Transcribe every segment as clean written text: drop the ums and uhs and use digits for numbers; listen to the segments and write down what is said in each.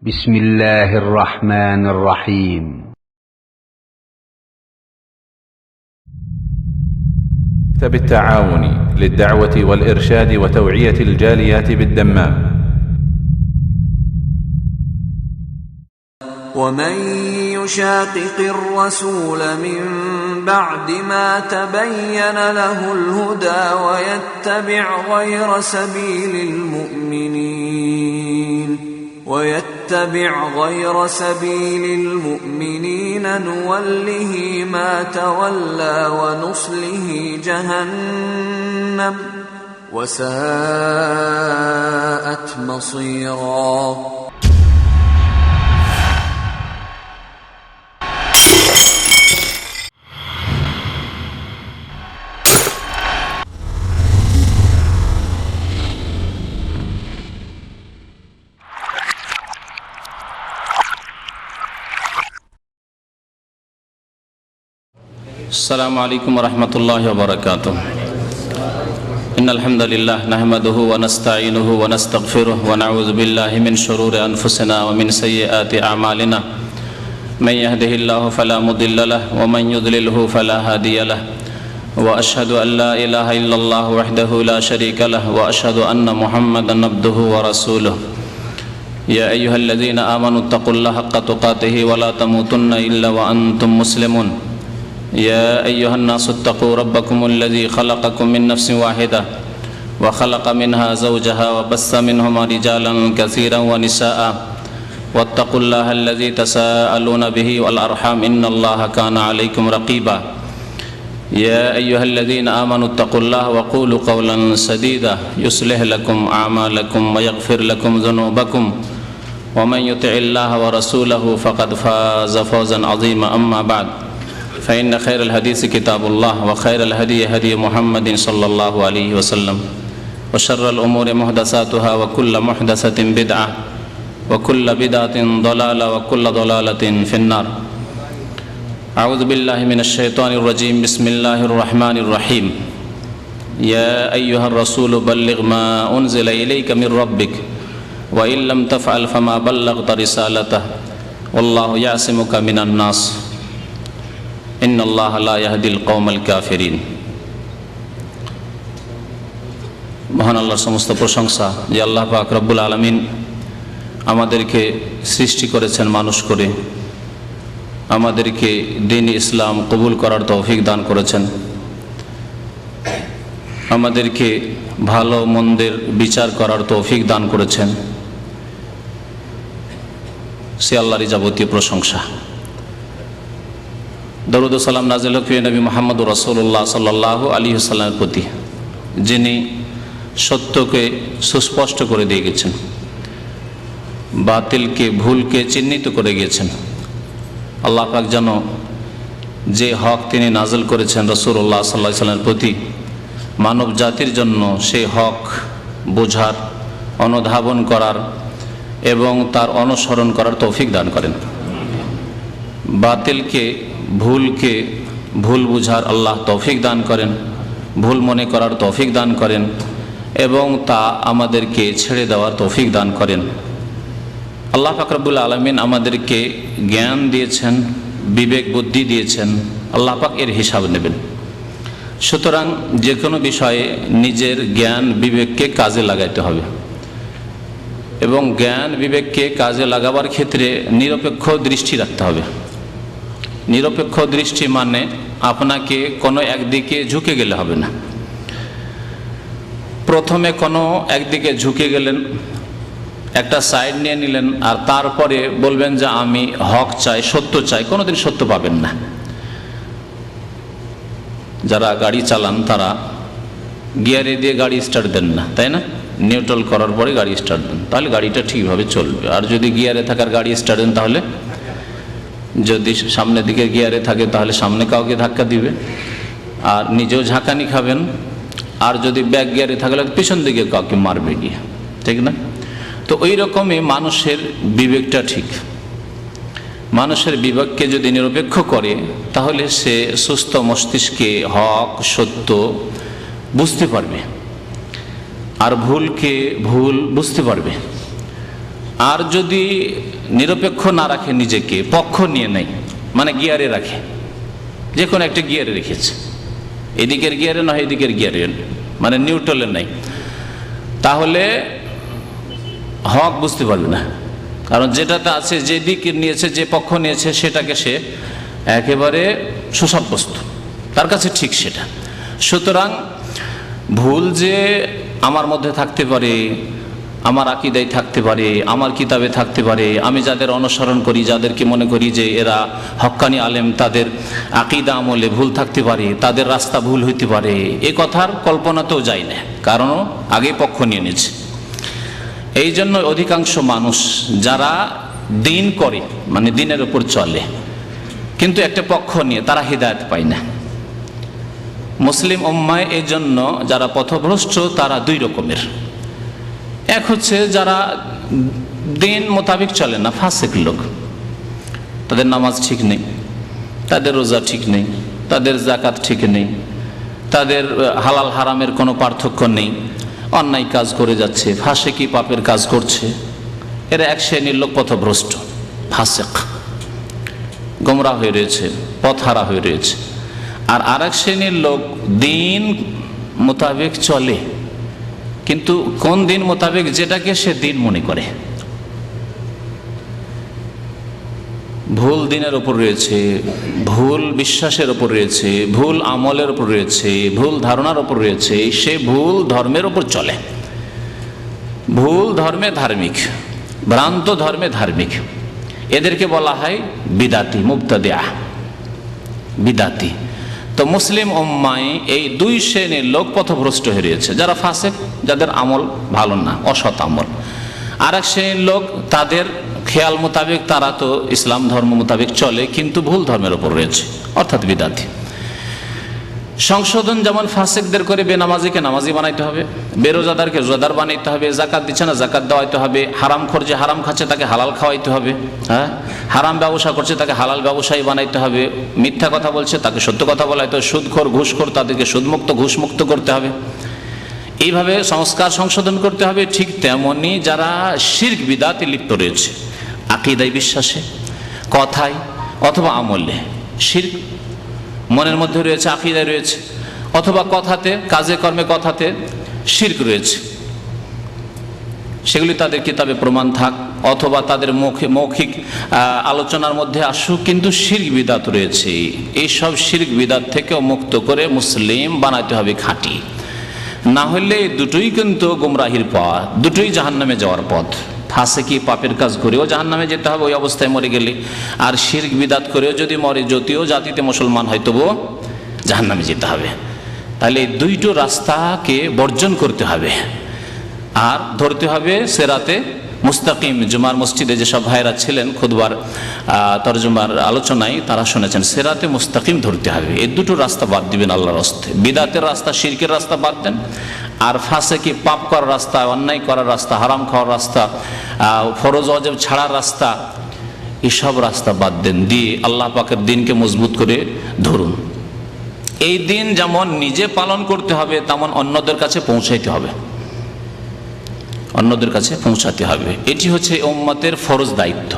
بسم الله الرحمن الرحيم مكتب التعاون للدعوة والإرشاد وتوعية الجاليات بالدمام. ومن يشاقق الرسول من بعد ما تبين له الهدى ويتبع غير سبيل المؤمنين نوله ما تولى ونصله جهنم وساءت مصيرا. السلام عليكم ورحمة الله وبركاته. إن الحمد لله نحمده ونستعينه ونستغفره ونعوذ بالله من شرور أنفسنا ومن سيئات أعمالنا. من يهده الله فلا مضل له ومن يضلله فلا هادي له. وأشهد أن لا إله إلا الله وحده لا شريك له وأشهد أن محمدا عبده ورسوله. يا أيها الذين آمنوا اتقوا الله حق تقاته ولا تموتن إلا وأنتم مسلمون. يا أيها الناس اتقوا ربكم الذي خلقكم من نفس واحدة وخلق منها زوجها وبث منهما رجالا كثيرا ونساء واتقوا الله الذي تساءلون به والأرحام إن الله كان عليكم رقيبا. يا أيها الذين آمنوا اتقوا الله وقولوا قولا سديدا يصلح لكم أعمالكم ويغفر لكم ذنوبكم ومن يطع الله ورسوله فقد فاز فوزا عظيما. أما بعد فإن خير الحديث كتاب الله وخير الهدي هدي محمد صلى الله عليه وسلم وشر الأمور محدثاتها وكل محدثة بدعة وكل بدعة ضلالة وكل ضلالة في النار. أعوذ بالله من الشيطان الرجيم. بسم الله الرحمن الرحيم. يا أيها الرسول بلغ ما أنزل إليك من ربك وإن لم تفعل فما بلغت رسالته والله يعصمك من الناس إن الله لا يهدي القوم الكافرين. মহান আল্লাহর সমস্ত প্রশংসা যে আল্লাহ পাক রব্বুল আলামিন আমাদেরকে সৃষ্টি করেছেন মানুষ করে, আমাদেরকে দ্বীন ইসলাম কবুল করার তৌফিক দান করেছেন, আমাদেরকে ভালো মন্দের বিচার করার তৌফিক দান করেছেন। সে আল্লাহরই যাবতীয় প্রশংসা। দরুদ ও সালাম নাজিল হোক নবী মুহাম্মদ রাসূলুল্লাহ সাল্লাল্লাহু আলাইহি ওয়াসাল্লামের প্রতি, যিনি সত্যকে সুস্পষ্ট করে দিয়ে গেছেন, বাতিলকে ভুলকে চিহ্নিত করে গিয়েছেন। আল্লাহ পাক যেন যে হক তিনি নাজিল করেছেন রাসূলুল্লাহ সাল্লাল্লাহু আলাইহি ওয়াসাল্লামের প্রতি, মানব জাতির জন্য সেই হক বোঝার, অনুধাবন করার এবং তার অনুসরণ করার তৌফিক দান করেন। বাতিলকে ভুলকে ভুল বুঝার আল্লাহ তৌফিক দান করেন, ভুল মনে করার তৌফিক দান করেন এবং তা আমাদেরকে ছেড়ে দেওয়ার তৌফিক দান করেন। আল্লাহ পাক রব্বুল আলামিন আমাদেরকে জ্ঞান দিয়েছেন, বিবেক বুদ্ধি দিয়েছেন, আল্লাহ পাক এর হিসাব নেবেন। সুতরাং যে কোনো বিষয়ে নিজের জ্ঞান বিবেককে কাজে লাগাইতে হবে এবং জ্ঞান বিবেককে কাজে লাগাবার ক্ষেত্রে নিরপেক্ষ দৃষ্টি রাখতে হবে। নিরপেক্ষ দৃষ্টি মানে আপনাকে কোনো একদিকে ঝুঁকে গেলে হবে না। প্রথমে কোনো একদিকে ঝুঁকে গেলেন, একটা সাইড নিয়ে নিলেন আর তারপরে বলবেন যে আমি হক চাই, সত্য চাই, কোনোদিন সত্য পাবেন না। যারা গাড়ি চালান তারা গিয়ারে দিয়ে গাড়ি স্টার্ট দেন না, তাই না? নিউট্রাল করার পরে গাড়ি স্টার্ট দেন, তাহলে গাড়িটা ঠিকভাবে চলবে। আর যদি গিয়ারে থাকার গাড়ি স্টার্ট দেন, তাহলে যদি সামনের দিকে গিয়ারে থাকে তাহলে সামনে কাউকে ধাক্কা দিবে আর নিজেও ঝাঁকানি খাবেন। আর যদি ব্যাক গিয়ারে থাকলে পিছন দিকে কাউকে মারবে গিয়ে, ঠিক না? তো ওই রকমই মানুষের বিবেকটা ঠিক। মানুষের বিবেককে যদি নিরপেক্ষ করে তাহলে সে সুস্থ মস্তিষ্কে হক সত্য বুঝতে পারবে আর ভুলকে ভুল বুঝতে পারবে। আর যদি নিরপেক্ষ না রাখে, নিজেকে পক্ষ নিয়ে নেয়, মানে গিয়ারে রাখে, যে কোনো একটা গিয়ারে রেখেছে, এদিকের গিয়ারে নয় এদিকের গিয়ারে, মানে নিউট্রালে নেই, তাহলে হক বুঝতে পারবে না। কারণ যেটাতে আছে, যে দিক নিয়েছে, যে পক্ষ নিয়েছে, সেটাকে সে একেবারে সুসাব্যস্ত, তার কাছে ঠিক সেটা। সুতরাং ভুল যে আমার মধ্যে থাকতে পারে, আমার আকীদায় থাকতে পারে, আমার কিতাবে থাকতে পারে, আমি যাদের অনুসরণ করি, যাদেরকে মনে করি যে এরা হক্কানি আলেম, তাদের আকীদা আমলে ভুল থাকতে পারে, তাদের রাস্তা ভুল হইতে পারে, এ কথার কল্পনাতেও যায় না, কারণ আগে পক্ষ নিয়ে নিয়েছে। এই জন্য অধিকাংশ মানুষ যারা দিন করে, মানে দিনের উপর চলে, কিন্তু একটা পক্ষ নিয়ে, তারা হিদায়াত পায় না। মুসলিম উম্মায় এই জন্য যারা পথভ্রষ্ট, তারা দুই রকমের। এক হচ্ছে যারা দিন মোতাবেক চলে না, ফাসিক লোক, তাদের নামাজ ঠিক নেই, তাদের রোজা ঠিক নেই, তাদের যাকাত ঠিক নেই, তাদের হালাল হারামের কোনো পার্থক্য নেই, অন্যায় কাজ করে যাচ্ছে, ফাসিকি পাপের কাজ করছে, এরা এক শ্রেণীর লোক, পথভ্রষ্ট, ফাসিক, গোমরা হয়ে রয়েছে, পথহারা হয়ে রয়েছে। আর আরেক শ্রেণীর লোক দিন মোতাবেক চলে, কিন্তু কোন দিন মোতাবেক, যেটাকে সে দিন মনে করে, ভুল দিনের ওপর রয়েছে, ভুল বিশ্বাসের ওপর রয়েছে, ভুল আমলের ওপর রয়েছে, ভুল ধারণার ওপর রয়েছে, সে ভুল ধর্মের ওপর চলে। ভুল ধর্মে ধার্মিক, ভ্রান্ত ধর্মে ধার্মিক, এদেরকে বলা হয় বিদাতি, মুবতাদিআ, বিদাতি। তো মুসলিম উম্মায় এই দুই শ্রেণীর লোক পথভ্রষ্ট হয়ে রয়েছে, যারা ফাসিক, যাদের আমল ভালো না, অসৎ আমল। আর এক শ্রেণীর লোক, তাদের খেয়াল মোতাবেক তারা তো ইসলাম ধর্ম মোতাবেক চলে, কিন্তু ভুল ধর্মের ওপর রয়েছে, অর্থাৎ বিদাতি। সংশোধন যেমন ফাসিকদের করে বেনামাজিকে নামাজি বানাইতে হবে, বেরোজাদারকে রোজাদার বানাইতে হবে, জাকাত দিচ্ছে না জাকাত দেওয়াইতে হবে, হারামখোর যে হারাম খাচ্ছে তাকে হালাল খাওয়াইতে হবে, হ্যাঁ, হারাম ব্যবসা করছে তাকে হালাল ব্যবসায়ী বানাইতে হবে, মিথ্যা কথা বলছে তাকে সত্য কথা বলাইতে হবে, সুদখোর ঘুষখোর তাদেরকে সুদমুক্ত ঘুষমুক্ত করতে হবে, এইভাবে সংস্কার সংশোধন করতে হবে। ঠিক তেমনি যারা শিরক বিদাতে লিপ্ত রয়েছে, আকীদায়, বিশ্বাসে, কথায় অথবা আমলে শিরক মনের মধ্যে রয়েছে, আকীদায় রয়েছে, অথবা কথাতে, কাজে কর্মে, কথাতে শিরক রয়েছে, সেগুলি তাদের কিতাবে প্রমাণ থাক, অথবা তাদের মৌখিক আলোচনার মধ্যে আসুক, কিন্তু শিরক বিদাত রয়েছে। এই সব শিরক বিদাত থেকেও মুক্ত করে মুসলিম বানাতে হবে খাঁটি, না হলে দুটোই কিন্তু গুমরাহির পথ, দুটোই জাহান্নামে যাওয়ার পথ। ফাসিকি পাপের কাজ করেও জাহান্নামে যেতে হবে ওই অবস্থায় মরে গেলে, আর শিরক বিদাত করেও যদি মরে, যদিও জাতিতে মুসলমান হয়, তবুও জাহান্নামে যেতে হবে। তাহলে এই দুইটো রাস্তাকে বর্জন করতে হবে, আর ধরতে হবে সিরাতে মুস্তাকিম। জুমার মসজিদে যেসব ভাইরা ছিলেন খুতবার তরজমার আলোচনায়, তারা শুনেছেন সিরাতে মুস্তাকিম ধরতে হবে। এই দুটো রাস্তা বাদ দিবেন আল্লাহর রাস্তায়, বিদাতের রাস্তা, শিরকের রাস্তা বাদ দেন, আর ফাসিকি পাপ করার রাস্তা, অন্যায় করার রাস্তা, হারাম খাওয়ার রাস্তা, ফরজ ওয়াজিব ছাড়ার রাস্তা, এসব রাস্তা বাদ দেন, দিয়ে আল্লাহ পাকের দিনকে মজবুত করে ধরুন। এই দিন যেমন নিজে পালন করতে হবে, তেমন অন্যদের কাছে পৌঁছাইতে হবে, অন্যদের কাছে পৌঁছাতে হবে। এটি হচ্ছে উম্মতের ফরজ দায়িত্ব।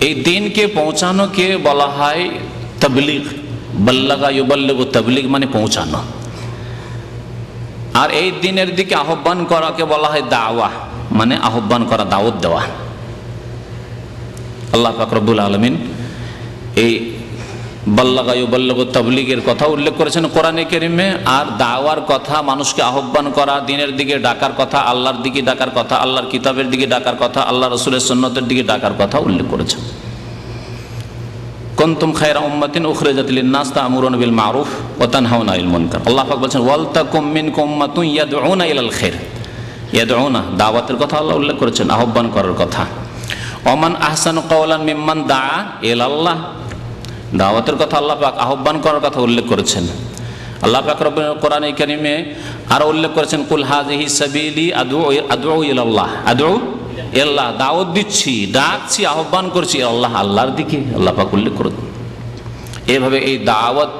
এই দিনকে পৌঁছানোকে বলা হয় তাবলীগ, বাল্লাগা ইউবাল্লিগু, তাবলীগ মানে পৌঁছানো। আর এই দিনের দিকে আহ্বান করাকে বলা হয় দাওয়া, মানে আহ্বান করা, দাওয়াত দেওয়া। আল্লাহ পাক রব্বুল আলামিন এই বাল্লাগা ইউবাল্লিগু তাবলীগের কথা উল্লেখ করেছেন কোরআনে কারীমে, আর দাওয়ার কথা, মানুষকে আহ্বান করা, দিনের দিকে ডাকার কথা, আল্লাহর দিকে ডাকার কথা, আল্লাহর কিতাবের দিকে ডাকার কথা, আল্লাহ রাসূলের সুন্নতের দিকে ডাকার কথা উল্লেখ করেছেন। কুনতুম খায়রা উম্মাতিন উখরিজাত লিন-নাস তা'মুরুনা বিল মা'রুফ ওয়া তানহাউনা আনিল মুনকার। আল্লাহ পাক বলেছেন ওয়াল তাকুম মিনকুম উম্মাতুন ইয়াদউনা ইলাল খায়র। ইয়াদউনা, দাওয়াতের কথা আল্লাহ উল্লেখ করেছেন, আহ্বান করার কথা। ওমান আহসানু কাওলান মিম্মান দাআ ইলাল্লাহ, দাওয়াতের কথা আল্লাহ পাক আহ্বান করার কথা উল্লেখ করেছেন। আল্লাহ পাক রব্বুল কোরআনে কারীমে আরো উল্লেখ করেছেন কুল হাযিহি সাবিলি আদউ ইলাল্লাহ, আদউ ইলাল্লাহ, দাওয়াত দিচ্ছি, ডাকছি, আহ্বান করছি আল্লাহ, আল্লাহর দিকে, আল্লাহ পাক উল্লেখ করেছেন। এভাবে এই দাওয়াত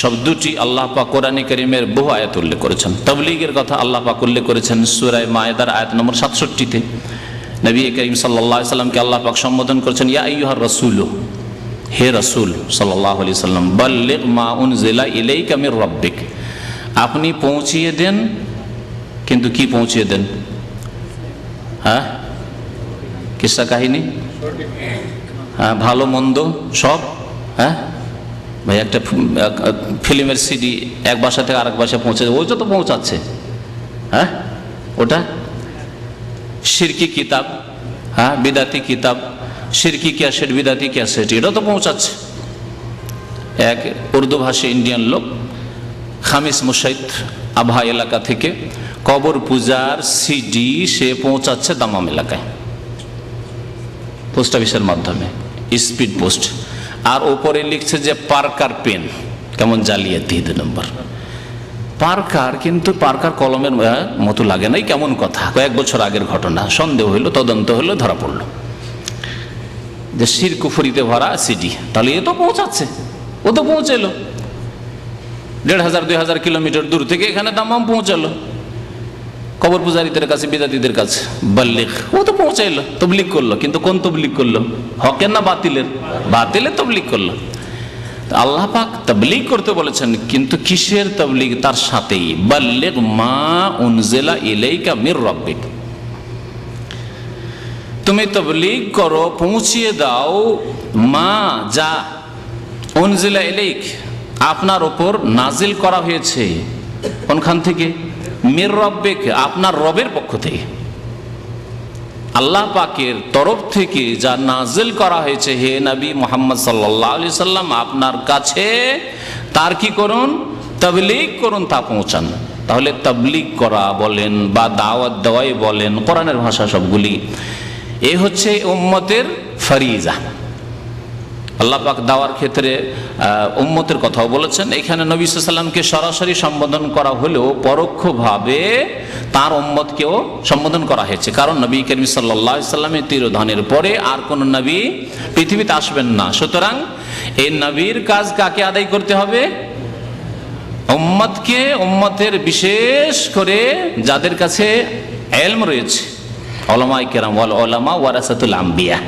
শব্দটি আল্লাহ পাক কোরআনে কারীমের বহু আয়াত উল্লেখ করেছেন। তাবলীগের কথা আল্লাহ পাক উল্লেখ করেছেন সূরা মায়েদার আয়াত নম্বর 67-তে। নবী করিম সাল্লাল্লাহু আলাইহি সাল্লামকে আল্লাহ পাক সম্বোধন করেছেন ইয়া আইয়ুহার রাসূল, হে রাসূল সাল্লাল্লাহু আলাইহি সাল্লাম, বাল্লিগ মা উনজিলা ইলাইকা মির রাব্বিক, আপনি পৌঁছিয়ে দেন। কিন্তু কি পৌঁছিয়ে দেন? হ্যাঁ, কিসা কাহিনী, হ্যাঁ, ভালো মন্দ সব। হ্যাঁ ভাই, একটা ফিল্মের সিডি এক বাসা থেকে আরেক বাসায় পৌঁছে, ওইটা তো পৌঁছাচ্ছে। হ্যাঁ, ওটা শিরকি কিতাব, হ্যাঁ, বিদাতি কিতাব, শিরকি ক্যাসেট, বিদাতি ক্যাসেট, এটা তো পৌঁছাচ্ছে। এক উর্দু ভাষী ইন্ডিয়ান লোক খামিস মুশাইদ আভা এলাকা থেকে কবর পূজার সিডি সে পৌঁছাচ্ছে দামাম এলাকায় পোস্ট অফিসের মাধ্যমে, স্পিড পোস্ট। আর ওপরে লিখছে যে পার্কার পেন, কেমন জালিয়াতি 2 নম্বর। পার্কার, কিন্তু পার্কার কলমের মতো লাগে নাই, কেমন কথা। কয়েক বছর আগের ঘটনা, সন্দেহ হইল, তদন্ত হইল, ধরা পড়ল যে শির কুফরিতে ভরা সিডি। তাহলে এ তো পৌঁছাচ্ছে, ও তো পৌঁছালো 1500-2000 কিলোমিটার দূর থেকে এখানে দামাম পৌঁছালো কবর পূজারীদের কাছে, বিদাতীদের কাছে। বাল্লিগ, ও তো পৌঁছাইলো, তবলিগ করলো। কিন্তু কোন তবলিগ করলো? হকের না বাতিলের? বাতিলের তবলিগ করলো। আল্লাহ পাক তবলিগ করতে বলেছেন, কিন্তু কিসের তবলিগ? তার সাথেই বাল্লিগ মা উনজিলা ইলাইকা মির রাব্বিক, তুমি তবলিগ করো, পৌঁছিয়ে দাও, মা যা উনজিলা ইলাইক, আপনার উপর নাজিল করা হয়েছে। কোনখান থেকে? মির রাব্বিক, আপনার রবের পক্ষ থেকে, আল্লাহ পাকের তরফ থেকে যা নাজিল করা হয়েছে হে নবী মুহাম্মদ সাল্লাল্লাহু আলাইহি সাল্লাম, আপনার কাছে তার কি করুন? তাবলীগ করুন, তা পৌঁছান। তাহলে তাবলীগ করা বলেন বা দাওয়াত দেওয়াই বলেন, কোরআনের ভাষা সবগুলি এ হচ্ছে উম্মতের ফরিজা। আল্লাহ পাক দাওয়ার ক্ষেত্রে উম্মতের কথাও বলেছেন। এখানে নবী সাল্লাল্লাহু আলাইহি সাল্লামকে সরাসরি সম্বোধন করা হলেও পরোক্ষভাবে তার উম্মতকেও সম্বোধন করা হয়েছে, কারণ নবী করিম সাল্লাল্লাহু আলাইহি সাল্লামের তিরোধানের পরে আর কোন নবী পৃথিবীতে আসবেন না। সুতরাং এই নবীর কাজ কাকে আদায় করতে হবে? উম্মতকে, উম্মতের বিশেষ করে যাদের কাছে ইলম রয়েছে, উলামায়ে কেরাম, ওয়াল উলামা ওয়ারাসাতুল আম্বিয়া,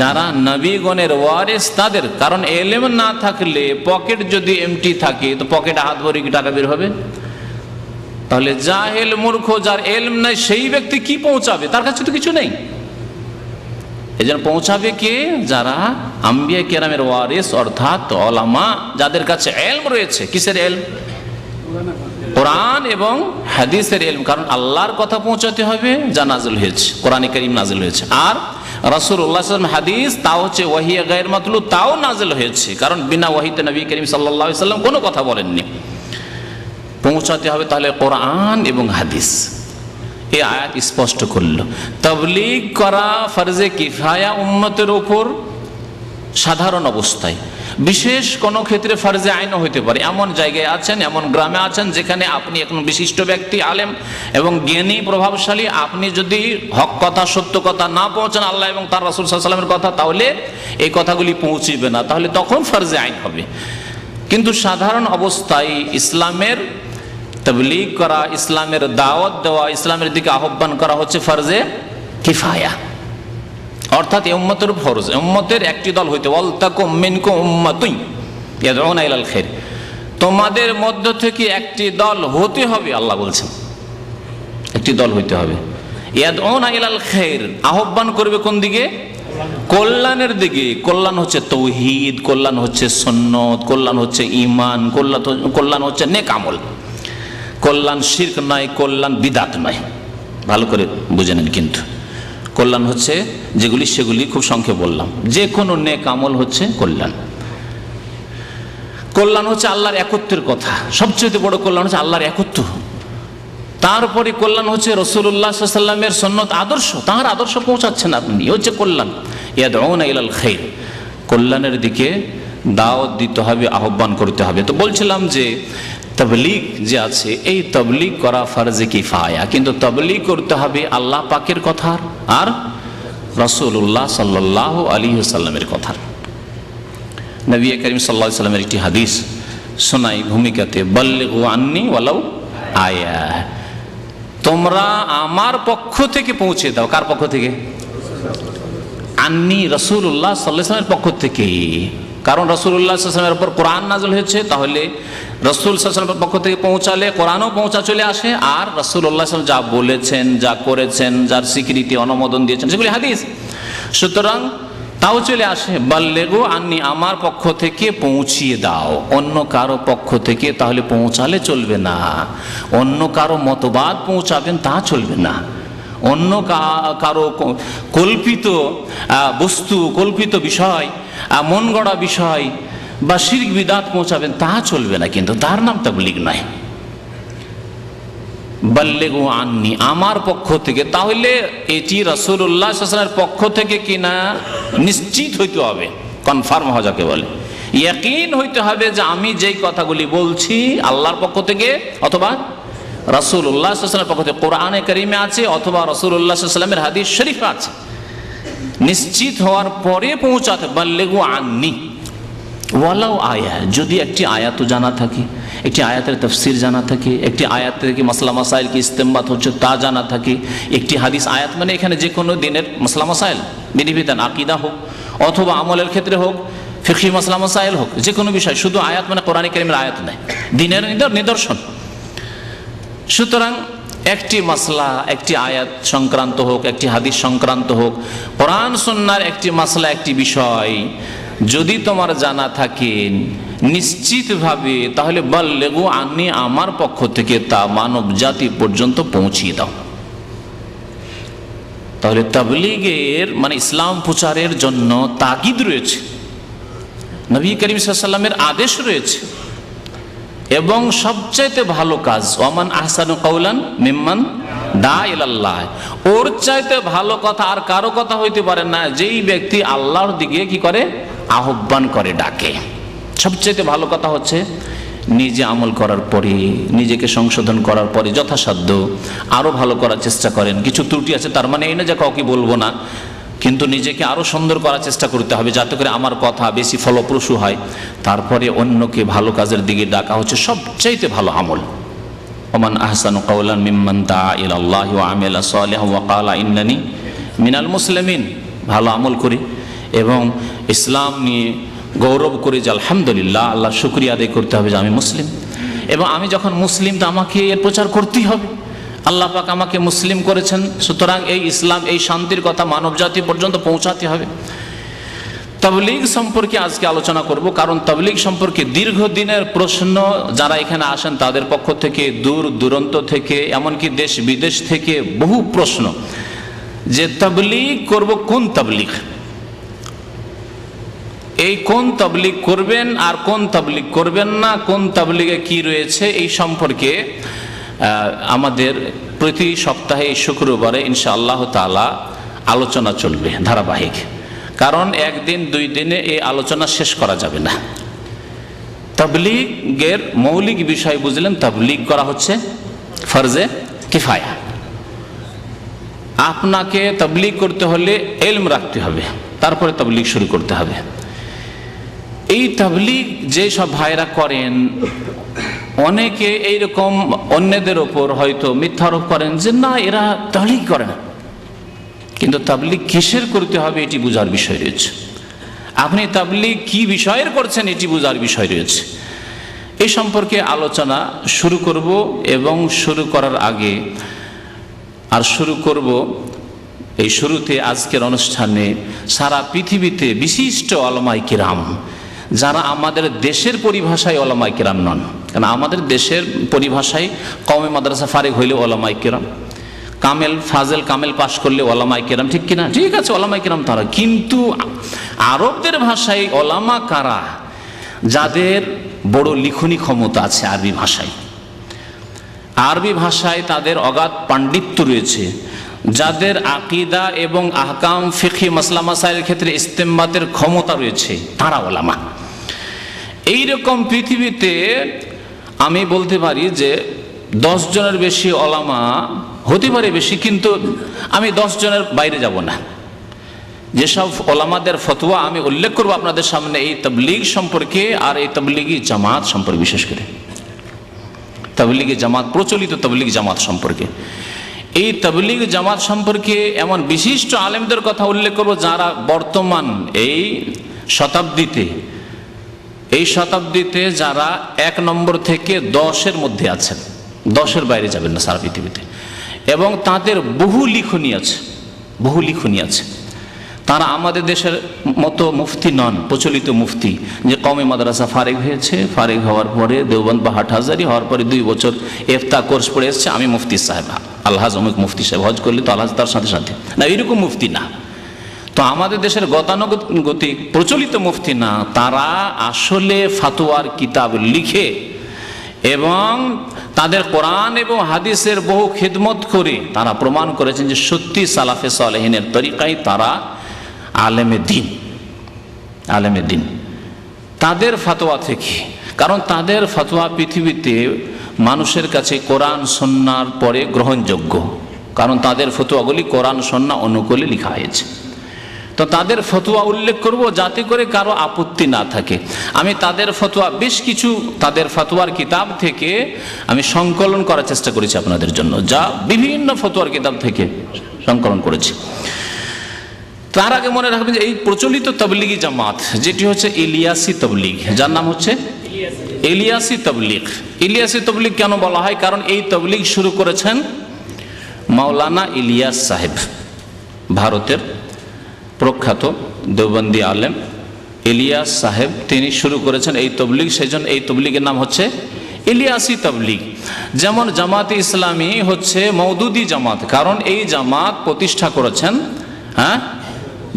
যারা নবীগণের ওয়ারিস তাদের। কারণ ইলম না থাকলে, পকেট যদি এমটি থাকে, তো পকেটে হাত ভরে কি টাকা বের হবে? তাহলে জাহেল, মূর্খ, যার ইলম নাই, সেই ব্যক্তি কি পৌঁছাবে? তার কাছে তো কিছু নেই। এজন্য পৌঁছাবে কে? যারা আম্বিয়া কেরামের ওয়ারিস, অর্থাৎ উলামা, যাদের কাছে ইলম রয়েছে। কিসের ইলম? কোরআন এবং হাদিসের ইলম। কারণ আল্লাহর কথা পৌঁছাতে হবে যা নাজিল হয়েছে, কোরআনে কারীম নাজিল হয়েছে। আর রাসূলুল্লাহ সাল্লাল্লাহু আলাইহি ওয়াসাল্লাম হাদিস, তাও হচ্ছে ওয়াহি গায়র মাতলু, তাও নাজিল হয়েছে। কারণ বিনা ওয়াহিতে নবী করিম সাল্লাল্লাহু আলাইহি ওয়াসাল্লাম কোনো কথা বলেননি। পৌঁছাতে হবে তাহলে কোরআন এবং হাদিস। এই আয়াত স্পষ্ট করলো তাবলীগ করা ফরজে কিফায়া উম্মতের উপর সাধারণ অবস্থায়। বিশেষ কোনো ক্ষেত্রে ফরজে আইনও হইতে পারে। এমন জায়গায় আছেন, এমন গ্রামে আছেন যেখানে আপনি এখন বিশিষ্ট ব্যক্তি, আলেম এবং জ্ঞানী, প্রভাবশালী, আপনি যদি হক কথা, সত্য কথা না পৌঁছান, আল্লাহ এবং তার রাসূল সাল্লাল্লাহু আলাইহি ওয়াসাল্লামের কথা, তাহলে এই কথাগুলি পৌঁছিবে না, তাহলে তখন ফরজে আইন হবে। কিন্তু সাধারণ অবস্থায় ইসলামের তাবলীগ করা, ইসলামের দাওয়াত দেওয়া, ইসলামের দিকে আহ্বান করা হচ্ছে ফরজে কিফায়া, অর্থাৎ এই উম্মতের ফরজ। উম্মতের একটি দল হইতে, ওয়ালতাকুম মিনকুম উম্মাতুন ইয়াদউনা ইলাল খায়র, তোমাদের মধ্য থেকে একটি দল হতে হবে। আল্লাহ বলছেন একটি দল হইতে হবে। ইয়াদউনা ইলাল খায়র, আহ্বান করবে কোন দিকে? কল্যাণের দিকে। কল্যাণ হচ্ছে তাওহীদ, কল্যাণ হচ্ছে সুন্নাত, কল্যাণ হচ্ছে ঈমান, কল্যাণ হচ্ছে নেক আমল। কল্যাণ শিরক নয়, কল্যাণ বিদআত নয়, ভালো করে বুঝে নেন। কিন্তু কল্যাণ হচ্ছে যেগুলি, সেগুলি খুব সংক্ষেপে বললাম। যে কোনো নেক আমল হচ্ছে কল্যাণ। কল্যাণ হচ্ছে আল্লাহর একত্বের কথা, সবচেয়ে বড় কল্যাণ হচ্ছে আল্লাহর একত্ব। তারপরে কল্যাণ হচ্ছে রাসূলুল্লাহ সাল্লাল্লাহু আলাইহি ওয়াসাল্লামের সুন্নাত, আদর্শ, তার আদর্শ পৌঁছাচ্ছেন আপনি, এই হচ্ছে কল্যাণ। ইয়াদউনা ইলাল খায়র, কল্যাণের দিকে দাওয়াত দিতে হবে, আহ্বান করতে হবে। তো বলছিলাম যে তাবলীগ যে আছে, এই তাবলীগ করা ফরজে কিফায়া, কিন্তু তাবলীগ করতে হবে আল্লাহ পাকের কথা আর রাসূলুল্লাহ সাল্লাল্লাহু আলাইহি ওয়াসাল্লামের কথা। নবী করিম সাল্লাল্লাহু আলাইহি ওয়াসাল্লামের একটি হাদিস শোনাই ভূমিকাতে, বাল্লিগু আন্নি ওয়ালাউ আয়া, তোমরা আমার পক্ষ থেকে পৌঁছে দাও। কার পক্ষ থেকে? আন্নি রাসূলুল্লাহ সাল্লাল্লাহু আলাইহি ওয়াসাল্লামের পক্ষ থেকে। কারণ রাসূলুল্লাহ সাল্লাল্লাহু আলাইহি ওয়াসাল্লামের উপর কোরআন নাযিল হয়েছে, তাহলে রাসূল সাল্লাল্লাহু আলাইহি ওয়াসাল্লামের পক্ষ থেকে পৌঁছালে কোরআনও পৌঁছা চলে আসে, আর রাসূলুল্লাহ সাল্লাল্লাহু আলাইহি ওয়াসাল্লাম যা বলেছেন, যা করেছেন, যার স্বীকৃতি অনুমোদন দিয়েছেন, সেগুলি হাদিস। সুতরাং তাও চলে আসে। বাল্লিগু আন্নি, আমার পক্ষ থেকে পৌঁছিয়ে দাও। অন্য কারো পক্ষ থেকে তাহলে পৌঁছালে চলবে না, অন্য কারো মতবাদ পৌঁছাবেন তা চলবে না, অন্য কারো কল্পিত বস্তু, কল্পিত বিষয়, মন গড়া বিষয় বা শিরক বিদআত পৌঁছাবেন তা চলবে না, কিন্তু তার নাম তাবলীগ নয়। বাল্লিগু আন্নি, আমার পক্ষ থেকে, তাহলে এটি রাসূলুল্লাহ সাল্লাল্লাহু আলাইহি ওয়াসাল্লামের পক্ষ থেকে কিনা নিশ্চিত হইতে হবে, কনফার্ম হওয়া যাকে বলে, ইয়াকিন হইতে হবে যে আমি যেই কথাগুলি বলছি আল্লাহর পক্ষ থেকে অথবা রাসূলুল্লাহ সাল্লাল্লাহু আলাইহি ওয়াসাল্লামের পক্ষ থেকে, কোরআনে কারিমে আছে অথবা রাসূলুল্লাহ সাল্লাল্লাহু আলাইহি ওয়াসাল্লামের হাদিস শরীফে আছে। নিশ্চিত হওয়ার পরে পৌঁছাতে, বাল্লিগু আন্নি ওয়ালাউ আয়া, যদি একটি আয়াত জানা থাকে, একটি আয়াতের তাফসীর জানা থাকে, একটি আয়াত থেকে মাসলা মাসাইল কি ইস্তেমবাত হচ্ছে তা জানা থাকে, একটি হাদিস, আয়াত মানে এখানে যে কোনো দিনের মাসলা মাসাইল, বিধিবিধান, আকীদা হোক অথবা আমলের ক্ষেত্রে হোক, ফিকহি মাসলা মাসাইল হোক, যে কোনো বিষয়, শুধু আয়াত মানে কোরআন কারীমের আয়াত নয়, দ্বীনের নিদর্শন। সুতরাং একটি মাসলা, একটি আয়াত সংক্রান্ত হোক, একটি হাদিস সংক্রান্ত হোক, কোরআন সুন্নাহর একটি মাসলা, একটি বিষয় যদি তোমার জানা থাকে নিশ্চিতভাবে, তাহলে বাল্লিগু আন্নি, আমার পক্ষ থেকে তা মানব জাতি পর্যন্ত পৌঁছিয়ে দাও। তাহলে তাবলীগের মানে ইসলাম প্রচারের জন্য তাগিদ রয়েছে, নবী করিম সাল্লাল্লাহু আলাইহি ওয়াসাল্লামের আদেশ রয়েছে, এবং সবচাইতে ভালো কাজ, ওয়ামান আহসানু কাওলান মিম্মান দা ইলাল্লাহ, ওর চাইতে ভালো কথা আর কারো কথা হইতে পারে না, যেই ব্যক্তি আল্লাহর দিকে কি করে, আহ্বান করে, ডাকে। সবচাইতে ভালো কথা হচ্ছে নিজে আমল করার পরে, নিজেকে সংশোধন করার পরে যথাসাধ্য আরো ভালো করার চেষ্টা করেন। কিছু ত্রুটি আছে তার মানে এই না যে কাউকে বলবো না, কিন্তু নিজেকে আরো সুন্দর করার চেষ্টা করতে হবে যাতে করে আমার কথা বেশি ফলপ্রসূ হয়। তারপরে অন্যকে ভালো কাজের দিকে ডাকা হচ্ছে সবচাইতে ভালো আমল। ওমান আহসানু কাওলান মিম্মান দা ইলাল্লাহি ওয়া আমিলা সালিহান ওয়া ক্বালা ইন্নানি মিনাল মুসলিমিন, ভালো আমল করি এবং ইসলাম নিয়ে গৌরব করি যে আলহামদুলিল্লাহ, আল্লাহ শুকরিয়া আদায় করতে হবে যে আমি মুসলিম, এবং আমি যখন মুসলিম তো আমাকে এর প্রচার করতেই হবে। আল্লাহ পাক আমাকে মুসলিম করেছেন, সুতরাং এই ইসলাম, এই শান্তির কথা মানব জাতি পর্যন্ত পৌঁছাতে হবে। তাবলীগ সম্পর্কে আজকে আলোচনা করব, কারণ তাবলীগ সম্পর্কে দীর্ঘদিনের প্রশ্ন যারা এখানে আসেন তাদের পক্ষ থেকে, দূর দূরান্ত থেকে, এমনকি দেশ বিদেশ থেকে বহু প্রশ্ন যে তাবলীগ করব, কোন তাবলীগ, এই কোন তাবলীগ করবেন আর কোন তাবলীগ করবেন না, কোন তাবলীগে কি রয়েছে, এই সম্পর্কে আমাদের প্রতি সপ্তাহে শুক্রবারে ইনশাআল্লাহ তাআলা আলোচনা চলবে ধারাবাহিক, কারণ একদিন দুই দিনে এই আলোচনা শেষ করা যাবে না। তাবলীগের মৌলিক বিষয় বুঝলেন, তাবলীগ করা হচ্ছে ফরজে কিফায়া। আপনাকে তাবলীগ করতে হলে ইলম রাখতে হবে, তারপরে তাবলীগ শুরু করতে হবে। এই তাবলীগ যে সব ভাইরা করেন, অনেকে এইরকম অন্যদের ওপর হয়তো মিথ্যারোপ করেন যে না এরা তাবলীগ করে না, কিন্তু তাবলীগ কিসের করতে হবে এটি বোঝার বিষয় রয়েছে। আপনি তাবলীগ কি বিষয়ের করছেন এটি বোঝার বিষয় রয়েছে। এই সম্পর্কে আলোচনা শুরু করব, এবং শুরু করার আগে আর শুরু করব এই শুরুতে আজকের অনুষ্ঠানে সারা পৃথিবীতে বিশিষ্ট ওলামায়ে কিরাম, যারা আমাদের দেশের পরিভাষায় ওলামায়ে কিরাম নন, কারণ আমাদের দেশের পরিভাষায় কওমি মাদ্রাসা ফারিগ হইলে ওলামায়ে কিরাম, কামেল ফাজেল কামেল পাশ করলে ওলামায়ে কিরাম, ঠিক কিনা? ঠিক আছে, ওলামায়ে কিরাম তারা, কিন্তু আরবদের ভাষায় ওলামা কারা? যাদের বড় লিখনি ক্ষমতা আছে আরবি ভাষায়, আরবি ভাষায় তাদের অগাধ পাণ্ডিত্য রয়েছে, যাদের আকীদা এবং আহকাম ফিকহি মাসলা মাসাইলের ক্ষেত্রে ইস্তেমবাতের ক্ষমতা রয়েছে, তারা ওলামা। এইরকম পৃথিবীতে আমি বলতে পারি যে 10 জনের বেশি ওলামা হতে পারে বেশি, কিন্তু আমি 10 জনের বাইরে যাব না। যেসব ওলামাদের ফতোয়া আমি উল্লেখ করবো আপনাদের সামনে এই তাবলীগ সম্পর্কে আর এই তাবলীগি জামাত সম্পর্কে, বিশেষ করে তাবলীগি জামাত, প্রচলিত তাবলীগ জামাত সম্পর্কে। এই তাবলীগ জামাত সম্পর্কে এমন বিশিষ্ট আলেমদের কথা উল্লেখ করব যারা বর্তমান এই শতাব্দীতে যারা 1 নম্বর থেকে 10-এর মধ্যে আছেন, 10-এর বাইরে যাবেন না সারা পৃথিবীতে, এবং তাদের বহু লিখনী আছে। তারা আমাদের দেশের মতো মুফতি নন, প্রচলিত মুফতি যে কওমি মাদ্রাসা ফারেক হয়েছে, ফারেক হওয়ার পরে দেওবন্দ বা হাটহাজারি হওয়ার পরে 2 বছর ইফতা কোর্স পড়ে এসছে, আমি মুফতি সাহেব, আলহাজ অমুক মুফতি সাহেব, হজ করলে তো আলহাজ তার সাথে সাথে না, এরকম মুফতি না। তো আমাদের দেশের গতানুগতিক প্রচলিত মুফতি না, তারা আসলে ফাতোয়ার কিতাব লিখে এবং তাদের কোরআন এবং হাদিসের বহু খিদমত করে তারা প্রমাণ করেছেন যে সত্যি সালাফে সালেহিনের তরিকায় তারা আলেমে দিন। তাদের ফতোয়া থেকে, কারণ তাদের ফতোয়া পৃথিবীতে মানুষের কাছে কোরআন সুন্নাহর পরে গ্রহণযোগ্য, কারণ তাদের ফতোয়াগুলি কোরআন সুন্নাহ অনুকূলে লেখা হয়েছে। তো তাদের ফতোয়া উল্লেখ করব যাতে করে কারো আপত্তি না থাকে। আমি তাদের ফতোয়া বেশ কিছু তাদের ফতোয়ার কিতাব থেকে আমি সংকলন করার চেষ্টা করেছি আপনাদের জন্য, যা বিভিন্ন ফতোয়ার কিতাব থেকে সংকলন করেছি। তার আগে মনে রাখবেন যে এই প্রচলিত তাবলীগি জামাত যেটি হচ্ছে ইলিয়াসি তাবলীগ, যার নাম হচ্ছে ইলিয়াসি তাবলীগ। ইলিয়াসি তাবলীগ কেন বলা হয়? কারণ এই তাবলীগ শুরু করেছেন মাওলানা ইলিয়াস সাহেব, ভারতের প্রখ্যাত দেওবন্দি আলেম ইলিয়াস সাহেব, তিনি শুরু করেছেন এই তাবলীগ। সেজন্য এই তাবলীগের নাম হচ্ছে ইলিয়াসি তাবলীগ। যেমন জামাতে ইসলামী হচ্ছে মওদুদি জামাত, কারণ এই জামাত প্রতিষ্ঠা করেছেন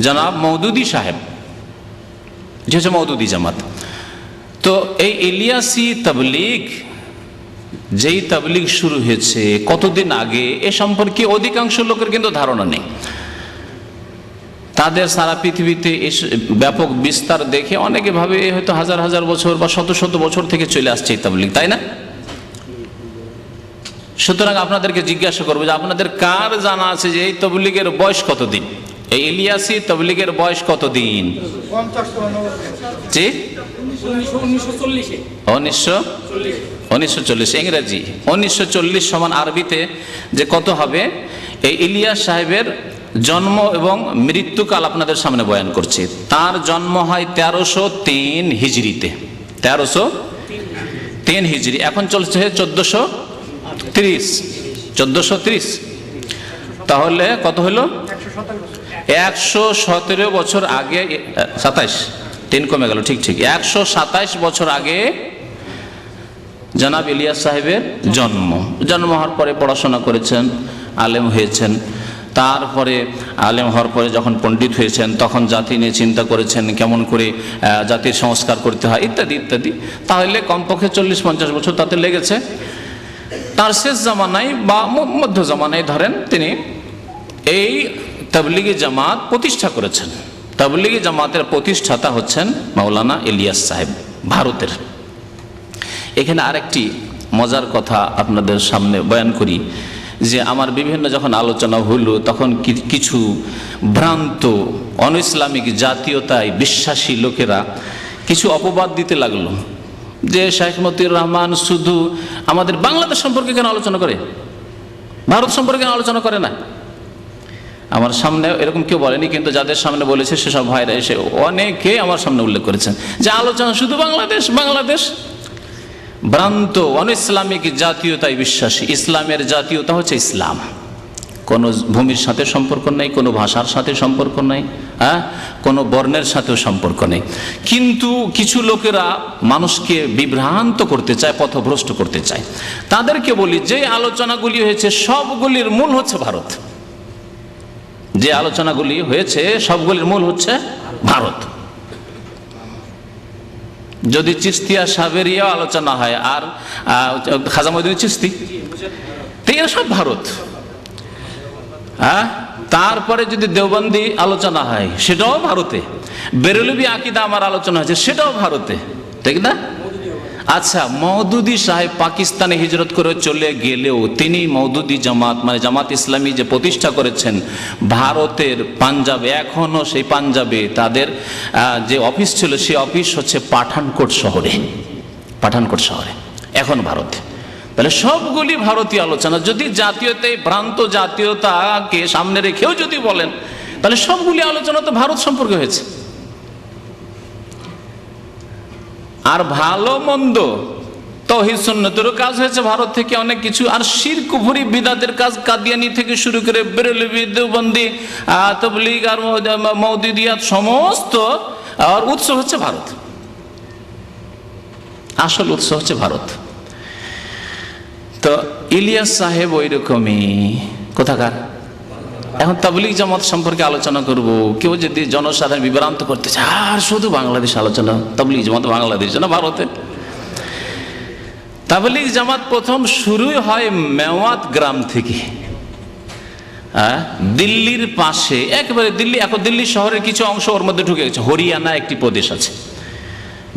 জনাব মওদুদি সাহেব, যে হচ্ছে মওদুদি জামাত। তো এই ইলিয়াসি তাবলীগ, যেই তাবলীগ শুরু হয়েছে কতদিন আগে এ সম্পর্কে অধিকাংশ লোকের কিন্তু ধারণা নেই। তাদের সারা পৃথিবীতে ব্যাপক বিস্তার দেখে অনেকে ভাবে হয়তো হাজার হাজার বছর বা শত শত বছর থেকে চলে আসছে এই তাবলীগ, তাই না? সুতরাং আপনাদেরকে জিজ্ঞাসা করবো যে আপনাদের কার জানা আছে যে এই তাবলীগের বয়স কতদিন? এই ইলিয়াসি তাবলীগের বয়স কতদিন? 1940 ইংরেজি 1940 সমান আরবিতে যে কত হবে? এই ইলিয়াস সাহেবের জন্ম এবং মৃত্যুকাল আপনাদের সামনে বয়ান করছি। তার জন্ম হয় 1303 হিজরিতে, 1303 হিজরি। এখন চলছে 1430। তাহলে কত হলো? 117 বছর আগে, 27 3 কমে গেল, ঠিক 127 বছর আগে জনাব ইলিয়াস সাহেবের জন্ম হওয়ার পরে পড়াশোনা করেছেন, আলেম হয়েছেন। তারপরে আলেম হওয়ার পরে যখন পণ্ডিত হয়েছেন তখন জাতি নিয়ে চিন্তা করেছেন কেমন করে জাতির সংস্কার করতে হয় ইত্যাদি ইত্যাদি। তাহলে কমপক্ষে 40-50 বছর তাতে লেগেছে। তার শেষ জামানায় বা মধ্য জামানায় ধরেন তিনি এই তাবলীগি জামাত প্রতিষ্ঠা করেছেন। তাবলীগি জামাতের প্রতিষ্ঠাতা হচ্ছেন মাওলানা ইলিয়াস সাহেব, ভারতের। এখানে আরেকটি মজার কথা আপনাদের সামনে বয়ান করি যে আমার বিভিন্ন যখন আলোচনা হলো তখন কিছু ভ্রান্ত অনইসলামিক জাতীয়তায় বিশ্বাসী লোকেরা কিছু অপবাদ দিতে লাগলো যে শাইখ মতিউর রহমান শুধু আমাদের বাংলাদেশ সম্পর্কে কেন আলোচনা করে, ভারত সম্পর্কে কেন আলোচনা করে না। আমার সামনে এরকম কেউ বলেনি, কিন্তু যাদের সামনে বলেছে সেসব ভাইরা এসে অনেকে আমার সামনে উল্লেখ করেছেন যে আলোচনা শুধু বাংলাদেশ। ভ্রান্ত অনইসলামিক জাতীয়তায় বিশ্বাসী। ইসলামের জাতীয়তা হচ্ছে ইসলাম, কোনো ভূমির সাথে সম্পর্ক নেই, কোনো ভাষার সাথে সম্পর্ক নেই, কোনো বর্ণের সাথেও সম্পর্ক নেই। কিন্তু কিছু লোকেরা মানুষকে বিভ্রান্ত করতে চায়, পথভ্রষ্ট করতে চায়। তাদেরকে বলি যে আলোচনাগুলি হয়েছে সবগুলির মূল হচ্ছে ভারত। যে আলোচনাগুলি হয়েছে সবগুলির মূল হচ্ছে ভারত। যদি চিস্তিয়া সাবেরিয়া আলোচনা হয় আর খাজা মঈনুদ্দিন চিস্তি, এরা সব ভারত। তারপরে যদি দেওবন্দি আলোচনা হয় সেটাও ভারতে, বেরেলভি আকীদা আমার আলোচনা হয়েছে সেটাও ভারতে, ঠিক না? আচ্ছা, মওদুদি সাহেব পাকিস্তানে হিজরত করে চলে গেলেও তিনি মওদুদি জামাত মানে জামাত ইসলামী যে প্রতিষ্ঠা করেছেন ভারতের পাঞ্জাবে, এখনো সেই পাঞ্জাবে তাদের যে অফিস ছিল সেই অফিস হচ্ছে পাঠানকোট শহরে, পাঠানকোট শহরে এখন ভারতে। তাহলে সবগুলি ভারতীয় আলোচনা। যদি জাতীয়তায় ভ্রান্ত জাতীয়তাকে সামনে রেখেও যদি বলেন তাহলে সবগুলি আলোচনা তো ভারত সম্পর্কে হয়েছে। আর ভালো মন্দ তাওহীদ সুন্নতেরও কাজ হয়েছে ভারত থেকে অনেক কিছু। আর শিরক কুফরি বিদআতের কাজ কাদিয়ানি থেকে শুরু করে বেরেলভি, দেওবন্দি, তাবলীগ আর মওদুদিয়াত সমস্ত আর উৎস হচ্ছে ভারত, আসল উৎস হচ্ছে ভারত। তো ইলিয়াস সাহেব ওই রকমই কোথাকার। এখন তাবলীগ জামাত সম্পর্কে আলোচনা করব, কেউ যদি জনসাধারণ বিভ্রান্ত করতে চায় আর শুধু বাংলাদেশ আলোচনা, তাবলীগ জামাত বাংলাদেশ না ভারতে। তাবলীগ জামাত প্রথম শুরুই হয় মেওয়াত গ্রাম থেকে, দিল্লির পাশে একেবারে দিল্লি, এখন দিল্লি শহরের কিছু অংশ ওর মধ্যে ঢুকে গেছে। হরিয়ানা একটি প্রদেশ আছে,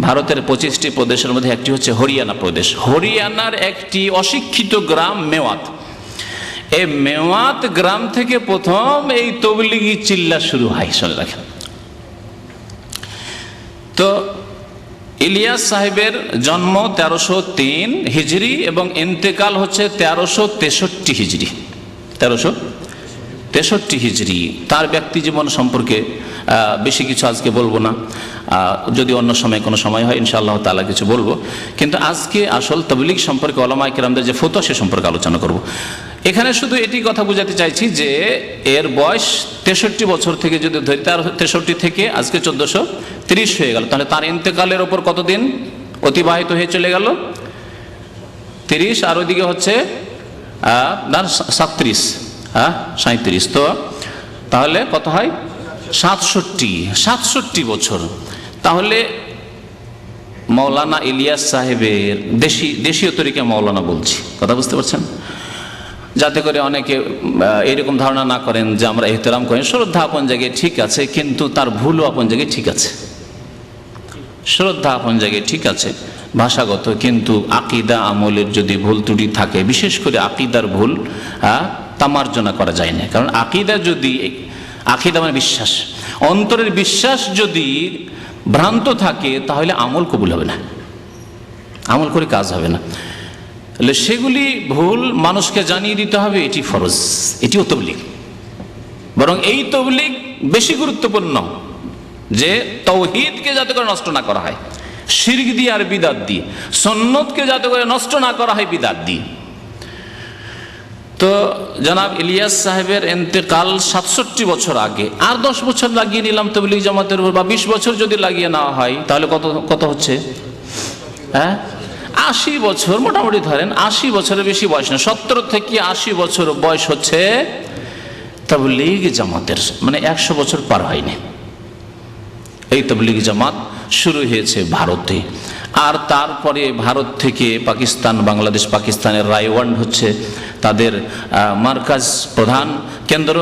ভারতের 25টি প্রদেশের মধ্যে একটি হচ্ছে হরিয়ানা প্রদেশ। হরিয়ানার একটি অশিক্ষিত গ্রাম মেওয়াত, এই মেওয়াত গ্রাম থেকে প্রথম এই তবলিগি চিল্লা শুরু হয়, শুনে রাখেন। তো ইলিয়াস সাহেবের জন্ম 1303 হিজরি এবং ইন্তেকাল হচ্ছে 1363 হিজরি, 1363 হিজরি। তার ব্যক্তি জীবন সম্পর্কে বেশি কিছু আজকে বলবো না, যদি অন্য সময় কোনো সময় হয় ইনশাআল্লাহ তাআলা কিছু বলবো। কিন্তু আজকে আসল তাবলীগ সম্পর্কে উলামায়ে কেরামদের যে ফতোয়া সে সম্পর্কে আলোচনা করব। এখানে শুধু এটি কথা বোঝাতে চাইছি যে এর বয়স 63 বছর থেকে যদি ধরি, 63 থেকে আজকে 1430 হয়ে গেল, তাহলে তার ইন্তেকালের ওপর কতদিন অতিবাহিত হয়ে চলে গেল? 30 আর ওইদিকে হচ্ছে 37, 37, তো তাহলে কত হয়? 67 বছর। তাহলে মৌলানা ইলিয়াস সাহেবের দেশীয় তরিকা মৌলানা বলছি, কথা বুঝতে পারছেন, যাতে করে অনেকে এরকম ধারণা না করেন যে আমরা ইহতেরাম করেন। শ্রদ্ধা আপন জায়গায় ঠিক আছে, কিন্তু তার ভুলও আপন জায়গায় ঠিক আছে। শ্রদ্ধা আপন জায়গায় ঠিক আছে ভাষাগত, কিন্তু আকীদা আমলের যদি ভুল ত্রুটি থাকে, বিশেষ করে আকীদার ভুল তামার্জনা করা যায় না। কারণ আকীদা মানে বিশ্বাস, অন্তরের বিশ্বাস যদি ভ্রান্ত থাকে তাহলে আমল কবুল হবে না, আমল করে কাজ হবে না। তাহলে সেগুলি ভুল মানুষকে জানিয়ে দিতে হবে, এটি ফরজ, এটিও তাবলীগ। বরং এই তাবলীগ বেশি গুরুত্বপূর্ণ যে তাওহীদকে যাতে করে নষ্ট না করা হয় শিরক দিয়ে আর বিদআত দিয়ে, সুন্নতকে যাতে করে নষ্ট না করা হয় বিদআত দিয়ে। তো জনাব ইলিয়াস সাহেবের ইন্তেকাল 67 বছর আগে, আর 10 বছর লাগিয়ে নিলাম তাবলীগ জামাতের উপর, বা 20 বছর যদি লাগিয়ে নেওয়া হয় তাহলে কত হচ্ছে? 80 বছর মোটামুটি ধরেন, 80 বছরের বেশি বয়স না, 70 থেকে 80 বছর বয়স হচ্ছে তাবলীগ জামাতের, মানে 100 বছর পার হয়নি। এই তাবলীগ জামাত শুরু হয়েছে ভারতে, আর তারপরে ভারত থেকে পাকিস্তান, বাংলাদেশ, পাকিস্তানের রায়ওয়ান্ড হচ্ছে তাদের মার্কাজ, প্রধান কেন্দ্র,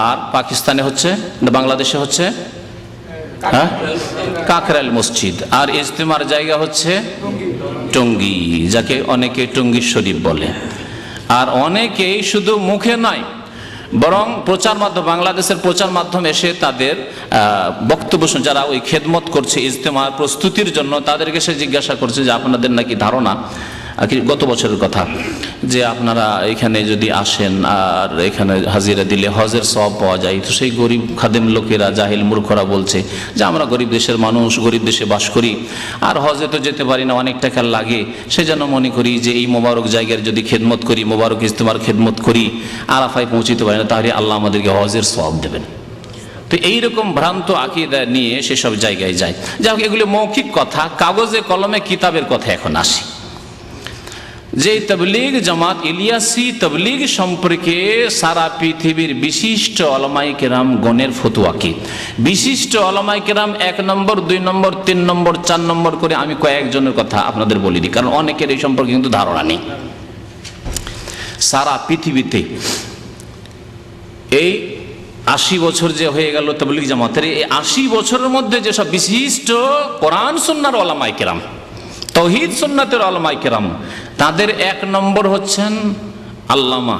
আর পাকিস্তানে হচ্ছে, বাংলাদেশে হচ্ছে কাকরাইল মসজিদ, আর ইজতেমার জায়গা হচ্ছে টঙ্গী, যাকে অনেকে টঙ্গী শরীফ বলে। আর অনেকেই শুধু মুখে নয়, বরং প্রচার মাধ্যম, বাংলাদেশের প্রচার মাধ্যম এসে তাদের বক্তব্য, যারা ওই খেদমত করছে ইজতেমার প্রস্তুতির জন্য, তাদেরকে সে জিজ্ঞাসা করছে যে আপনাদের নাকি ধারণা, গত বছরের কথা, যে আপনারা এখানে যদি আসেন আর এখানে হাজিরা দিলে হজের সওয়াব পাওয়া যায়। তো সেই গরিব খাদেম লোকেরা, জাহিল মূর্খরা বলছে যে আমরা গরিব দেশের মানুষ, গরিব দেশে বাস করি, আর হজে তো যেতে পারি না, অনেক টাকা লাগে, সেজন্য মনে করি যে এই মোবারক জায়গার যদি খেদমত করি, মোবারক ইজতেমার খেদমত করি, আরাফায় পৌঁছিতে পারি না, তাহলে আল্লাহ আমাদেরকে হজের সওয়াব দেবেন। তো এইরকম ভ্রান্ত আকীদা নিয়ে সেসব জায়গায় যায়। যাই হোক, এগুলো মৌখিক কথা, কাগজে কলমে কিতাবের কথা এখন আসি। যে তাবলীগ জামাত ইলিয়াসি তাবলীগ সম্পর্কে সারা পৃথিবীর বিশিষ্ট উলামায়ে কেরাম গণের ফতোয়া কি, বিশিষ্ট উলামায়ে কেরাম 1 নম্বর, 2 নম্বর, 3 নম্বর, 4 নম্বর করে আমি কয়েকজনের কথা আপনাদের বলি দিই, কারণ অনেকের এই সম্পর্কে কিন্তু ধারণা নেই। সারা পৃথিবীতে এই 80 বছর যে হয়ে গেল তাবলীগ জামাতের, এই 80 বছরের মধ্যে যেসব বিশিষ্ট কোরআন সুন্নাহর উলামায়ে কেরাম তাওহীদ সুন্নাতের উলামায়ে কেরাম, তাদের 1 নম্বর হচ্ছেন আল্লামা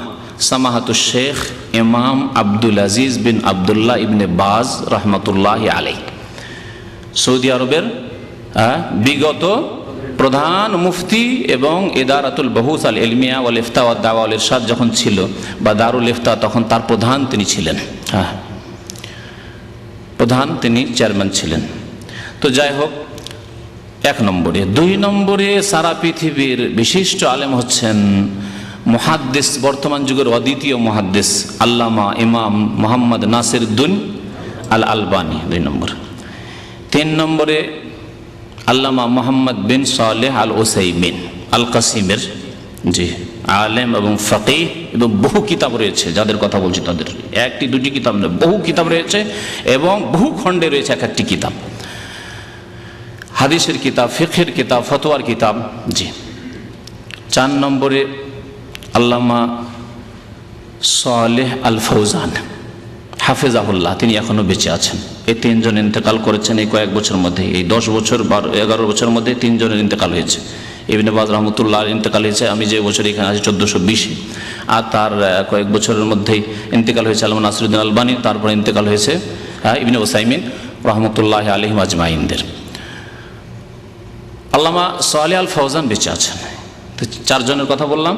সামাহাতুশ শেখ ইমাম আব্দুল আজিজ বিন আব্দুল্লাহ ইবনে বাজ রহমতুল্লাহি আলাইহি, সৌদি আরবের বিগত প্রধান মুফতি এবং ইদারাতুল বহুস আল ইলমিয়া ওয়াল ইফতা ওয়াদ দাওয়া ওয়াল ইরশাদ যখন ছিল, বা দারুল ইফতা, তখন তার প্রধান তিনি ছিলেন, প্রধান তিনি চেয়ারম্যান ছিলেন। তো যাই হোক, 1 নম্বরে। 2 নম্বরে সারা পৃথিবীর বিশিষ্ট আলেম হচ্ছেন মুহাদ্দিস, বর্তমান যুগের অদ্বিতীয় মুহাদ্দিস আল্লামা ইমাম মুহাম্মদ নাসিরউদ্দিন আল আলবানী, 2 নম্বর। 3 নম্বরে আল্লামা মুহাম্মদ বিন সালেহ আল উসাইমিন আল কাসিমের, জি, আলেম এবং ফকিহ, এবং বহু কিতাব রয়েছে, যাদের কথা বলছি তাদের 1টি 2টি কিতাব নয়, বহু কিতাব রয়েছে এবং বহু খণ্ডে রয়েছে এক একটি কিতাব, হাদিসের কিতাব, ফিকহের কিতাব, ফতোয়ার কিতাব, জি। 4 নম্বরে আল্লামা সালেহ আল ফৌজান হাফেজাহুল্লাহ, তিনি এখনো বেঁচে আছেন। এই 3 জন ইন্তেকাল করেছেন এই কয়েক বছর মধ্যে, এই 10 বছর 11 বছরের মধ্যে 3 জনের ইন্তেকাল হয়েছে। ইবনে বাজ রহমতুল্লাহ ইন্তেকাল হয়েছে, আমি যে বছর এখানে আছি 1420, আর তার কয়েক বছরের মধ্যেই ইন্তেকাল হয়েছে আল্লামা নাসিরউদ্দিন আলবানী, তারপরে ইন্তেকাল হয়েছে ইবনে উসাইমিন রহমতুল্লাহ আলাইহিম আজমাইনদের। আল্লামা সালেহ আল ফৌজান বেঁচে আছেন। তো 4 জনের কথা বললাম,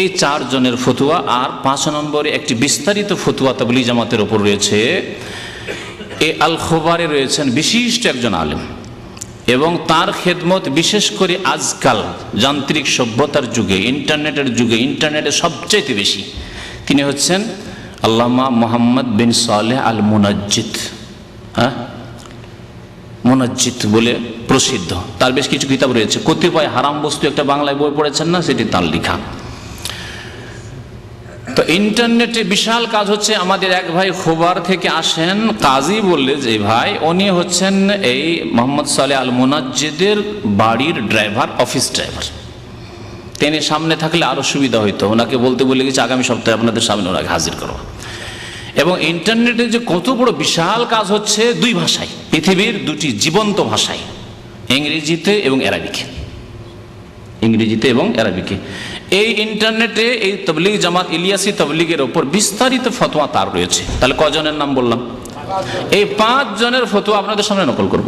এই 4 জনের ফতুয়া। আর 5 নম্বরে একটি বিস্তারিত ফতুয়া তাবলীগ জামাতের ওপর রয়েছে। এ আল খোবারে রয়েছেন বিশিষ্ট একজন আলেম, এবং তার খেদমত বিশেষ করে আজকাল যান্ত্রিক সভ্যতার যুগে, ইন্টারনেটের যুগে, ইন্টারনেটে সবচেয়ে বেশি, তিনি হচ্ছেন আল্লামা মুহাম্মদ বিন সালেহ আল মুনাজ্জিদ, মুনাজ্জিদ বলে প্রসিদ্ধ। তার বেশ কিছু কিতাব রয়েছে। কতিপয় হারাম বস্তু একটা বাংলায় বই পড়েছেন না, সেটি তার লেখা। তো ইন্টারনেটে বিশাল কাজ হচ্ছে। আমাদের এক ভাই খোবার থেকে আসেন, কাজী বললে যে ভাই, উনি হচ্ছেন এই মোহাম্মদ সালেহ আল মুনাজ্জিদের বাড়ির ড্রাইভার, অফিস ড্রাইভার। তিনি সামনে থাকলে আরো সুবিধা হইতো, ওনাকে বলতে বলে গেছে আগামী সপ্তাহে আপনাদের সামনে ওনাকে হাজির করবো। এবং ইন্টারনেটে যে কত বড় বিশাল কাজ হচ্ছে 2 ভাষায়, পৃথিবীর 2টি জীবন্ত ভাষায়, ইংরেজিতে এবং আরবিকে, ইংরেজিতে এবং আরবিকে। এই ইন্টারনেটে এই তাবলীগ জামাত ইলিয়াসি তাবলীগের ওপর বিস্তারিত ফতোয়া তার রয়েছে। তাহলে কজনের নাম বললাম? এই 5 জনের ফতোয়া আপনাদের সামনে নকল করব।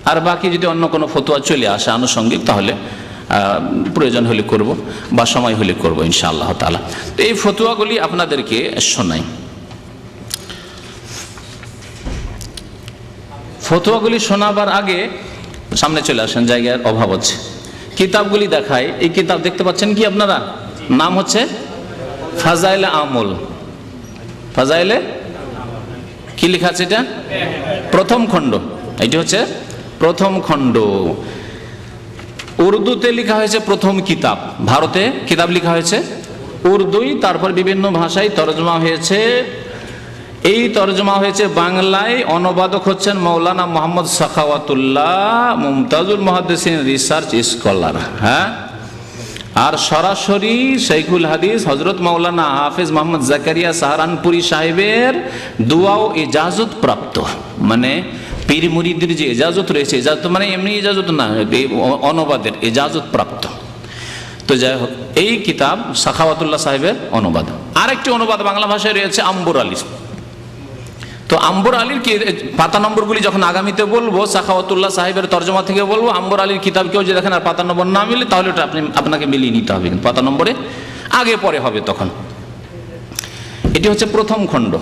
আর বাকি যদি অন্য কোনো ফতোয়া চলে আসে আনুষঙ্গিক, তাহলে প্রয়োজন হলে করব, বা সময় হলে করব ইনশাআল্লাহ তাআলা। তো এই ফতোয়াগুলি আপনাদেরকে শোনাই। ফতোয়াগুলি শোনাবার আগে সামনে চলে আসেন, জায়গার অভাব হচ্ছে। কিতাবগুলি দেখায়। এই কিতাব দেখতে পাচ্ছেন কি আপনারা? নাম হচ্ছে ফাজাইলে আমল। ফাজাইলে কি লেখা আছে? এটা প্রথম খণ্ড। এটি হচ্ছে প্রথম খণ্ড। উর্দুতে লেখা হয়েছে প্রথম কিতাব। ভারতে কিতাব লেখা হয়েছে উর্দুই, তারপর বিভিন্ন ভাষায় তরজমা হয়েছে। এই তরজমা হয়েছে বাংলায়। অনুবাদক হচ্ছেন মৌলানা মোহাম্মদ সাখাওয়াতুল্লাহ, মুমতাজুল মুহাদ্দিসিন রিসার্চ স্কলার। হ্যাঁ, আর সরাসরি শাইখুল হাদিস হযরত মাওলানা হাফেজ মোহাম্মদ জাকারিয়া সাহারানপুরি সাহেবের দোয়া ও ইজাজত প্রাপ্ত, মানে পীর মুরিদের যে ইজাজত রয়েছে, ইজাজত মানে এমনি ইজাজত না, অনুবাদের ইজাজত প্রাপ্ত। তো যাই হোক, এই কিতাব সাখাওয়াতুল্লাহ সাহেবের অনুবাদ। আরেকটি অনুবাদ বাংলা ভাষায় রয়েছে আম্বর আলী। তো আম্বর আলীর পাতা নম্বরগুলি যখন আগামীতে বলবো, সাখাওয়াতুল্লাহ সাহেবের তর্জমা থেকে বলবো, আম্বর আলীর কিতাব কেউ যে দেখেন আর পাতা নম্বর না মিলে, তাহলে ওটা আপনাকে মিলিয়ে নিতে হবে। কিন্তু পাতা নম্বরে আগে পরে হবে তখন। এটি হচ্ছে প্রথম খণ্ড।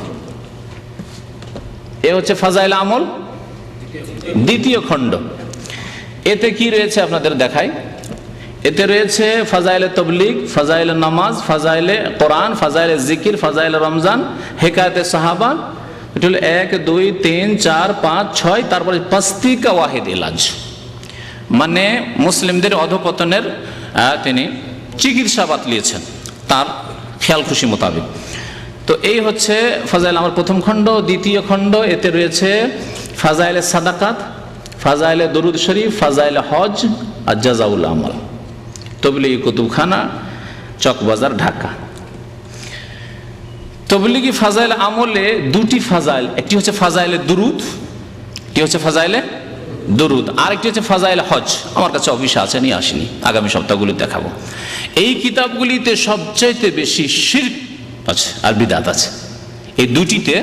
এ হচ্ছে ফাজাইল আমল, দ্বিতীয় খণ্ড। এতে কি রয়েছে আপনাদের দেখাই। এতে রয়েছে ফাজাইলে তবলিগ, ফাজাইলে নামাজ, ফাজাইলে কোরআন, ফাজাইলে জিকির, ফাজাইলে রমজান, হেকায়েতে সাহাবা। এটা হলো 1, 2, 3, 4, 5, 6। তারপরে পাস্তিকা ওয়াহিদ ইলাজ, মানে মুসলিমদের অধপতনের তিনি চিকিৎসা বাতলিয়েছেন তার খেয়াল খুশি মোতাবেক। তো এই হচ্ছে ফাজাইল আমার প্রথম খণ্ড। দ্বিতীয় খণ্ড, এতে রয়েছে ফাজাইলে সাদাকাত, ফাজাইলে দরুদ শরীফ, ফাজাইলে হজ আর জাজাউল আমল। তবলিগি কুতুবখানা, চকবাজার, ঢাকা। তবলিগি ফাজাইল আমলে 2টি ফাজাইল, একটি হচ্ছে ফাজাইলে দুরুদ, একটি হচ্ছে ফাজাইলে দরুদ, আরেকটি হচ্ছে ফাজাইল হজ। আমার কাছে অফিসে আছে, নিয়ে আসিনি, আগামী সপ্তাহগুলি দেখাবো। এই কিতাবগুলিতে সবচাইতে বেশি শিরক আছে আর বিদাত আছে। এই দুটিতে,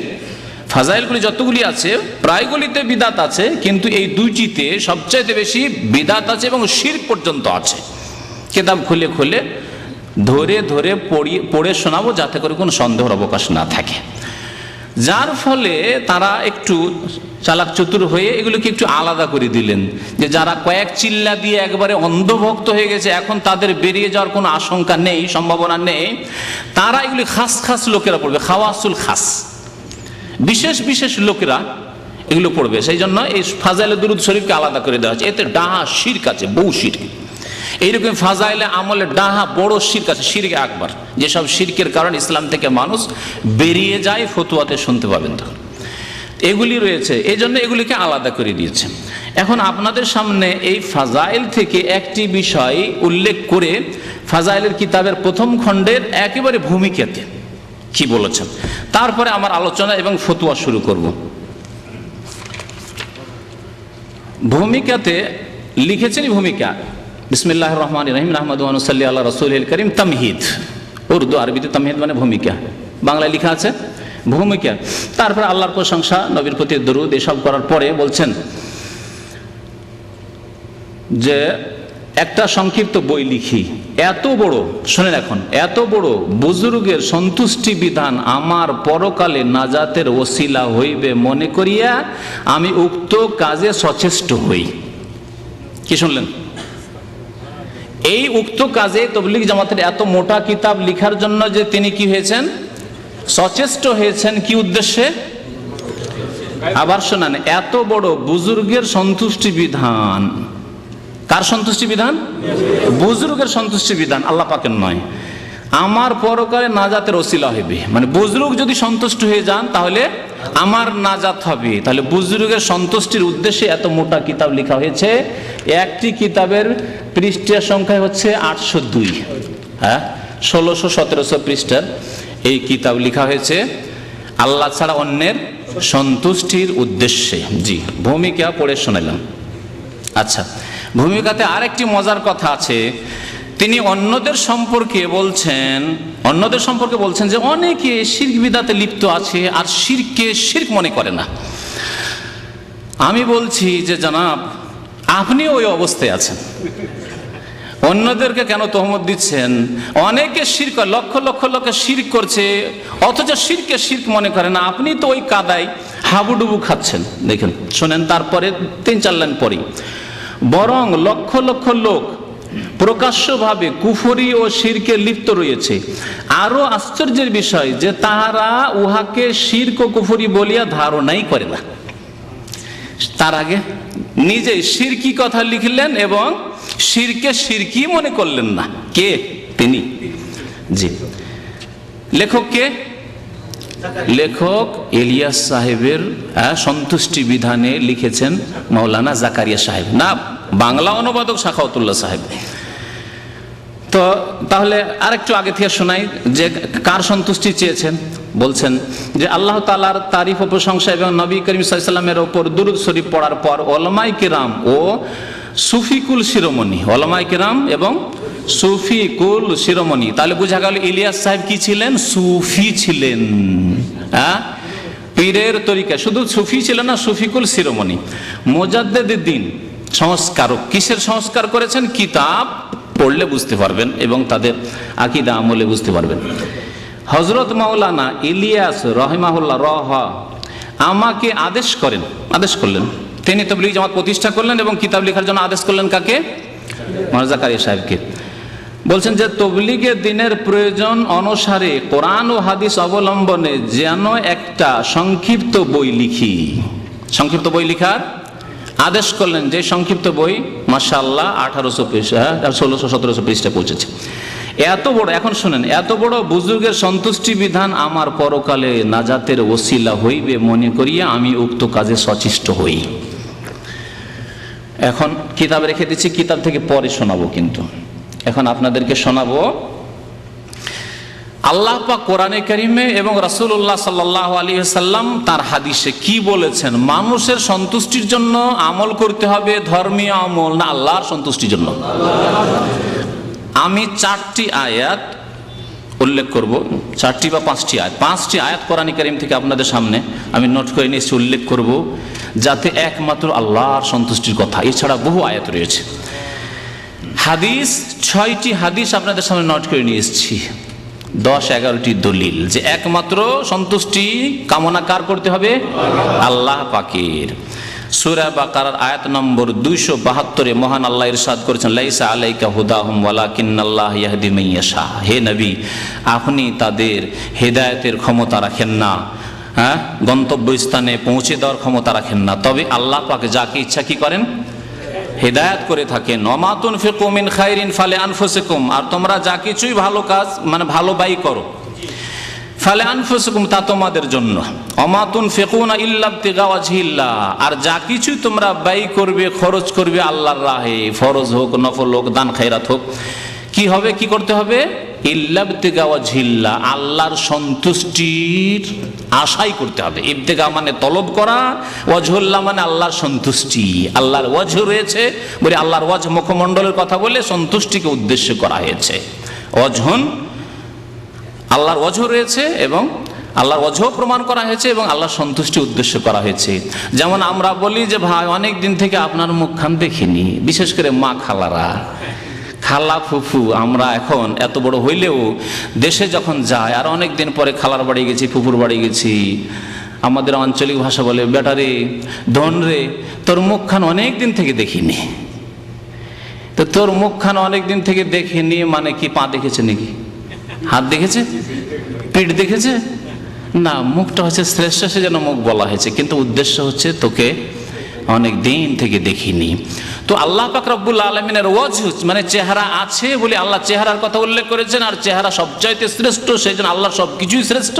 ফাজাইলগুলি যতগুলি আছে প্রায়গুলিতে বিদাত আছে, কিন্তু এই দুইটিতে সবচাইতে বেশি বিদাত আছে এবং শিরক পর্যন্ত আছে। কিতাব খুলে খুলে ধরে ধরে পড়ে শোনাবো, যাতে করে কোনো সন্দেহের অবকাশ না থাকে। যার ফলে তারা একটু চালাক চতুর হয়ে এগুলোকে একটু আলাদা করে দিলেন, যে যারা কয়েক চিল্লা দিয়ে একবারে অন্ধভক্ত হয়ে গেছে, এখন তাদের বেরিয়ে যাওয়ার কোনো আশঙ্কা নেই, সম্ভাবনা নেই, তারা এগুলি খাস খাস লোকেরা পড়বে, খাওয়াসুল খাস, বিশেষ বিশেষ লোকেরা এগুলো পড়বে। সেই জন্য এই ফাজাইলে দুরুদ শরীফকে আলাদা করে দেওয়া হচ্ছে। এতে ডাহা শিরক আছে, বহু শিরক। এইরকম ফাজাইলে আমলে ডাহা বড় শিরক আছে, শিরকে আকবার, যেসব শিরকের কারণে ইসলাম থেকে মানুষ বেরিয়ে যায়, ফতুয়াতে শুনতে পাবেন তখন এগুলি রয়েছে। এই জন্য এগুলিকে আলাদা করে দিয়েছে। এখন আপনাদের সামনে এই ফাজাইল থেকে একটি বিষয় উল্লেখ করে ফাজাইলের কিতাবের প্রথম খণ্ডের একেবারে ভূমিকাতে কি বলেছেন, তারপরে আমার আলোচনা এবং ফতুয়া শুরু করব। ভূমিকাতে লিখেছেন, ভূমিকা বিসমিল্লাহির রহমানির রহিম নাহমাদু ওয়া নুসাল্লি আলা রাসূলিল কারীম, তামহিদ, উর্দু আরবিতে তামহিদ মানে ভূমিকা, বাংলায় লেখা আছে ভূমিকা। তারপরে আল্লাহর প্রশংসা, নবীর প্রতি দরুদ, এসব করার পরে বলছেন যে একটা সংক্ষিপ্ত বই লিখি, এত বড়, শুনেন এখন, এত বড় বুজুর্গের সন্তুষ্টি বিধান আমার পরকালে নাজাতের ওসিলা হইবে মনে করিয়া আমি উক্ত কাজে সচেষ্ট হই। কি শুনলেন? এই উক্ত কাজে তবলিগ জামাতের এত মোটা কিতাব লিখার জন্য যে তিনি কি হয়েছেন, সচেষ্ট হয়েছেন, কি উদ্দেশ্যে? আবার শোনান, এত বড় বুজুর্গের সন্তুষ্টি বিধান, কার সন্তুষ্টি বিধান? বুজুর্গের সন্তুষ্টি বিধান, আল্লাহ পাকের নয়। আমার পরকালে নাজাতের ওসিলা হবে, মানে বুজুর্গ যদি সন্তুষ্ট হয়ে যান তাহলে আমার নাজাত হবে। তাহলে বুজুর্গের সন্তুষ্টির উদ্দেশ্যে এত মোটা কিতাব লেখা হয়েছে। একটি কিতাবের পৃষ্ঠার সংখ্যা হচ্ছে 802, হ্যাঁ, 1600-1700 পৃষ্ঠার এই কিতাব লেখা হয়েছে আল্লাহ ছাড়া অন্যের সন্তুষ্টির উদ্দেশ্যে। জি, ভূমিকা পড়ে শোনালাম। আচ্ছা, ভূমিকাতে আরেকটি মজার কথা আছে। তিনি অন্যদের সম্পর্কে বলছেন যে অনেকে শিরক বিদাতে লিপ্ত আছে আর শিরকে শিরক মনে করে না। আমি বলছি যে জনাব, আপনি ওই অবস্থায় আছেন, অন্যদেরকে কেন তহমত দিচ্ছেন? অনেকে শিরক, লক্ষ লক্ষ লোক শিরক করছে, অথচ শিরকে শিরক মনে করে না। আপনি তো ওই কাদায় হাবুডুবু খাচ্ছেন। দেখেন, শোনেন, তারপরে 3-4 লাইন পরেই, বরং লক্ষ লক্ষ লোক প্রকাশ্যভাবে কুফরি ও শিরকে লিপ্ত রয়েছে। আরো আশ্চর্যের বিষয় যে তাহারা উহাকে শিরক ও কুফরি বলিয়া ধারণাই করে না। তার আগে নিজে শিরকি কথা লিখলেন এবং শিরকে শিরকি মনে করলেন না। কে? তিনি। জি, লেখক কে? লেখক ইলিয়াস সাহেবের সন্তুষ্টি বিধানে লিখেছেন মাওলানা জাকারিয়া সাহেব, না বাংলা অনুবাদক সাখাওয়াতুল্লাহ সাহেব। তো তাহলে আরেকটু আগে থেকে শোনাই যে কার সন্তুষ্টি চেয়েছেন। বলছেন যে আল্লাহ তাআলার তারিফ ও প্রশংসা এবং নবী করিম সাল্লাল্লাহু আলাইহি ওয়াসাল্লামের উপর দুরূদ শরীফ পড়ার পর ওলামায়ে কেরাম ও সুফিকুল শিরোমণি, ওলামায়ে কেরাম এবং সুফিকুল শিরোমণি, তাহলে বোঝা গেল ইলিয়াস সাহেব কি ছিলেন? সুফি ছিলেন। পীরের তরিকা, শুধু সুফি ছিলেন না, সুফিকুল শিরোমণি, মুজাদ্দিদুদ দ্বীন, সংস্কারক। কিসের সংস্কার করেছেন? কিতাব পড়লে বুঝতে পারবেন এবং তাদের আকীদা আমলে বুঝতে পারবেন। হযরত মাওলানা ইলিয়াস রাহিমাহুল্লাহ আমাকে আদেশ করলেন, তিনি তাবলীগ জামাত প্রতিষ্ঠা করলেন এবং কিতাব লেখার জন্য আদেশ করলেন কাকে? মাওলানা জাকারিয়া সাহেবকে। বলছেন যে তবলীগের দিনের প্রয়োজন অনুসারে কোরআন ও হাদিস অবলম্বনে যেন একটা সংক্ষিপ্ত বই লিখি। সংক্ষিপ্ত বই লেখার আদেশ করলেন, যে সংক্ষিপ্ত বই মাশাআল্লাহ 1800 পৃষ্ঠা, 1600-1700 পৃষ্ঠা পৌঁছেছে। এত বড়, এখন শুনেন, এত বড় বুজুর্গের সন্তুষ্টি বিধান আমার পরকালে নাজাতের ওসিলা হইবে মনে করিয়া আমি উক্ত কাজে সচেষ্ট হই। এখন কিতাব রেখে দিচ্ছি, কিতাব থেকে পরে শোনাবো, কিন্তু এখন আপনাদেরকে শোনাবো আল্লাহ পাক কোরআনে কারিমে এবং রাসূলুল্লাহ সাল্লাল্লাহু আলাইহি ওয়াসাল্লাম তার হাদিসে কি বলেছেন? মানুষের সন্তুষ্টির জন্য আমল করতে হবে, ধর্মীয় আমল, না আল্লাহর সন্তুষ্টির জন্য? আমি 4টি আয়াত উল্লেখ করব, 4টি বা 5টি আয়াত কোরআন কারীম থেকে আপনাদের সামনে আমি নোট করে নিয়েছি, উল্লেখ করব, যাতে একমাত্র আল্লাহর সন্তুষ্টির কথা, এছাড়া বহু আয়াত রয়েছে। হাদিস 6টি হাদিস আপনাদের সামনে নোট করে নিয়ে এসেছি, 10-11টি দলিল যে একমাত্র সন্তুষ্টি কামনা কার করতে হবে? আল্লাহ পাকের। সূরা বাকারার আয়াত নম্বর 272-এ মহান আল্লাহ ইরশাদ করেছেন, লাইসা আলাইকা হুদাহুম ওয়ালাকিন্নাল্লাহ ইয়াহদি মান ইয়াশা। হে নবী, আপনি তাদের হেদায়েতের ক্ষমতা রাখেন না, গন্তব্যস্থানে পৌঁছে দেওয়ার ক্ষমতা রাখেন না, তবে আল্লাহ পাক যাকে ইচ্ছা কি করেন? হেদায়েত করে থাকেন। ওমা তুনফিকু মিন খাইরিন ফালিআনফুসিকুম, আর তোমরা যা কিছুই ভালো কাজ মানে ভালো ব্যয় করো, ফালিআনফুসিকুম তা তোমাদের জন্য। ওমা তুনফিকুনা ইল্লা ইবতিগা ওয়াজহিল্লাহ, আর যা কিছু তোমরা ব্যয় করবে, খরচ করবে আল্লাহর রাহে, ফরজ হোক, নফল হোক, দান খায়রাত হোক, কি হবে? কি করতে হবে? ইল্লা ইবতিগা ওয়াজহিল্লাহ, আল্লাহর সন্তুষ্টির আশাই করতে হবে। ইবতিগা মানে তলব করা, ওয়াজহুল্লাহ মানে আল্লাহর সন্তুষ্টি। আল্লাহর ওয়াজহ রয়েছে বলে, আল্লাহর ওয়াজহ মুখমণ্ডলের কথা বলে সন্তুষ্টিকে উদ্দেশ্য করা হয়েছে। ওয়াজহুন আল্লাহর ওয়াজহ রয়েছে এবং আল্লাহর ওয়াজহ প্রমাণ করা হয়েছে এবং আল্লাহর সন্তুষ্টি উদ্দেশ্য করা হয়েছে। যেমন আমরা বলি যে ভাই অনেক দিন থেকে আপনার মুখখান দেখিনি, বিশেষ করে মা খালারা, খালা ফুফু, আমরা এখন এত বড় হইলেও দেশে যখন যায় আর অনেক দিন পরে খালার বাড়ি গেছি, ফুফুর বাড়ি গেছি, আমাদের আঞ্চলিক ভাষা বলে, বেটারে ধন রে, তোর মুখখান অনেক দিন থেকে দেখিনি। তো তোর মুখখান অনেক দিন থেকে দেখিনি মানে কি? পা দেখেছে নাকি? হাত দেখেছে? পিঠ দেখেছে? না, মুখটা হচ্ছে শ্রেষ্ঠ, সে যেন মুখ বলা হয়েছে, কিন্তু উদ্দেশ্য হচ্ছে তোকে অনেক দিন থেকে দেখিনি। তো আল্লাহ পাক রব্বুল আলামিনের ওয়াজহ মানে চেহারা আছে বলে আল্লাহ চেহারার কথা উল্লেখ করেছেন, আর চেহারা সবচাইতে শ্রেষ্ঠ, সেই জন্য আল্লাহর সব কিছুই শ্রেষ্ঠ।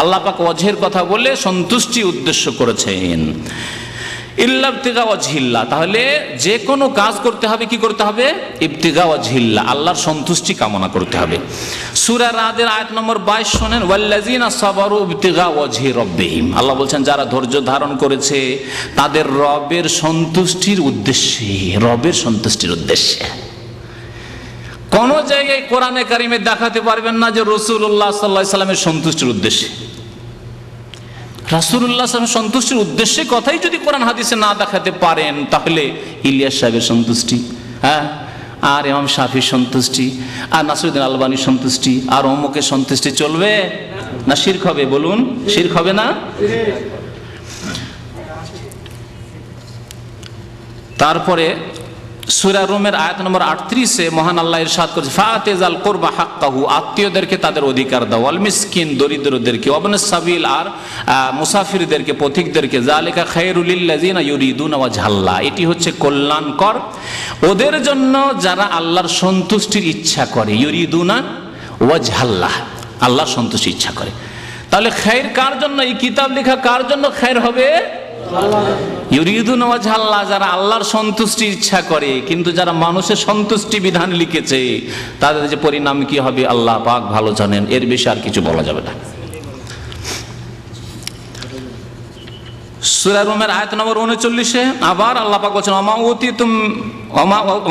আল্লাহ পাক ওয়াজহের কথা বলে সন্তুষ্টি উদ্দেশ্য করেছেন। ইল্লা ইবতিগা ওয়াজহিল্লাহ, তাহলে যে কোনো কাজ করতে হবে, কি করতে হবে? ইবতিগা ওয়াজহিল্লাহ, আল্লাহর সন্তুষ্টি কামনা করতে হবে। সূরা রাদের আয়াত নম্বর 22 শোনেন, ওয়াল্লাযিনা সাবারু ইবতিগা ওয়াজহি রাব্বিহিম, আল্লাহ বলছেন যারা ধৈর্য ধারণ করেছে তাদের রবের সন্তুষ্টির উদ্দেশ্যে, রবের সন্তুষ্টির উদ্দেশ্যে। কোন জায়গায় কোরআনে কারিমে দেখাতে পারবেন না যে রাসূলুল্লাহ সাল্লাল্লাহু আলাইহি সাল্লামের সন্তুষ্টির উদ্দেশ্যে। রাসূলুল্লাহ সাল্লাল্লাহু সন্তুষ্টির উদ্দেশ্যে কথাই যদি কোরআন হাদিসে না দেখাতে পারেন, তাহলে ইলিয়াস সাহেবের সন্তুষ্টি, আর ইমাম শাফির সন্তুষ্টি, আর নাসিরুদ্দিন আলবানীর সন্তুষ্টি, আর অমুকের সন্তুষ্টি চলবে না? শিরক হবে, বলুন, শিরক হবে না? তারপরে সূরা রুমের আয়াত নম্বর 38-এ মহান আল্লাহ ইরশাদ করেছে, ফাতিজাল কুরবা হাক্কাহু, আত্মীয়দেরকে তাদের অধিকার দাও, ওয়াল মিসকিন, দরিদ্রদেরকে, ওয়াবনাস সাবিল, আর মুসাফিরদেরকে, পথিকদেরকে, যালিকা খায়রুল লিল্লাযিনা ইউরিদুনা ওয়াজহাল্লাহ, এটি হচ্ছে কল্যাণকর ওদের জন্য যারা আল্লাহর সন্তুষ্টির ইচ্ছা করে। ইউরিদুনা ওয়াজহাল্লাহ, আল্লাহর সন্তুষ্টি ইচ্ছা করে। তাহলে খায়র কার জন্য? এই কিতাব লেখা কার জন্য খায়র হবে? ইউরিদুনা ওয়াজহাল্লাহ, যারা আল্লাহর সন্তুষ্টি ইচ্ছা করে। কিন্তু যারা মানুষের সন্তুষ্টি বিধান লিখেছে তাদের যে পরিণাম কি হবে আল্লাহ পাক ভালো জানেন, এর বেশি আর কিছু বলা যাবে না। সূরা রুমের আয়াত নম্বর 39-এ আবার আল্লাহ পাক বলেন,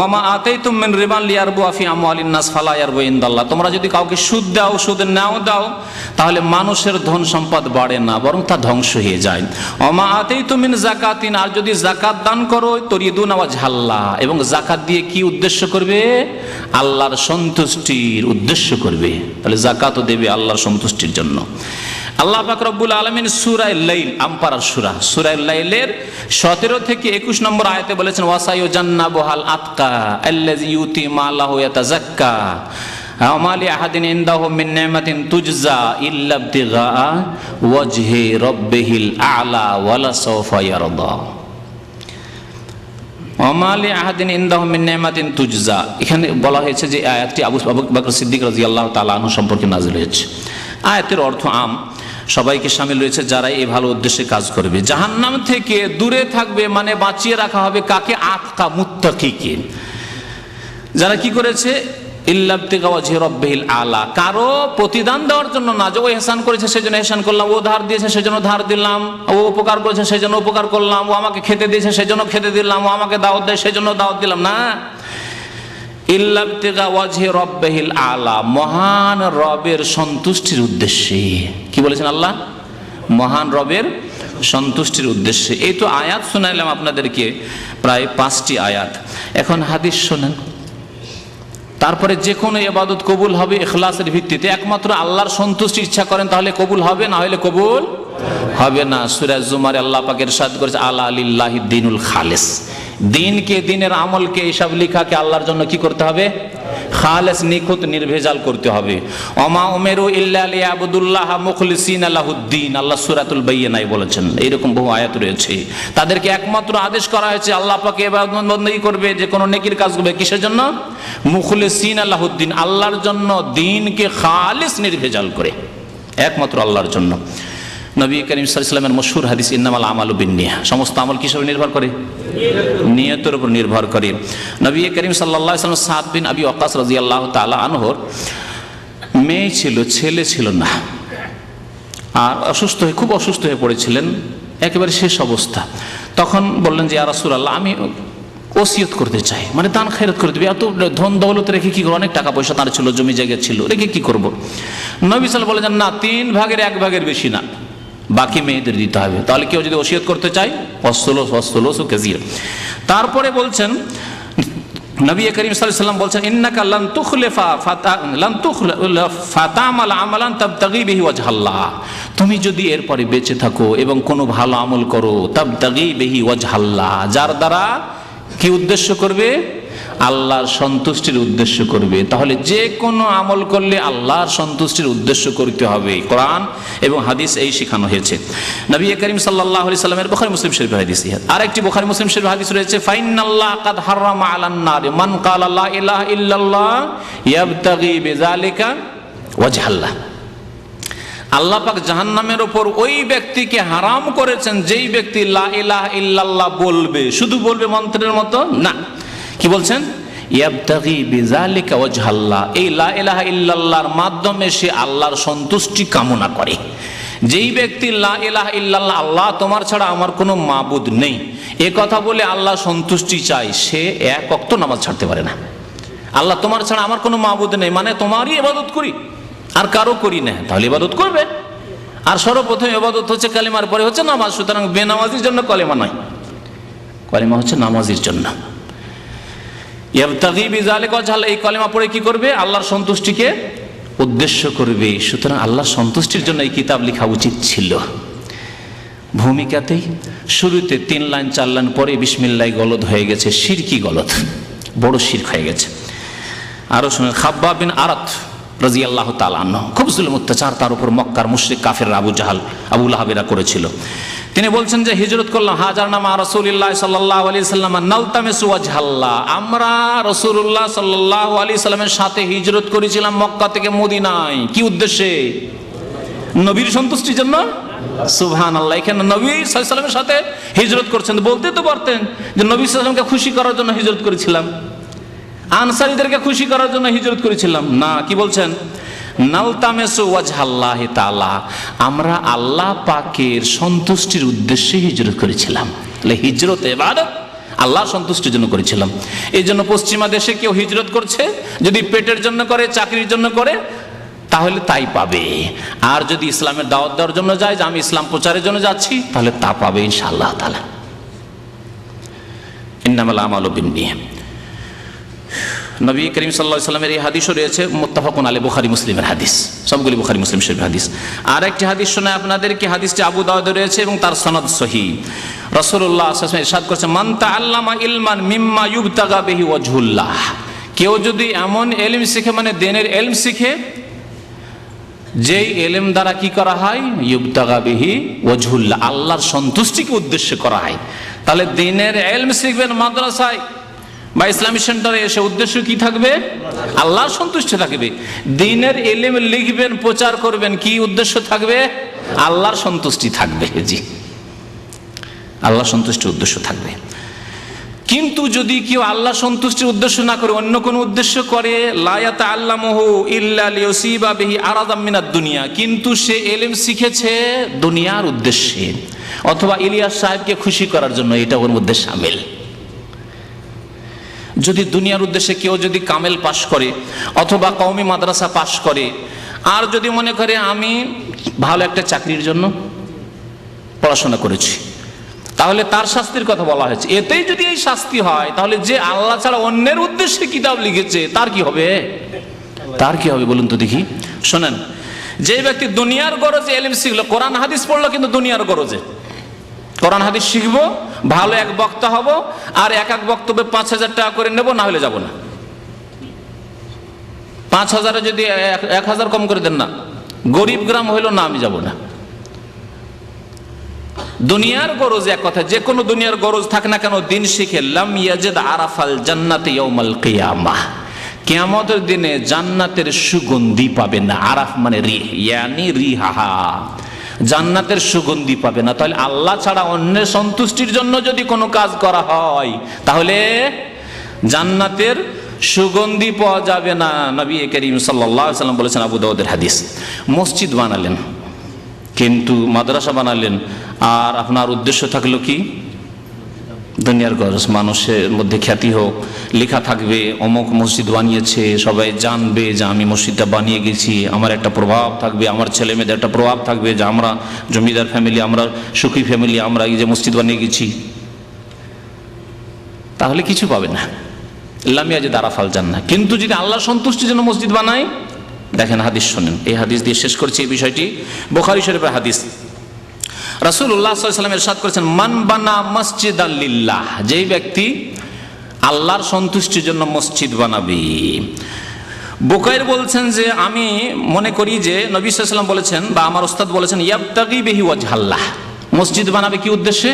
ওমা আতাইতুম মিন রিবান লিয়ারবু ফি আমওয়ালিন নাস ফালা ইয়ারবু ইনদাল্লাহ, তোমরা যদি কাউকে সুদ দাও, সুদের নাও দাও, তাহলে মানুষের ধন সম্পদ বাড়ে না, বরং তা ধ্বংস হয়ে যায়। ওমা আতাইতুম মিন যাকাতিন, আর যদি যাকাত দান করো, তুরিদুনা ওয়াজহাল্লাহ, এবং যাকাত দিয়ে কি উদ্দেশ্য করবে? আল্লাহর সন্তুষ্টির উদ্দেশ্য করবে। তাহলে যাকাতও দেবে আল্লাহর সন্তুষ্টির জন্য। আল্লাহ পাক রব্বুল আলামিন সূরা লাইল, আমপারার সূরা লাইলের 17 থেকে 21 নম্বর আয়াতে বলেছেন, ওয়াসায়ুজান্নাবুহাল আতকা আল্লাযী ইউতি মালাহু ইয়াতাযাক্কা ওয়া মা লিআহাদিন ইনদাহু মিন নি'মাতিন তুজজা ইল্লা ইবতিগা ওয়াজহি রাব্বিহিল আ'লা ওয়ালা সাওফা ইয়ারদা। ওয়া মা লিআহাদিন ইনদাহু মিন নি'মাতিন তুজজা, এখানে বলা হয়েছে যে আয়াতটি আবু বকর সিদ্দিক রাদিয়াল্লাহু তাআলা আনহু সম্পর্কে নাযিল হয়েছে। আয়াতের অর্থ আম, সবাইকে শামিল রয়েছে যারা এই ভালো উদ্দেশ্যে কাজ করবে। জাহান্নাম থেকে দূরে থাকবে মানে বাঁচিয়ে রাখা হবে কাকে? আতকা, মুত্তাকিকে। যারা কি করেছে? ইল্লা ইবতিগা ওয়াজহি রাব্বিহিল আলা, কারো প্রতিদান দেওয়ার জন্য না, যে ও ইহসান করেছে সেজন্য ইহসান করলাম, ও ধার দিয়েছে সেজন্য ধার দিলাম, ও উপকার করেছে সেজন্য উপকার করলাম, ও আমাকে খেতে দিয়েছে সেজন্য খেতে দিলাম, ও আমাকে দাওয়াত দেয় সেজন্য দাওয়াত দিলাম না। ইল্লা ইবতিগা ওয়াজহি রাব্বিহিল আলা, মহান রবের সন্তুষ্টির উদ্দেশ্যে। কি বলেছেন আল্লাহ? মহান রবের সন্তুষ্টির উদ্দেশ্যে। এই তো আয়াত শোনাইলাম আপনাদেরকে, প্রায় 5টি আয়াত। এখন হাদিস শোনেন। তারপরে যে কোনো ইবাদত কবুল হবে ইখলাসের ভিত্তিতে, একমাত্র আল্লাহর সন্তুষ্টি ইচ্ছা করেন তাহলে কবুল হবে, না হলে কবুল হবে না। সূরা জুমারে আল্লাহ পাক ইরশাদ করেছে, আলা লিল্লাহি দ্বীনুল খালিস, দিনকে, দিনের আমলকে, এইসব লেখাকে আল্লাহর জন্য কি করতে হবে? খালেস, নিখুঁত, নির্ভেজাল করতে হবে। ওমা উমিরু ইল্লা লিয়াবুদুল্লাহা মুখলিসিনা লাহুদ্দিন, আল্লাহ সূরাতুল বাইয়িনায় বলেছেন। এইরকম বহু আয়াত রয়েছে। তাদেরকে একমাত্র আদেশ করা হয়েছে আল্লাহ পাকে ইবাদত বন্দেগী করবে, যে কোনো নেকির কাজ করবে, কিসের জন্য? মুখলিসিনা লাহুদ্দিন, আল্লাহর জন্য, দিনকে খালিস নির্ভেজাল করে, একমাত্র আল্লাহর জন্য। নবী করিম সাল্লাল্লাহু আলাইহি ওয়াসাল্লামের মশহুর হাদিস, ইন্নামাল আমালু বিন্নিয়াহ, সমস্ত আমল কিসের উপর নির্ভর করে? নিয়তের উপর নির্ভর করে। নবী করিম সাল্লাল্লাহু আলাইহি ওয়াসাল্লাম সাদ বিন আবি ওয়াক্কাস রাদিয়াল্লাহু তাআলা আনহুর মেয়ে ছিল, ছেলে ছিল না, আর অসুস্থ হয়ে, খুব অসুস্থ হয়ে পড়েছিলেন, একেবারে শেষ অবস্থা। তখন বললেন যে ইয়া রাসূলুল্লাহ, আমি ওসিয়ত করতে চাই, মানে দান খেরাত করে দেবে, এত ধন দৌলত রেখে কি করবো? অনেক টাকা পয়সা তার ছিল, জমি জায়গা ছিল, রেখে কি করব? নবী সাল্লাল্লাহু আলাইহি ওয়াসাল্লাম বলেন, না, 3 ভাগের 1 ভাগের বেশি না, বাকি মেয়েদের দিতে হবে। তাহলে কেউ যদি ওসিয়ত করতে চায়, ওয়াসসুলুসু কাসীর। তারপরে বলছেন নবী করিম সাল্লাল্লাহু আলাইহি ওয়াসাল্লাম বলছেন, ইন্নাকা লান তুখলিফা ফাতামাল আমালান তাবতাগি বিহি ওয়াজহাল্লাহ, তুমি যদি এরপরে বেঁচে থাকো এবং কোনো ভালো আমল করো, তাবতাগি বিহি ওয়াজহাল্লাহ, যার দ্বারা কি উদ্দেশ্য করবে? আল্লাহর সন্তুষ্টির উদ্দেশ্য করবে। তাহলে যে কোনো আমল করলে আল্লাহর সন্তুষ্টির উদ্দেশ্য করতে হবে। কোরআন এবং হাদিস এই শেখানো হয়েছে। নবী করিম সাল্লাল্লাহু আলাইহি সাল্লামের বুখারী মুসলিম শরীফের হাদিস। আরেকটি বুখারী মুসলিম শরীফের হাদিস রয়েছে, ফাইনাল্লাহ কাদ হারামা আলান নার মান ক্বালা লা ইলাহা ইল্লাল্লাহ ইয়াবতাগি বিযালিকা ওয়াজহাল্লাহ, আল্লাহ পাক জাহান্নামের উপর ওই ব্যক্তিকে হারাম করেছেন যেই ব্যক্তি লা ইলাহা ইল্লাল্লাহ বলবে, শুধু বলবে মন্ত্রের মতো না। কি বলছেন? ইয়াবতাগি বিযালিকা ওয়াজহাল্লাহ, এই লা ইলাহা ইল্লাল্লাহর মাধ্যমে সে আল্লাহর সন্তুষ্টি কামনা করে। যেই ব্যক্তি লা ইলাহা ইল্লাল্লাহ, আল্লাহ তোমার ছাড়া আমার কোনো মাবুদ নেই, এ কথা বলে আল্লাহ সন্তুষ্টি চায়, সে 1 ওয়াক্ত নামাজ ছাড়তে পারে না। আল্লাহ তোমার ছাড়া আমার কোনো মাবুদ নেই, মানে তোমারই ইবাদত করি, আর কারো করি না, তাহলে ইবাদত করবে। আর সর্বপ্রথম ইবাদত হচ্ছে কালিমার পরে হচ্ছে নামাজ। সুতরাং বেনামাজির জন্য কলেমা নয়, কলেমা হচ্ছে নামাজির জন্য। ইয়াবতাগি বিযালিকা ওয়াজহাল্লাহ, এই কলেমা পড়ে কি করবে? আল্লাহর সন্তুষ্টিকে উদ্দেশ্য করবে। সুতরাং আল্লাহর সন্তুষ্টির জন্য এই কিতাব লেখা উচিত ছিল। ভূমিকাতেই শুরুতে 3 লাইন 4 লাইন পরে বিসমিল্লাহ গলদ হয়ে গেছে, শিরকি গলদ, বড় শিরক হয়ে গেছে। আরো শুনুন, খাব্বাব বিন আরাত রাদিয়াল্লাহু তাআলা আনহু, খুব জুলুম অত্যাচার তার উপর মক্কার মুশরিক কাফেররা আবু জাহাল, আবু লাহাবেরা করেছিল। তিনি বলছেন যে হিজরত করলাম, হাজারনা মা রাসূলিল্লাহ সাল্লাল্লাহু আলাইহি সাল্লাম নালতামিসু ওয়াজহাল্লাহ, আমরা রাসূলুল্লাহ সাল্লাল্লাহু আলাইহি সাল্লামের সাথে হিজরত করেছিলাম মক্কা থেকে মদিনায়। কি উদ্দেশ্যে? নবীর সন্তুষ্টির জন্য। সুবহানাল্লাহ, এখানে নবী সাল্লাল্লাহু আলাইহি সাল্লামের সাথে হিজরত করছেন, বলতে তো পারতেন যে নবী সাল্লাল্লাহু আলাইহি সাল্লামকে খুশি করার জন্য হিজরত করেছিলাম, আনসারীদেরকে খুশি করার জন্য হিজরত করেছিলাম না। কি বলছেন? নালতামিসু ওয়াজহাল্লাহি তাআলা, আমরা আল্লাহ পাকের সন্তুষ্টির উদ্দেশ্যে হিজরত করেছিলাম। তাহলে হিজরত ইবাদত, আল্লাহর সন্তুষ্টির জন্য করেছিলাম। এই জন্য পশ্চিমা দেশে কেউ হিজরত করছে, যদি পেটের জন্য করে, চাকরির জন্য করে, তাহলে তাই পাবে। আর যদি ইসলামের দাওয়াত দেওয়ার জন্য যায়, যে আমি ইসলাম প্রচারের জন্য যাচ্ছি, তাহলে তা পাবে ইনশাআল্লাহ তাআলা। ইন্নামাল আমালু বিন্নিয়াহ। নবী করিম সাল্লাল্লাহু আলাইহি ওয়াসাল্লামের এই হাদিসও রয়েছে, মুত্তাফাকুন আলাইহি, বুখারী মুসলিমের হাদিস, সবগুলি বুখারী মুসলিম শরীফের হাদিস। আর একটি হাদিস শোনায় আপনাদেরকে, হাদিসটি আবু দাউদে রয়েছে এবং তার সনদ সহিহ। রাসূলুল্লাহ সাল্লাল্লাহু আলাইহি ওয়াসাল্লাম ইরশাদ করেছেন, মান তাআল্লামা ইলমান মিম্মা ইউবতাগা বিহি ওয়াজহুল্লাহ, কেউ যদি এমন ইলম শিখে, মানে দ্বীনের ইলম শিখে, যেই ইলম দ্বারা কি করা হয়? ইউবতাগা বিহি ওয়াজহুল্লাহ, আল্লাহর সন্তুষ্টিকে উদ্দেশ্য করা হয়। তাহলে দ্বীনের ইলম শিখবেন মাদ্রাসায় বা ইসলামী সেন্টারে, এসে উদ্দেশ্য কি থাকবে? আল্লাহর সন্তুষ্টি থাকবে। দ্বীনের ইলম লিখবেন, প্রচার করবেন, কি উদ্দেশ্য থাকবে? আল্লাহর সন্তুষ্টি থাকবে। জি, আল্লাহর সন্তুষ্টির উদ্দেশ্য থাকবে। কিন্তু যদি কেউ আল্লাহ সন্তুষ্টির উদ্দেশ্য না করে অন্য কোনো উদ্দেশ্য করে, লা ইয়াতাআল্লামুহু ইল্লা লিয়ুসিবা বিহি আরাদাম মিনাদ দুনিয়া, কিন্তু সে ইলম শিখেছে দুনিয়ার উদ্দেশ্যে অথবা ইলিয়াস সাহেবকে খুশি করার জন্য, এটা ওর মধ্যে শামিল। যদি দুনিয়ার উদ্দেশ্যে কেউ যদি কামেল পাশ করে অথবা কওমি মাদ্রাসা পাশ করে, আর যদি মনে করে আমি ভালো একটা চাকরির জন্য পড়াশোনা করেছি, তাহলে তার শাস্তির কথা বলা হয়েছে। এতেই যদি এই শাস্তি হয়, তাহলে যে আল্লাহ ছাড়া অন্যের উদ্দেশ্যে কিতাব লিখেছে তার কি হবে? তার কি হবে বলুন তো দেখি। শোনেন, যে ব্যক্তি দুনিয়ার গরজে ইলম শিখলো, কোরআন হাদিস পড়লো কিন্তু দুনিয়ার গরজে, কোরআন হাদিস শিখবো, ভালো এক বক্তা হব, আর এক এক বক্তব্যে 5,000 টাকা করে নেব, না হলে যাব না। 5,000 যদি 1,000 কম করে দেন না, গরিব গ্রাম হইলো না, আমি যাব না। দুনিয়ার গরজ এক কথা, যে কোনো দুনিয়ার গরজ থাক না কেন, দিন শিখে লাম ইয়াজিদ আরাফাল জান্নাতি ইয়াউমাল কিয়ামাহ, কিয়ামতের দিনে জান্নাতের সুগন্ধি পাবে না। আরাফ মানে রিহ, ইয়ানি রিহাহা, জান্নাতের সুগন্ধি পাবে না। তাহলে আল্লাহ ছাড়া অন্যের সন্তুষ্টির জন্য যদি কোনো কাজ করা হয়, তাহলে জান্নাতের সুগন্ধি পাওয়া যাবে না। নবী করিম সাল্লাল্লাহু আলাইহি ওয়াসাল্লাম বলেছেন, আবু দাউদের হাদিস, মসজিদ বানালেন কিন্তু মাদ্রাসা বানালেন, আর আপনার উদ্দেশ্য থাকলো কি? দুনিয়ার গরজ, মানুষের মধ্যে খ্যাতি হোক, লেখা থাকবে অমুক মসজিদ বানিয়েছে, সবাই জানবে যে আমি মসজিদটা বানিয়ে গেছি, আমার একটা প্রভাব থাকবে, আমার ছেলে মেয়েদের একটা প্রভাব থাকবে যে আমরা জমিদার ফ্যামিলি, আমরা সুখী ফ্যামিলি, আমরা এই যে মসজিদ বানিয়ে গেছি। তাহলে কিছু পাবে না, লাম ইয়াজিদ আরাফাল জান্নাহ। কিন্তু যদি আল্লাহর সন্তুষ্টির জন্য মসজিদ বানায়, দেখেন হাদিস শোনেন, এই হাদিস দিয়ে শেষ করছি এই বিষয়টি, বুখারী শরীফের হাদিস। রাসূলুল্লাহ সাল্লাল্লাহু আলাইহি ওয়াসাল্লাম ইরশাদ করেছেন, মান বানা মসজিদান লিল্লাহ, যেই ব্যক্তি আল্লাহর সন্তুষ্টির জন্য মসজিদ বানাবে। বুখারী বলছেন যে আমি মনে করি যে নবী সাল্লাল্লাহু আলাইহি ওয়াসাল্লাম বলেছেন, বা আমার ওস্তাদ বলেছেন, ইয়াবতাগি বিহি ওয়াজহাল্লাহ, মসজিদ বানাবে কি উদ্দেশ্যে?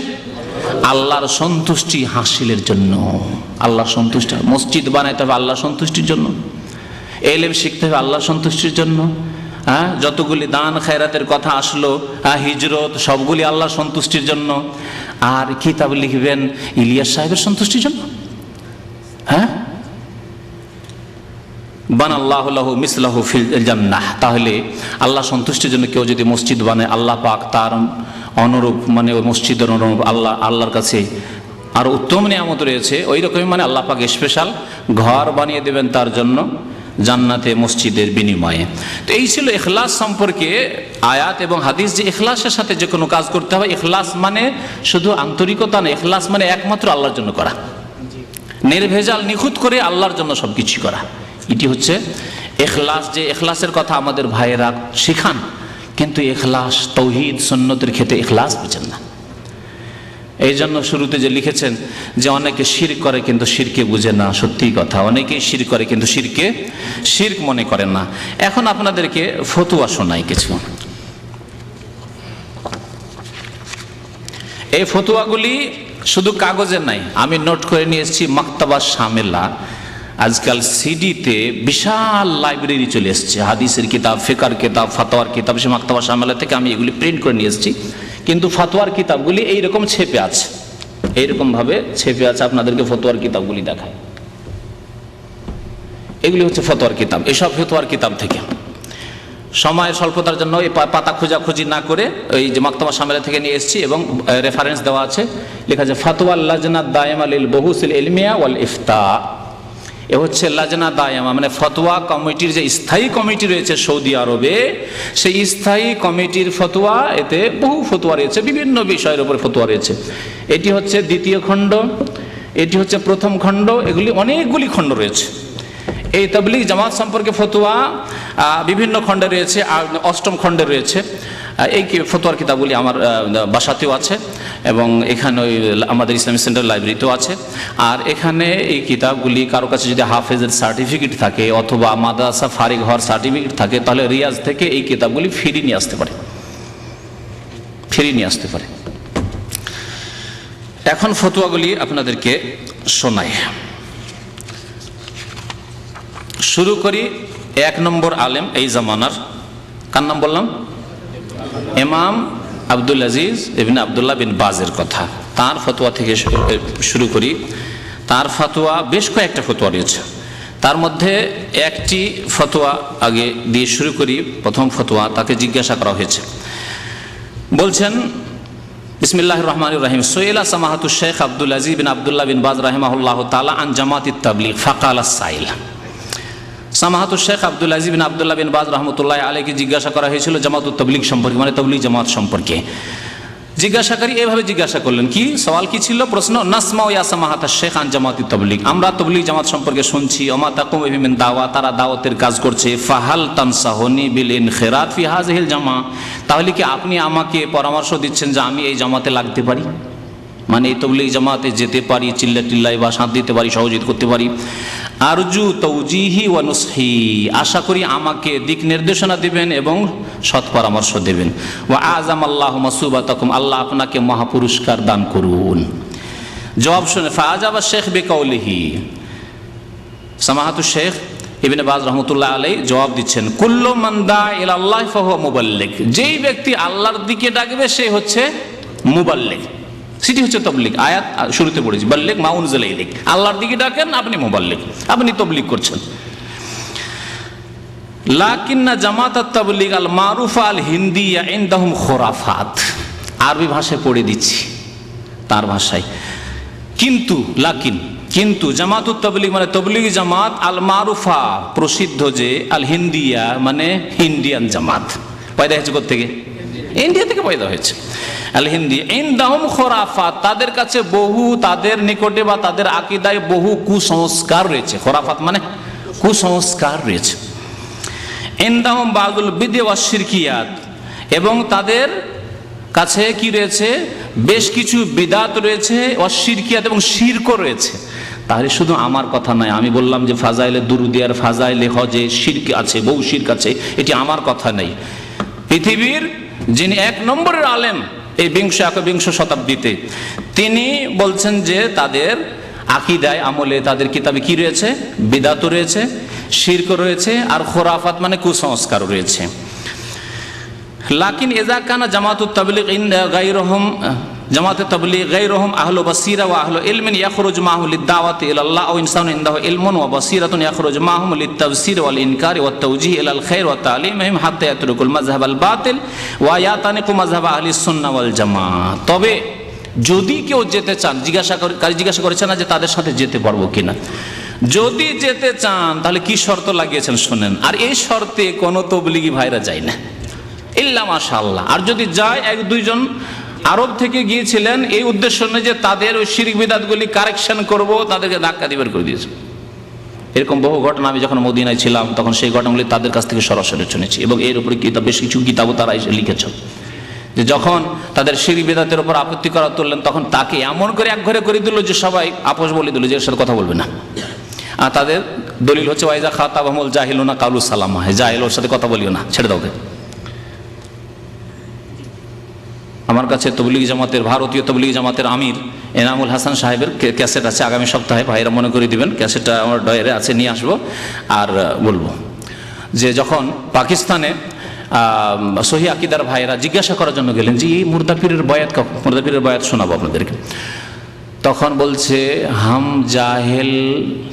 আল্লাহর সন্তুষ্টি হাসিলের জন্য। আল্লাহর সন্তুষ্টি, মসজিদ বানাইতে হবে আল্লাহর সন্তুষ্টির জন্য, ইলম শিখতে হবে আল্লাহর সন্তুষ্টির জন্য। হ্যাঁ, যতগুলি দান খায়রাতের কথা আসলো, হিজরত, সবগুলি আল্লাহর সন্তুষ্টির জন্য। আর কিতাব লিখবেন ইলিয়াস সাহেবের সন্তুষ্টির জন্য। হ্যাঁ, বানাল্লাহু লাহু মিসলাহু ফিল জান্নাহ, তাহলে আল্লাহ সন্তুষ্টির জন্য কেউ যদি মসজিদ বানায়, আল্লাহ পাক তার অনুরূপ, মানে ওই মসজিদের অনুরূপ আল্লাহর কাছে আরো উত্তম নিয়ামত রয়েছে, ওই রকমই মানে আল্লাহ পাক স্পেশাল ঘর বানিয়ে দেবেন তার জন্য জান্নাতে মসজিদের বিনিময়ে। তো এই ছিল ইখলাস সম্পর্কে আয়াত এবং হাদিস, যে ইখলাসের সাথে যে কোনো কাজ করতে হবে। ইখলাস মানে শুধু আন্তরিকতা না, ইখলাস মানে একমাত্র আল্লাহর জন্য করা, নির্ভেজাল নিখুঁত করে আল্লাহর জন্য সবকিছু করা। এটি হচ্ছে ইখলাস। যে ইখলাসের কথা আমাদের ভাইয়েরা শিখান, কিন্তু ইখলাস তাওহীদ সুন্নতের ক্ষেত্রে ইখলাস বুঝেন না। এই জন্য শুরুতে যে লিখেছেন যে অনেকে শিরক করে কিন্তু শিরকে বুঝে না, সত্যি কথা, অনেকেই শিরক করে কিন্তু শিরকে শিরক মনে করেন না। এখন আপনাদেরকে ফতোয়া শোনাই কিছু। এই ফতোয়াগুলি শুধু কাগজে নাই, আমি নোট করে নিয়ে এসেছি মাকতাবা শামেলা। আজকাল সিডিতে বিশাল লাইব্রেরি চলে এসছে, হাদিসের কিতাব, ফিকার কিতাব, ফাতোয়ার কিতাব, সে মাকতাবা শামেলা থেকে আমি এগুলি প্রিন্ট করে নিয়ে এসেছি। কিন্তু ফতোয়ার কিতাবগুলি এইরকম ছেপে আছে, এইরকম ভাবে ছেপে আছে। আপনাদেরকে ফতোয়ার কিতাবগুলি দেখায়, এগুলি হচ্ছে ফতোয়ার কিতাব। এসব ফতোয়ার কিতাব থেকে সময়ের স্বল্পতার জন্য এই পাতা খোঁজাখুঁজি না করে ওই যে মাকতাবা শামেলা থেকে নিয়ে এসেছি, এবং রেফারেন্স দেওয়া আছে, লেখা আছে ফাতওয়া লাজনা দায়েমা লিল বুহুসিল ইলমিয়া ওয়াল ইফতা। এ হচ্ছে লাজনা দায়েমা, মানে ফতোয়া কমিটির যে স্থায়ী কমিটি রয়েছে সৌদি আরবে, সেই স্থায়ী কমিটির ফতোয়া। এতে বহু ফতোয়া রয়েছে, বিভিন্ন বিষয়ের উপর ফতোয়া রয়েছে। এটি হচ্ছে দ্বিতীয় খণ্ড, এটি হচ্ছে প্রথম খণ্ড, এগুলি অনেকগুলি খণ্ড রয়েছে। এই তাবলীগ জামাত সম্পর্কে ফতোয়া বিভিন্ন খণ্ডে রয়েছে, আর অষ্টম খণ্ডে রয়েছে। এই ফতোয়ার কিতাবগুলি আমার বাসাতেও আছে, এবং এখানে আমাদের ইসলামিক সেন্টার লাইব্রেরিতেও আছে। আর এখানে এই কিতাবগুলি কারো কাছে যদি হাফেজের সার্টিফিকেট থাকে অথবা মাদ্রাসা ফারিগ হওয়ার সার্টিফিকেট থাকে, তাহলে রিয়াজ থেকে এই কিতাবগুলি ফিরিয়ে নিয়ে আসতে পারে, ফিরিয়ে নিয়ে আসতে পারে। এখন ফতোয়াগুলি আপনাদেরকে শোনাই। শুরু করি 1 নম্বর আলেম এই জামানার, কার নাম বললাম? ইমাম আব্দুল আজিজ ইবনে আব্দুল্লাহ বিন বাজের কথা। তার ফতোয়া থেকে শুরু করি। তার ফতোয়া বেশ কয়েকটা ফতোয়া রয়েছে। তার মধ্যে একটি ফতোয়া আগে দিয়ে শুরু করি। প্রথম ফতোয়া, তাকে জিজ্ঞাসা করা হয়েছে, বলছেন বিসমিল্লাহির রহমানির রহিম, সুইলা সামাহাতুশ শেখ আব্দুল আজিজ বিন আব্দুল্লাহ বিন বাজ রাহিমাহুল্লাহ তাআলা আন জামাতিত তাবলীগ ফাকালা সাইল। সামাহাতুশ শেখ আব্দুল আজিজ বিন আব্দুল্লাহ বিন বাজ রহমতুল্লাহ আলাইকে জিজ্ঞাসা করা হয়েছিল জামাতুত তাবলীগ সম্পর্কে, মানে তাবলীগ জামাত সম্পর্কে। জিজ্ঞাসাকারী এভাবে জিজ্ঞাসা করলেন, কি সওয়াল কি ছিল, প্রশ্ন, নাসমাউ ইয়া সামাহাতুশ শেখ আন জামাতিত তাবলীগ, আমরা তাবলীগ জামাত সম্পর্কে শুনছি, ওমা তাকুমু বিহি মিন দাওয়া, তারা দাওয়াতের কাজ করছে, ফাহাল তানসাহুনি বিল ইনখিরাত ফি হাযিহিল জামা, তাহলে কি আপনি আমাকে পরামর্শ দিচ্ছেন যে আমি এই জামাতে লাগতে পারি, মানে এই তাবলীগ জামাতে যেতে পারি, চিল্লাই বা সাথ দিতে পারি, সহযোগিতা করতে পারি। আরজু তৌজিহি ওয়া নুসহি, আশা করি আমাকে দিক নির্দেশনা দেবেন এবং সৎ পরামর্শ দেবেন। ওয়া আযামাল্লাহু মাসুবাতাকুম, আল্লাহ আপনাকে মহাপুরস্কার দান করুন। জবাব শুনে ফাআজাবা শেখ বিকাউলিহি, সামাহাতুশ শেখ ইবনে বাজ রহমতুল্লাহ আলাইহি জবাব দিচ্ছেন, কুল্লু মান দা ইলাল্লাহ ফাহুয়া মুবাল্লিগ, যেই ব্যক্তি আল্লাহর দিকে ডাকবে সে হচ্ছে মুবাল্লিগ, সেটি হচ্ছে তবলিগ। আয়াত শুরুতে পড়েছি, বাল্লিগ মা উনজিলা ইলাইক, আল্লাহর দিকে ডাকেন আপনি মুবাল্লিগ, আপনি তবলিগ করছেন। লাকিন্না জামাতাত তাবলিগ আল মারুফা আল হিন্দিয়া ইনদাহুম খুরাফাত, আরবি ভাষায় পড়ে দিচ্ছি তার ভাষায়, কিন্তু জামাতুত তাবলিগ মানে তবলিগি জামাত, আল মারুফা প্রসিদ্ধ যে, আল হিন্দিয়া মানে ইন্ডিয়ান জামাত, পয়দা হয়েছে কোত্থেকে? ইন্ডিয়া থেকে পয়দা হয়েছে। আল হিন্দি ইনদাহুম খুরাফাত, তাদের কাছে বহু, তাদের নিকটে বা তাদের আকীদায় বহু কুসংস্কার রয়েছে। খুরাফাত মানে কুসংস্কার রয়েছে। ইনদাহুম বাযুল বিদআ ওয়াশ শিরকিয়াত, এবং তাদের কাছে কি রয়েছে, বেশ কিছু বিদআত রয়েছে, ওয়াশ শিরকিয়াত এবং শিরকও রয়েছে। তাহলে শুধু আমার কথা নয়, আমি বললাম যে ফাজাইলে দুরুদিয়ার ফাজাইলে হজে শিরক আছে, বহু শিরক আছে, এটি আমার কথা নেই। পৃথিবীর যিনি এক নম্বরের আলেম এই বিংশ শতাব্দীতে, তিনি বলছেন যে তাদের আকীদায় আমলে তাদের কিতাবে কি রয়েছে, বিদআত রয়েছে, শিরক রয়েছে, আর খুরাফাত মানে কুসংস্কার রয়েছে। লাকিন ইযা কানা জামাতুত তাবলীগ গায়রুহুম, জামাতে তাবলীগ গায়রুহুম আহলু বাসীরা ওয়া আহলু ইলমিন ইয়াখরুজু মাহু লিদ-দাওয়াতি ইলাল্লাহ আও ইনসানুন ইনদাহু ইলমুন ওয়া বাসীরাতুন ইয়াখরুজু মাহুম লিত-তাফসীর ওয়াল ইনকারি ওয়াত তাওজীহ ইলাল খায়র ওয়া তা'লিমিহিম হাত্তা ইয়াতরুকুল মাযহাবাল বাতিল ওয়া ইয়াতানিকু মাযহাব আহলিস সুন্নাহ ওয়াল জামাআহ। তবে যদি কেউ যেতে চান, জিজ্ঞাসা করেছেন না যে তাদের সাথে যেতে পারবো কিনা, যদি যেতে চান তাহলে কি শর্ত লাগিয়েছেন শুনেন। আর এই শর্তে কোনো তবলিগি ভাইরা যায় না ইল্লা মাশাআল্লাহ। আর যদি যায়, এক দুইজন আরব থেকে গিয়েছিলেন এই উদ্দেশ্য নয় যে তাদের ওই শিরক বিদআতগুলি কারেকশন করব, তাদেরকে ধাক্কা দিয়ে বের করে দিয়েছে। এরকম বহু ঘটনা আমি যখন মদিনায় ছিলাম তখন সেই ঘটনাগুলি তাদের কাছ থেকে সরাসরি শুনেছি, এবং এর উপরে কিতাব, বেশ কিছু কিতাবও তারা এসে লিখেছেন যে যখন তাদের শিরক বিদআতের উপর আপত্তি করা তুললেন তখন তাকে এমন করে এক ঘরে করে দিল যে সবাই আপোষ বলে দিল যে এর সাথে কথা বলবে না। আর তাদের দলিল হচ্ছে ওয়াইজা খাতাবাহুমুল জাহিলুনা কালু সালামা, জাহিল ওর সাথে কথা বলিও না, ছেড়ে দাও। আমার কাছে তবলিগি জামাতের, ভারতীয় তবলিগি জামাতের আমির এনামুল হাসান সাহেবের ক্যাসেট আছে, আগামী সপ্তাহে ভাইরা মনে করে দিবেন, ক্যাসেটটা আমার ডয়ারে আছে, নিয়ে আসবো আর বলবো যে যখন পাকিস্তানে সহি আকিদার ভাইরা জিজ্ঞাসা করার জন্য গেলেন যে এই মুর্দাপীরের বয়াত, মুর্দাপীরের বয়াত শোনাবো আপনাদেরকে, তখন বলছে হাম জাহেল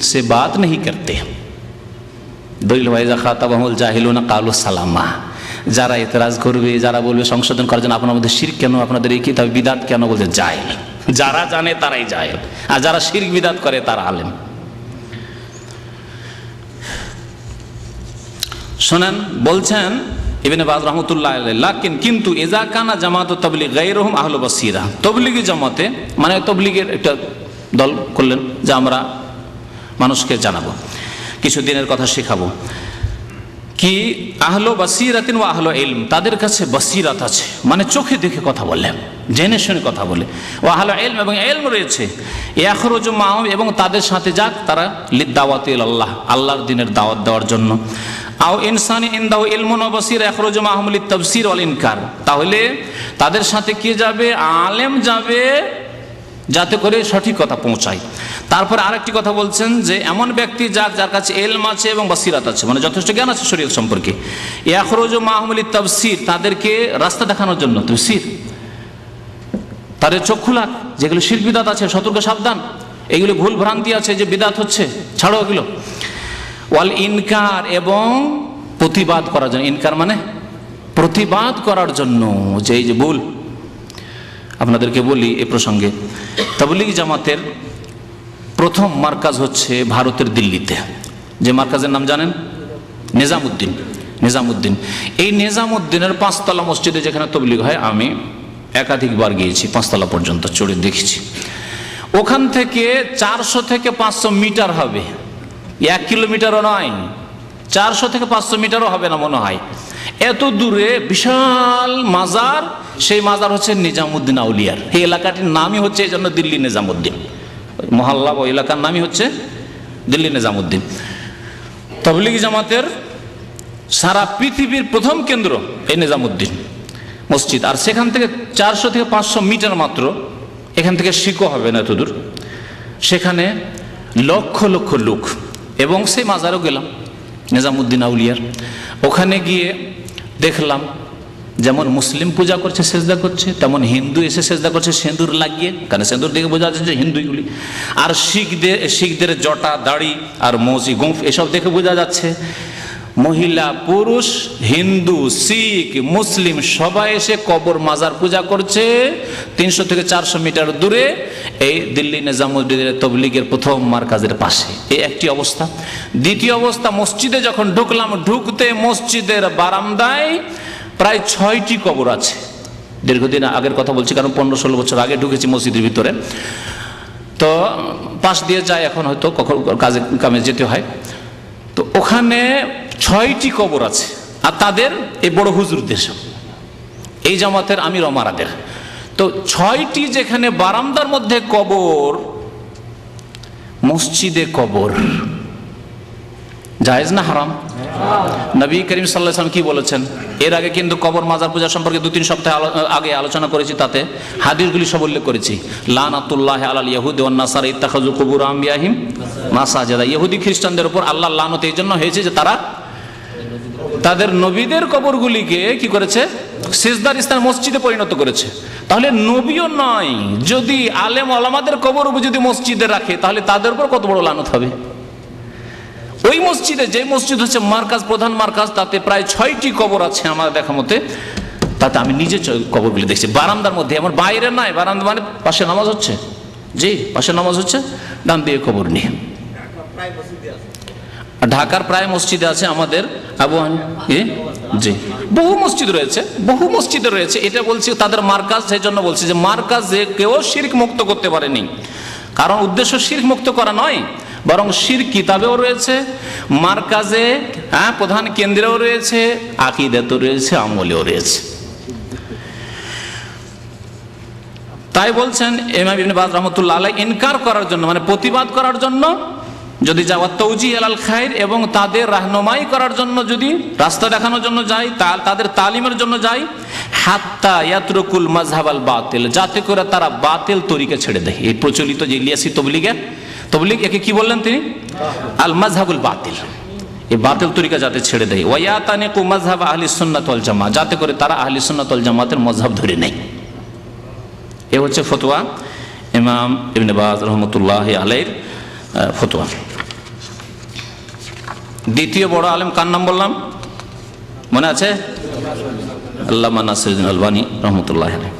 সে বাত নেই করতে, দলিল ওয়াইজা খাতাবাহুমুল জাহিলুনা কালু সালামা। যারা এতরাজ করবে, যারা বলবে সংশোধন করার জন্য আপনার মধ্যে শিরক কেন, আপনাদের এই কিতাব বিদআত কেন, বলছে জাহেল। যারা জানে তারাই জাহেল, আর যারা শিরক বিদআত করে তারা আলেম। শোনেন, বলছেন ইবনে বাজ রাহমাতুল্লাহ আলাইহি, লাকিন কিন্তু ইযা কানা জামাতুত তাবলীগ গায়রুহুম আহলু বাসীরা, তাবলীগি জামাতে মানে তাবলীগের একটা দল করলেন যে আমরা মানুষকে জানাবো, কিছু দিনের কথা শেখাবো, কি আহলো বাসিরাতিন ওয়া আহলো ইলম, তাদের কাছে বাসিরাত আছে, মানে চোখে দেখে কথা বলে, জেনে শুনে কথা বলে, ও আহলো ইলম এবং ইলম রয়েছে, ইয়াখরুজু মাহুম এবং তাদের সাথে যাক তারা লিদ-দাওয়াতি ইলাল্লাহ, আল্লাহর দ্বীনের দাওয়াত দেওয়ার জন্য, আও ইনসানি ইনদাহু ইলমুন ওয়া বাসীরা ইয়াখরুজু মাহুম লিত-তাফসীর ওয়াল ইনকার, তাহলে তাদের সাথে কে যাবে, আলেম যাবে, যাতে করে সঠিক কথা পৌঁছায়। তারপরে আরেকটি কথা বলছেন যে এমন ব্যক্তি যার কাছে ইলম আছে এবং বাসিরাত আছে, মানে যথেষ্ট জ্ঞান আছে শরীয়ত সম্পর্কে, ইয়াখরুজু মাহুম লিত-তাফসীর, তাদেরকে রাস্তা দেখানোর জন্য, তাফসীর, তাদের চোখ খোলা, যেগুলো শিরক বিদআত আছে সতর্ক সাবধান, এগুলো ভুল ভ্রান্তি আছে যে বিদআত হচ্ছে, ছাড়ো এগুলো। ওয়াল ইনকার, এবং প্রতিবাদ করার জন্য, ইনকার মানে প্রতিবাদ করার জন্য, যে এই যে ভুল। আপনাদেরকে বলি এ প্রসঙ্গে, তাবলীগ জামাতের প্রথম মার্কাজ হচ্ছে ভারতের দিল্লিতে, যে মার্কাজের নাম জানেন? নিজামুদ্দিন। নিজামুদ্দিন, এই নিজামুদ্দিনের 5 তলা মসজিদে যেখানে তবলীগ হয়, আমি একাধিকবার গিয়েছি, 5 তলা পর্যন্ত চড়ে দেখেছি। ওখান থেকে 400 থেকে 500 মিটার হবে, 1 কিলোমিটারও নয়, 400 থেকে 500 মিটারও হবে না মনে হয়, এত দূরে বিশাল মাজার। সেই মাজার হচ্ছে নিজামুদ্দিন আউলিয়ার। এই এলাকাটির নামই হচ্ছে এই জন্য দিল্লি নিজামুদ্দিন, মহল্লা ও এলাকার নামই হচ্ছে দিল্লি নিজামুদ্দিন। তাবলীগ জামাতের সারা পৃথিবীর প্রথম কেন্দ্র এই নিজামুদ্দিন মসজিদ। আর সেখান থেকে 400 থেকে 500 মিটার মাত্র, এখান থেকে শিকো হবে না এত দূর, সেখানে লক্ষ লক্ষ লোক। এবং সেই মাজারও গেলাম নিজামুদ্দিন আউলিয়ার। ওখানে গিয়ে দেখলাম যেমন মুসলিম পূজা করছে, সেজদা করছে, তেমন হিন্দু এসে সেজদা করছে সিঁদুর লাগিয়ে, কারণ সিঁদুর দেখে বোঝা যাচ্ছে যে হিন্দুগুলি। আর শিখদের জটা, দাড়ি আর মৌসি গুঁফ এসব দেখে বোঝা যাচ্ছে। মহিলা, পুরুষ, হিন্দু, শিখ, মুসলিম সবাই এসে কবর, মাজার পূজা করছে 300 থেকে 400 মিটার দূরে এই দিল্লি নিজামুদ্দিনের তবলীগের প্রথম মার্কাজের পাশে। এই একটি অবস্থা। দ্বিতীয় অবস্থা, মসজিদে যখন ঢুকলাম, ঢুকতে মসজিদের বারান্দায় প্রায় 6টি কবর আছে। দীর্ঘদিন আগের কথা বলছি, কারণ 15-16 বছর আগে ঢুকেছি মসজিদের ভিতরে, তো পাশ দিয়ে যায়, এখন হয়তো কখন কামে যেতে হয়। তো ওখানে 6টি কবর আছে, আর তাদের এই বড় হুজুরদের সব, এই জামাতের আমির ওমারাদের। তো 6টি যেখানে বারান্দার মধ্যে কবর, মসজিদে কবর জায়েজ না হারাম? নবী করিম সাল্লাল্লাহু আলাইহি ওয়াসাল্লাম কি বলেছেন? এর আগে কিন্তু কবর মাজার পূজা সম্পর্কে 2-3 সপ্তাহ আগে আলোচনা করেছি, তাতে হাদিসগুলি সব উল্লেখ করেছি। লানাতুল্লাহি আলাল ইয়াহুদি ওয়ান নাসারা ইত্তাখাযু কুবুর আমবিয়াহিম মাসাজিদা। ইহুদি খ্রিস্টানদের উপর আল্লাহর লানত এই জন্য হয়েছে যে তারা তাদের নবীদের কবরগুলিকে কি করেছে? সিজদার স্থান মসজিদে পরিণত করেছে। তাহলে নবীও নয়, যদি আলেম ওলামাদের কবর যদি মসজিদে রাখে, তাহলে তাদের উপর কত বড় লানত হবে। ওই মসজিদে, যে মসজিদ হচ্ছে মার্কাজ, প্রধান মার্কাজ, তাতে প্রায় 6টি কবর আছে আমার দেখা মতে। তাতে আমি নিজে কবরগুলি দেখছি বারান্দার মধ্যে, আমার বাইরে নয়, বারান্দা মানে পাশে নামাজ হচ্ছে, জি পাশে নামাজ হচ্ছে, ডান দিয়ে কবর নিয়ে। ঢাকার প্রায় মসজিদে আছে আমাদের আবু জি বহু মসজিদ রয়েছে, বহু মসজিদে রয়েছে। এটা বলছি তাদের মার্কাজ, সেই জন্য বলছি যে মার্কাজে কেউ শিরক মুক্ত করতে পারেনি, কারণ উদ্দেশ্য শিরক মুক্ত করা নয়, বরং শিরক কিতাবেও রয়েছে, মার্কাজে প্রধান কেন্দ্রেও রয়েছে, আকীদাতেও রয়েছে, আমলেও রয়েছে। তাই বলছেন ইমাম ইবনে বাজ রাহমাতুল্লাহ আলাইহি, ইনকার করার জন্য মানে প্রতিবাদ করার জন্য যদি যাওয়া, তৌজি আলাল খায়র, এবং তাদের রাহনুমাই করার জন্য যদি, রাস্তা দেখানোর জন্য যাই, তাদের তালিমের জন্য যাই, হাত্তা ইয়াতরুকুল মাযহাবাল বাতিল, যাতে করে তারা বাতিল তরিকা ছেড়ে দেয়। এই প্রচলিত যে ইলিয়াসি তবলিগ, একে কি বললেন তিনি? আল মাযহাবুল বাতিল, এই বাতিল তরিকা যাতে ছেড়ে দেয়। ওয়ায়াতানিকু মাযহাব আহলি সুন্নাত ওয়াল জামাআহ, যাতে করে তারা আহলি সুন্নাত ওয়াল জামাতের মাযহাব ধরে নেয়। এ হচ্ছে ফতোয়া ইমাম ইবনে বাজ রাহমাতুল্লাহি আলাইহির ফতোয়া। দ্বিতীয় বড় আলেম কার নাম বললাম মনে আছে? আল্লামা নাসিরুদ্দিন আলবানী রাহমাতুল্লাহি আলাইহি।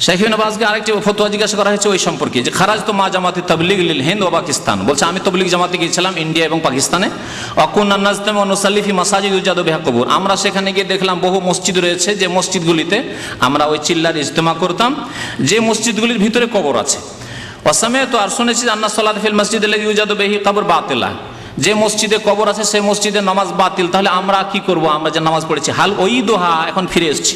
শেখ ইবনে বাজকে আরেকটি ফতোয়া জিজ্ঞাসা করা হয়েছে ওই সম্পর্কে, যে খারাজ তো মা জামাতি তাবলিগ লিল হিন্দ ও পাকিস্তান, বলছে আমি তবলিগ জামাতে গিয়েছিলাম ইন্ডিয়া এবং পাকিস্তানে। অকুন্না নাজতামু ওয়া নুসাল্লি ফি মাসাজিদ ইউজাদু বিহা কুবুর, আমরা সেখানে গিয়ে দেখলাম বহু মসজিদ রয়েছে, যে মসজিদগুলিতে আমরা ওই চিল্লার ইজতেমা করতাম, যে মসজিদগুলির ভিতরে কবর আছে। ওয়াসামিআতু, আর শুনেছি আন্না সালাত ফিল মাসজিদ আল্লাযী ইউজাদু বিহি কবর বাতিলা, যে মসজিদে কবর আছে সেই মসজিদে নামাজ বাতিল। তাহলে আমরা কি করব? আমরা যে নামাজ পড়েছি, হাল ওই দোহা, এখন ফিরে এসেছি,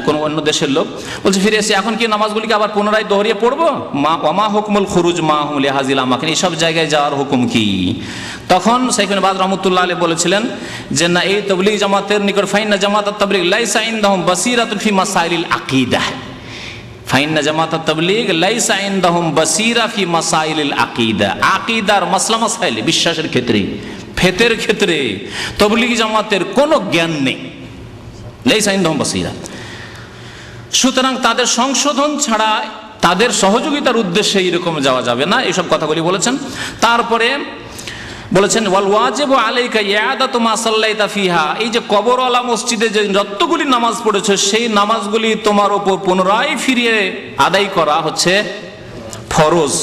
কোন অন্য দেশের লোক বলছে ফিরে এসে এখন কি নামাজগুলিকে আবার পুনরায় দোহরিয়ে পড়বো? ওয়ামা হুকমুল খুরুজ মা হুম লিহাজিল আমাকিন, এইসব জায়গায় যাওয়ার হুকুম কি? তখন শেখ ইবনে বাজ রাহমাতুল্লাহ আলাইহি বলেছিলেন যে না, এই তাবলীগ জামাতের নিকট ফাইন্না জামাতাত তাবলীগ লাইসা ইনদাহুম বাসীরাতুন ফি মাসাইলিল আকিদাহ, ফাইন্না জামাতাত তাবলীগ লাইসা ইনদাহুম বাসীরা ফি মাসাইলিল আকিদা, আকিদার মাসলা মাসাইলে, বিশ্বাসের ক্ষেত্রে, ফেতের ক্ষেত্রে তাবলীগ জামাতের কোনো জ্ঞান নেই। লাইসা ইনদাহুম বাসীরা, সুতরাং তাদের সংশোধন ছাড়া তাদের সহযোগিতার উদ্দেশ্যে এরকম যাওয়া যাবে না, এইসব কথাগুলি বলেছেন। তারপরে বলেছেন ওয়াল ওয়াজিবু আলাইকা ইয়াদাতু মা সাল্লাইতা ফিহা, এই যে কবরওয়ালা মসজিদে যে যতগুলি নামাজ পড়েছো সেই নামাজগুলি তোমার উপর পুনরায় ফিরিয়ে আদায় করা হচ্ছে ফরজ।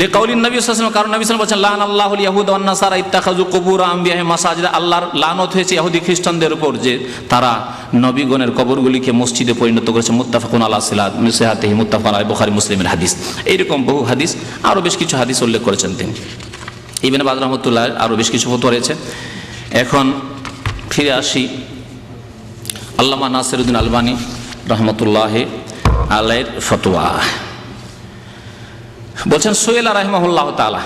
লিকাউলিন নবী সাল্লাল্লাহু আলাইহি ওয়াসাল্লাম, কারণ নবী সাল্লাল্লাহু আলাইহি ওয়াসাল্লাম বলেছেন লান আল্লাহুল ইয়াহুদা ওয়ান নাসারা ইত্তাখাযু কুবুর আম্বিয়াহিম মাসাজিদ, আল্লাহর লানত হয়েছে ইহুদি খ্রিস্টানদের উপর যে তারা নবীগণের কবরগুলিকে মসজিদে পরিণত করেছে। মুত্তাফাকুন আলা সিহাতিহি, মুত্তাফাকুন আলাইহি, বুখারী মুসলিমের হাদিস। এইরকম বহু হাদিস, আরও বেশ কিছু হাদিস উল্লেখ করেছেন তিনি। ইবনে বাজ রাহমাতুল্লাহ আরও বেশ কিছু ফতোয়া রয়েছে। এখন ফিরে আসি আল্লামা নাসিরউদ্দিন আলবানী রহমতুল্লাহ আলাইহির ফতোয়া। বলছেন সোহেলা রাহিমাহুল্লাহ তাআলা,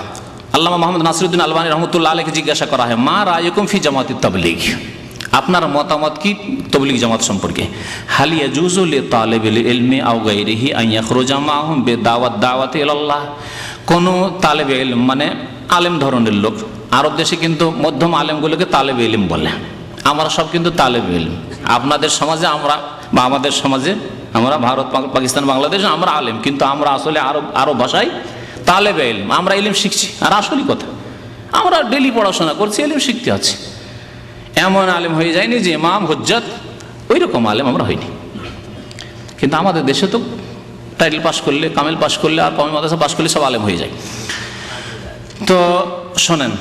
আল্লামা মোহাম্মদ নাসিরউদ্দিন আলবানী রহমতুল্লাহ আলাইহিকে জিজ্ঞাসা করা হয় মা রায়ুকুম ফি জামাতিত তাবলীগ, আপনার মতামত কি তাবলীগ জামাত সম্পর্কে? হাল ইয়াজুজু লিতালিবিল ইলমি আও গায়রিহি আন ইয়াখরুজা মাআহুম বিদাওয়াতি ইলাল্লাহ, কোন তালেবে ইলম মানে আলেম ধরনের লোক, আরব দেশে কিন্তু মধ্যম আলেমগুলোকে তালেবে ইলম বলে, আমরা সব কিন্তু তালেবে ইলম। আপনাদের সমাজে আমরা বা আমাদের সমাজে আমরা ভারত পাকিস্তান বাংলাদেশে আমরা আলেম, কিন্তু আমরা আসলে আরব ভাষায় তালেবে ইলম, আমরা ইলম শিখছি। আর আসলই কথা আমরা ডেলি পড়াশোনা করছি, ইলম শিখতে আছি। এমন আলেম হয়ে যায়নি যে ইমাম হুজ্জত, ওই রকম আলেম আমরা হইনি। কিন্তু আমাদের দেশে তো টাইটেল পাস করলে, কামেল পাস করলে আর কমে মাদ্রাসা পাস করলে সব আলেম হয়ে যায়। তো শোনেন,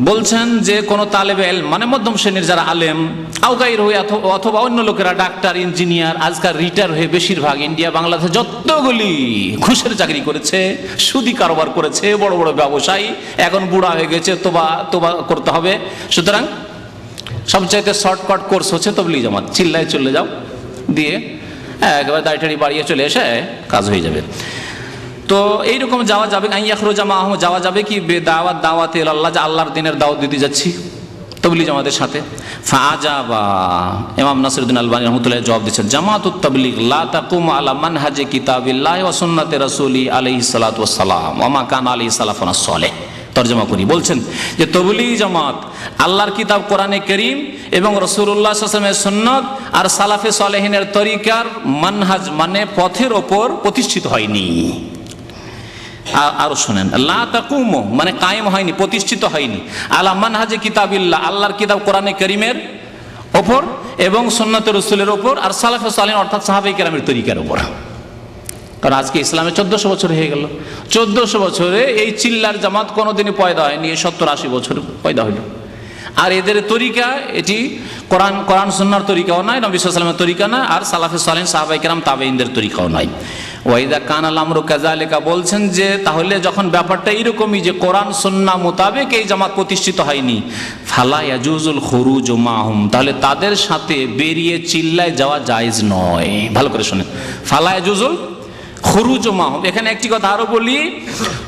বলছেন যে কোনো তালেবে ইলম মানে মধ্যম শ্রেণীর যারা আলেম আওগাইর হয়ে অথবা অন্য লোকেরা ডাক্তার, ইঞ্জিনিয়ার, আজকাল রিটায়ার হয়ে বেশিরভাগ ইন্ডিয়া বাংলাদেশে যতগুলি ঘুষের চাকরি করেছে, সুদি কারবার করেছে, বড় বড় ব্যবসায়ী, এখন বুড়া হয়ে গেছে, তোবা করতে হবে। সুতরাং সবচাইতে শর্টকাট কোর্স হচ্ছে তাবলীগ জামাত, চিল্লায় চলে যাও, দিয়ে একেবারে দাড়ি বাড়িয়ে চলে এসে কাজ হয়ে যাবে। তো এইরকম যাওয়া যাবে, আইয়াখরুজা মাআহুম, যাওয়া যাবে কি দাওয়াতে ইলাল্লাহ, যে আল্লাহর দ্বীনের দাওয়াত দিতে যাচ্ছি তাবলীগ জামাতের সাথে। ফাআজাবা, ইমাম নাসিরউদ্দিন আলবানী রাহমাতুল্লাহ জবাব দিচ্ছেন জামাতুত তাবলীগ লা তাকুম আলা মানহাজে কিতাবিল্লাহি ওয়া সুন্নাতি রাসূলি আলাইহিস সালাতু ওয়াস সালাম ওয়া মা কানা আলাইহি সালাফুনা সালেহ। তরজমা করি, বলছেন যে তাবলীগ জামাত আল্লাহর কিতাব কোরআনে কারীম এবং রাসূলুল্লাহ সাল্লাল্লাহু আলাইহি ওয়াসাল্লামের সুন্নাত আর সালাফে সালেহিনের তরিকার মানহাজ মানে পথের ওপর প্রতিষ্ঠিত হয়নি। আরো শোনেন, লা তাকুমু মানে কায়েম হয়নি, প্রতিষ্ঠিত হয়নি, আলা মানহাজে কিতাবিল্লাহ আল্লাহর কিতাব কোরআনে কারীমের ওপর এবং সুন্নাতে রাসূলের ওপর আর সালাফে সালেহিন অর্থাৎ সাহাবায়ে কেরামের তরিকার ওপর। কারণ আজকে ইসলামে 1400 বছর হয়ে গেল, 1400 বছরে এই চিল্লার জামাত কোনোদিনই পয়দা হয়নি, 70-80 বছর পয়দা হইল। আর এদের তরিকা এটি কোরআন সুন্নাহর তরিকাও নয়, নবী সাল্লাল্লাহু আলাইহি ওয়াসাল্লামের তরিকা না, আর সালাফে সালেহিন সাহাবায়ে কেরাম তাবেঈনদের তরিকাও নয়। ওয়াইদা কানাল আমরু কাযালিকা, বলছেন যে তাহলে যখন ব্যাপারটা এরকমই যে কোরআন সুন্নাহ মোতাবেক এই জামাত প্রতিষ্ঠিত হয়নি, ফালা ইয়াজুজুল খুরুজ মাহুম, তাহলে তাদের সাথে বেরিয়ে চিল্লায় যাওয়া জায়েজ নয়। ভালো করে শুনেন, ফালা ইয়াজুজুল খুরুজ মাহুম। এখানে একটি কথা আরো বলি,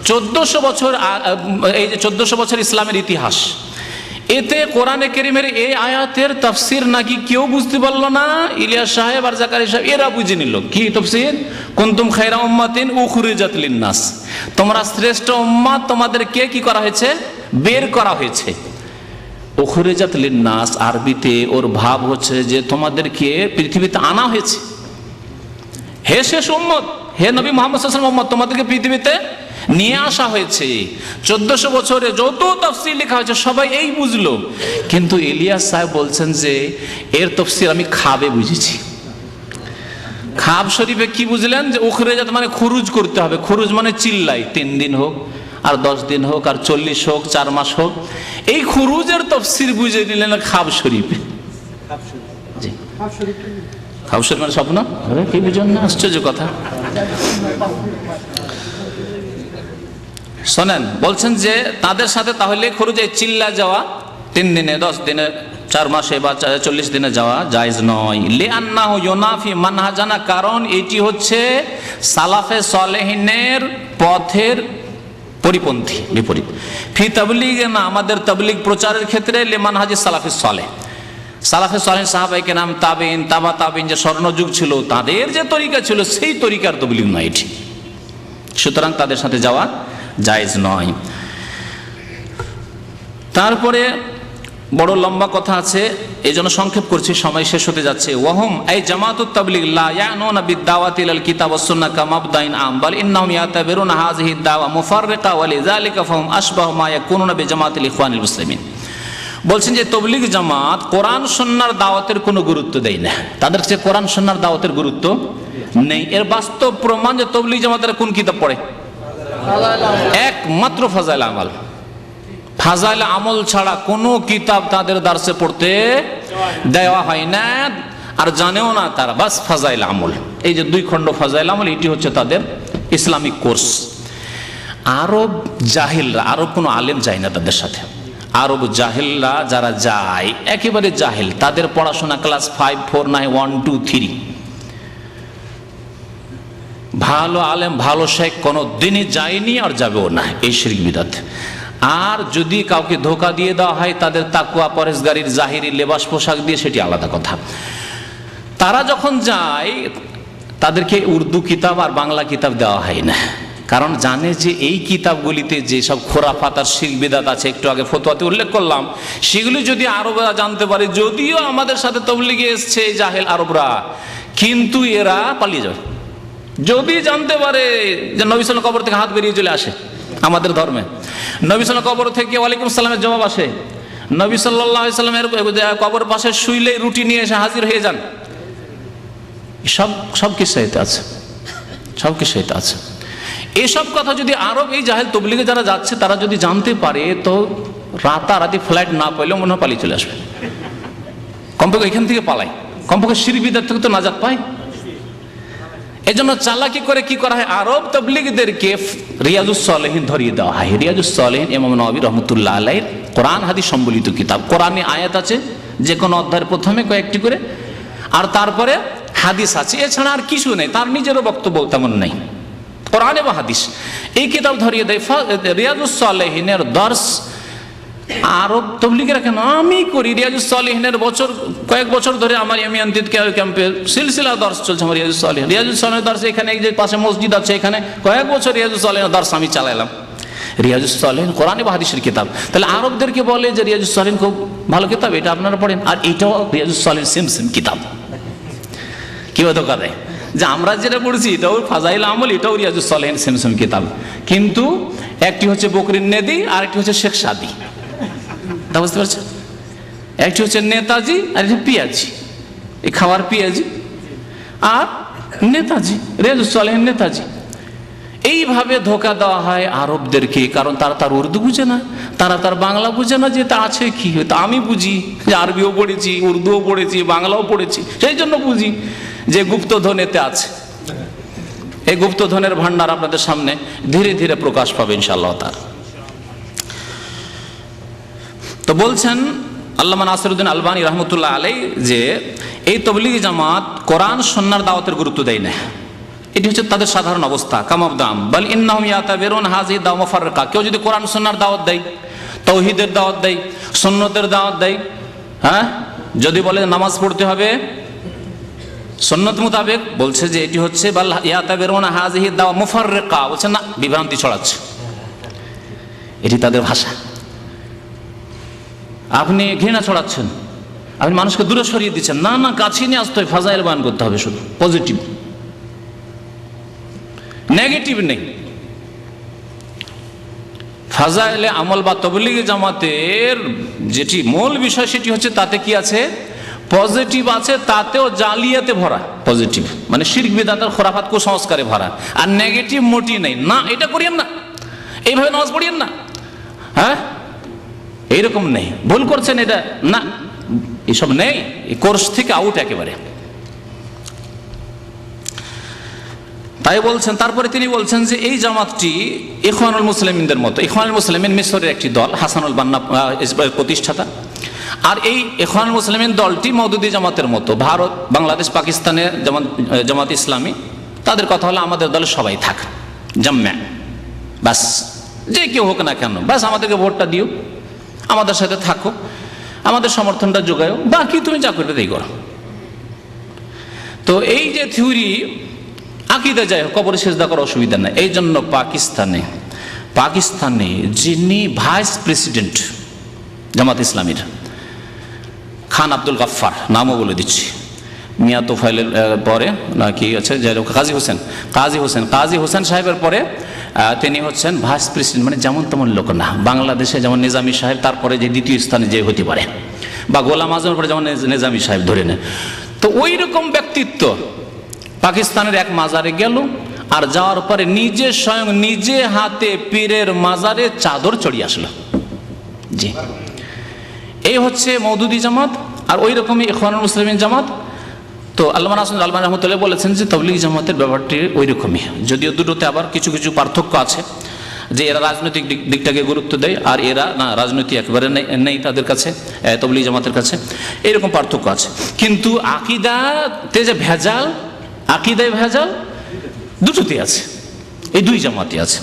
1400 বছর, এই যে 1400 বছর ইসলামের ইতিহাস, এতে কোরআনে কারীমের এই আয়াতের তাফসীর নাকি কেউ বুঝতে পারলো না। ইলিয়াস সাহেব আর জাকারিয়া সাহেব এরা বুঝে নিল কি তাফসীর, কুনতুম খায়রা উম্মাতিন উখরিজাত লিন-নাস, তোমরা শ্রেষ্ঠ উম্মাত, তোমাদেরকে কি করা হয়েছে, বের করা হয়েছে। উখরিজাত লিন-নাস আরবিতে ওর ভাব হচ্ছে যে তোমাদেরকে পৃথিবীতে আনা হয়েছে, হে শেষ উম্মত, হে নবী মুহাম্মদ সাল্লাল্লাহু আলাইহি ওয়াসাল্লাম উম্মত, তোমাদেরকে পৃথিবীতে নিয়ে আসা হয়েছে। 1400 বছরে যত তাফসীর লেখা হয়েছে সবাই এই বুঝলো, কিন্তু ইলিয়াস সাহেব বলছেন যে এর তাফসীর আমি খাবে বুঝেছি। খাব শরীফে কি বুঝলেন, যে উখরিজাত মানে খুরুজ করতে হবে, খুরুজ মানে চিল্লাই, 3 দিন হোক আর 10 দিন হোক আর 40 হোক 4 মাস হোক, এই খুরুজের তাফসীর বুঝে নিলেন খাব শরীফে। জি, খাব শরীফ মানে স্বপ্ন, কি বুঝেন না, আশ্চর্য কথা। শোনেন, বলছেন যে তাদের সাথে তাহলে খুরুজে চিল্লা যাওয়া 3 দিনে 10 দিনে 4 মাসে বা 40 দিনে যাওয়া জায়েজ নয়। লিআন্নাহু ইউনাফি মানহাজানা, কারণ এটি হচ্ছে সালাফে সালেহিনের পথের পরিপন্থী, বিপরীত। ফি তাবলীগে না, আমাদের তাবলীগ প্রচারের ক্ষেত্রে লিমানহাজি সালাফে সালেহ, সালাফে সালেহিন সাহাবায়ে কেরাম, তাবেঈন, তাবা তাবেঈন যে স্বর্ণযুগ ছিল তাদের যে তরিকা ছিল সেই তরিকার তাবলীগ নয় এটি, সুতরাং তাদের সাথে যাওয়া জায়েজ নয়। তারপরে বড় লম্বা কথা আছে, এই জন্য সংক্ষেপ করছি, সময় শেষ হতে যাচ্ছে। ওয়াহুম এই জামাতুত তাবলীগ লা ইয়ানুনা বিদ-দাওয়াতি ইলাল কিতাব ওয়াস সুন্নাহ কামাবদাইন আম বাল ইন্নাহুম ইয়াতাবিরুনা হাযিহি দাওয়া মুফাররিকা ওয়া লিযালিকা ফাহুম আশবাহু মা ইয়াকুনুনা বিজামাতিল ইখওয়ানিল মুসলিমিন। বলছেন যে তবলীগ জামাত কোরআন সুন্নাহর দাওয়াতের কোনো গুরুত্ব দেয় না, তাদের কাছে কোরআন সুন্নাহর দাওয়াতের গুরুত্ব নেই। এর বাস্তব প্রমাণ যে তবলীগ জামাতেরা কোন কিতাব পড়ে? একমাত্র ফাজাইল আমাল। ফাজাইল আমল ছাড়া কোনো কিতাব তাদের দার্সে পড়তে দেওয়া হয় না, আর জানেও না তারা। বাস ফাজাইল আমল, এই যে 2 খণ্ড ফাজাইল আমল, এটি হচ্ছে তাদের ইসলামিক কোর্স। আরব জাহিলরা, আরব কোনো আলেম যায় না তাদের সাথে। আরব জাহিলরা যারা যায়, একেবারে জাহিল, তাদের পড়াশোনা ক্লাস 5, 4 নয়, 1, 2, 3। ভালো আলেম ভালো শেখ কোনো দিনই যায়নি আর যাবেও না, এই শিরক বিদআত। আর যদি কাউকে ধোকা দিয়ে দেওয়া হয় তাদের তাকওয়া পরেজগারির জাহিরি লেবাস পোশাক দিয়ে, সেটি আলাদা কথা। তারা যখন যায় তাদেরকে উর্দু কিতাব আর বাংলা কিতাব দেওয়া হয় না, কারণ জানে যে এই কিতাবগুলিতে যেসব খোরাফাত আর শিরক বিদআত আছে, একটু আগে ফতোয়াতে উল্লেখ করলাম, সেগুলি যদি আরবরা জানতে পারে, যদিও আমাদের সাথে তবলিগে এসছে জাহেল আরবরা, কিন্তু এরা পালিয়ে যাবে। যদি জানতে পারে যে নবী সাল্লাল্লাহু কবর থেকে হাত বেরিয়ে চলে আসে, আমাদের ধর্মে নবী সাল্লাল্লাহু কবর থেকে ওয়ালাইকুম সালামের জবাব আসে, নবী সাল্লাল্লাহু আলাইহি সাল্লামের কবর পাশে শুইলে রুটি নিয়ে এসে হাজির হয়ে যান, সব কিসসাতে আছে, সব কিসসাতে আছে। এইসব কথা যদি আরব এই জাহেল তবলিগে যারা যাচ্ছে তারা যদি জানতে পারে, তো রাতারাতি ফ্লাইট না পাইলেও মনে হয় পালিয়ে চলে আসবে। কমপক্ষে এখান থেকে পালায়, কমপক্ষে শিরক বিদআত থেকে তো নাজাত পায়। এই জন্য চালাকি করে কি করা হয়, আরব তবলিগদেরকে রিয়াজুস সালেহিন ধরিয়ে দেওয়া হয়। রিয়াজুস সালেহিন ইমাম নববী রহমতুল্লাহ আলাইহির কোরআন হাদিস সম্বলিত কিতাব। কোরআনে আয়াত আছে যে কোনো অধ্যায়ের প্রথমে কয়েকটি করে, আর তারপরে হাদিস আছে, এছাড়া আর কিছু নেই, তার নিজেরও বক্তব্য তেমন নেই, কোরআন এবং হাদিস। এই কিতাব ধরিয়ে দেয়। রিয়াজুস সালেহিনের দর্স আরব তবলিগেরা কেন আমি করি, রিয়াজুস সালেহিনের কয়েক বছর ধরে আমার ইয়ামিয়ান্তিদ ক্যাম্পে সিলসিলা দর্স চলছে। আমার রিয়াজুস সালেহিনের দর্স এখানে, এই যে পাশে মসজিদ আছে, এখানে কয়েক বছর রিয়াজুস সালেহিনের দর্স আমি চালাইলাম। রিয়াজুস সালেহিন কোরআন এবং হাদিসের কিতাব। তাহলে আরবদেরকে বলে যে রিয়াজুস সালেহিন খুব ভালো কিতাব, এটা আপনারা পড়েন, আর এটাও রিয়াজুস সালেহিন সেম কিতাব। কেউ ধোকা দেয় যে আমরা যেটা পড়ছি এটাও ফাজাইল আমল, এটাও রিয়াজুস সালেহিন সেম কিতাব, কিন্তু একটি হচ্ছে বকরির নেদি আর একটি হচ্ছে শেখ সাদি। বুঝতে পারছেন? একটি হচ্ছে নেতাজি আর একটি পিয়াজি, এই খাওয়ার পিয়াজি, আর নেতাজি রিয়াজুস সালেহিন নেতাজি। এইভাবে ধোকা দেওয়া হয় আরবদেরকে, কারণ তারা তার উর্দু বুঝে না, তারা তার বাংলা বুঝে না, যে তা আছে কি। তা আমি বুঝি যে আরবিও পড়েছি, উর্দুও পড়েছি, বাংলাও পড়েছি, সেই জন্য বুঝি যে গুপ্তধন এতে আছে। এই গুপ্তধনের ভান্ডার আপনাদের সামনে ধীরে ধীরে প্রকাশ পাবে ইনশাআল্লাহ তাআলা। তো বলছেন আল্লামা নাসিরউদ্দিন আলবানী রহমতুল্লাহ আলাইহি যে এই তবলিগি জামাত কোরআন সুন্নাহর দাওয়াতের গুরুত্ব দেয় না, এটি হচ্ছে তাদের সাধারণ অবস্থা। কামাবদাম বাল ইন্নাহুম ইয়াতাবিরুন হাযিহি দাওয়া মুফাররিকা। কেউ যদি কোরআন সুন্নাহর দাওয়াত দেয়, তাওহীদের দাওয়াত দেয়, সুন্নতের দাওয়াত দেয়, হ্যাঁ, যদি বলে নামাজ পড়তে হবে সুন্নত মোতাবেক, বলছে যে এটি হচ্ছে বাল ইয়াতাবিরুন হাযিহি দাওয়া মুফাররিকা, বলছে না, বিভ্রান্তি ছড়াচ্ছে, এটি তাদের ভাষা। আপনি ঘৃণা ছড়াচ্ছেন, আপনি মানুষকে দূরে সরিয়ে দিচ্ছেন। না না, কাছে নিয়ে আসতে হয়, ফাজাইল বয়ান করতে হবে, শুধু পজিটিভ, নেগেটিভ নেই। ফাজাইলে আমল বা তবলিগি জামাতের যেটি মূল বিষয়, সেটি হচ্ছে তাতে কি আছে, পজিটিভ আছে, তাতেও জালিয়াতে ভরা। পজিটিভ মানে শিরক বিদআত খোরাফাত কুসংস্কারে ভরা, আর নেগেটিভ মোটি নেই। না এটা করিয়েন না, এইভাবে নামাজ পড়িয়েন না, হ্যাঁ এইরকম নেই, ভুল করছেন এটা না, এসব নেই, এই কোর্স থেকে আউট একেবারে। তাই বলছেন। তারপরে তিনি বলছেন যে এই জামাতটি ইখওয়ানুল মুসলিমিনদের মতো। ইখওয়ানুল মুসলিমিন মিশরের একটি দল, হাসানুল বান্না প্রতিষ্ঠাতা। আর এই ইখওয়ানুল মুসলিমিন দলটি মওদুদি জামাতের মতো। ভারত, বাংলাদেশ, পাকিস্তানের যেমন জামাত ইসলামী, তাদের কথা হলো আমাদের দলে সবাই থাক, জাম্মা, বাস যে কেউ হোক না কেন, বাস আমাদেরকে ভোটটা দিও, আমাদের সাথে থাকো, আমাদের সমর্থনটা যোগাও, বাকি তুমি যা করবে তাই করো। তো এই যে থিওরি, আকিদা যায় কবরে সেজদা করার অসুবিধা নাই। এই জন্য পাকিস্তানে যিনি ভাইস প্রেসিডেন্ট জামাত ইসলামীর, খান আব্দুল গাফফার, নামও বলে দিচ্ছি, মিয়া তোফাইলের পরে না কি আছে, যাই হোক কাজী হোসেন সাহেবের পরে তিনি হচ্ছেন ভাইস প্রেসিডেন্ট, মানে যেমন তেমন লোক না। বাংলাদেশে যেমন নিজামী সাহেব, তারপরে যে দ্বিতীয় স্থানে যে হতে পারে, বা গোলাম আজমের পরে যেমন নিজামী সাহেব ধরে নেন, তো ওই রকম ব্যক্তিত্ব পাকিস্তানের এক মাজারে গেল, আর যাওয়ার পরে নিজে স্বয়ং নিজে হাতে পীরের মাজারে চাদর চড়িয়ে আসলো। জি, এই হচ্ছে মওদুদি জামাত। আর ওই রকমই ইখওয়ানুল মুসলিমিন জামাত। তো আল্লামা নাসির আলবানী রহমতুল্লাহ বলেছেন যে তাবলীগ জামাতের ব্যাপারটি ওই রকমই, যদিও দুটোতে আবার কিছু কিছু পার্থক্য আছে, যে এরা রাজনৈতিক দিকটাকে গুরুত্ব দেয় আর এরা না, রাজনৈতিক একেবারে নেই তাদের কাছে, তাবলীগ জামাতের কাছে, এইরকম পার্থক্য আছে। কিন্তু আকীদাতে যে ভেজাল, আকীদায় ভেজাল দুটোতেই আছে, এই দুই জামাতই আছে।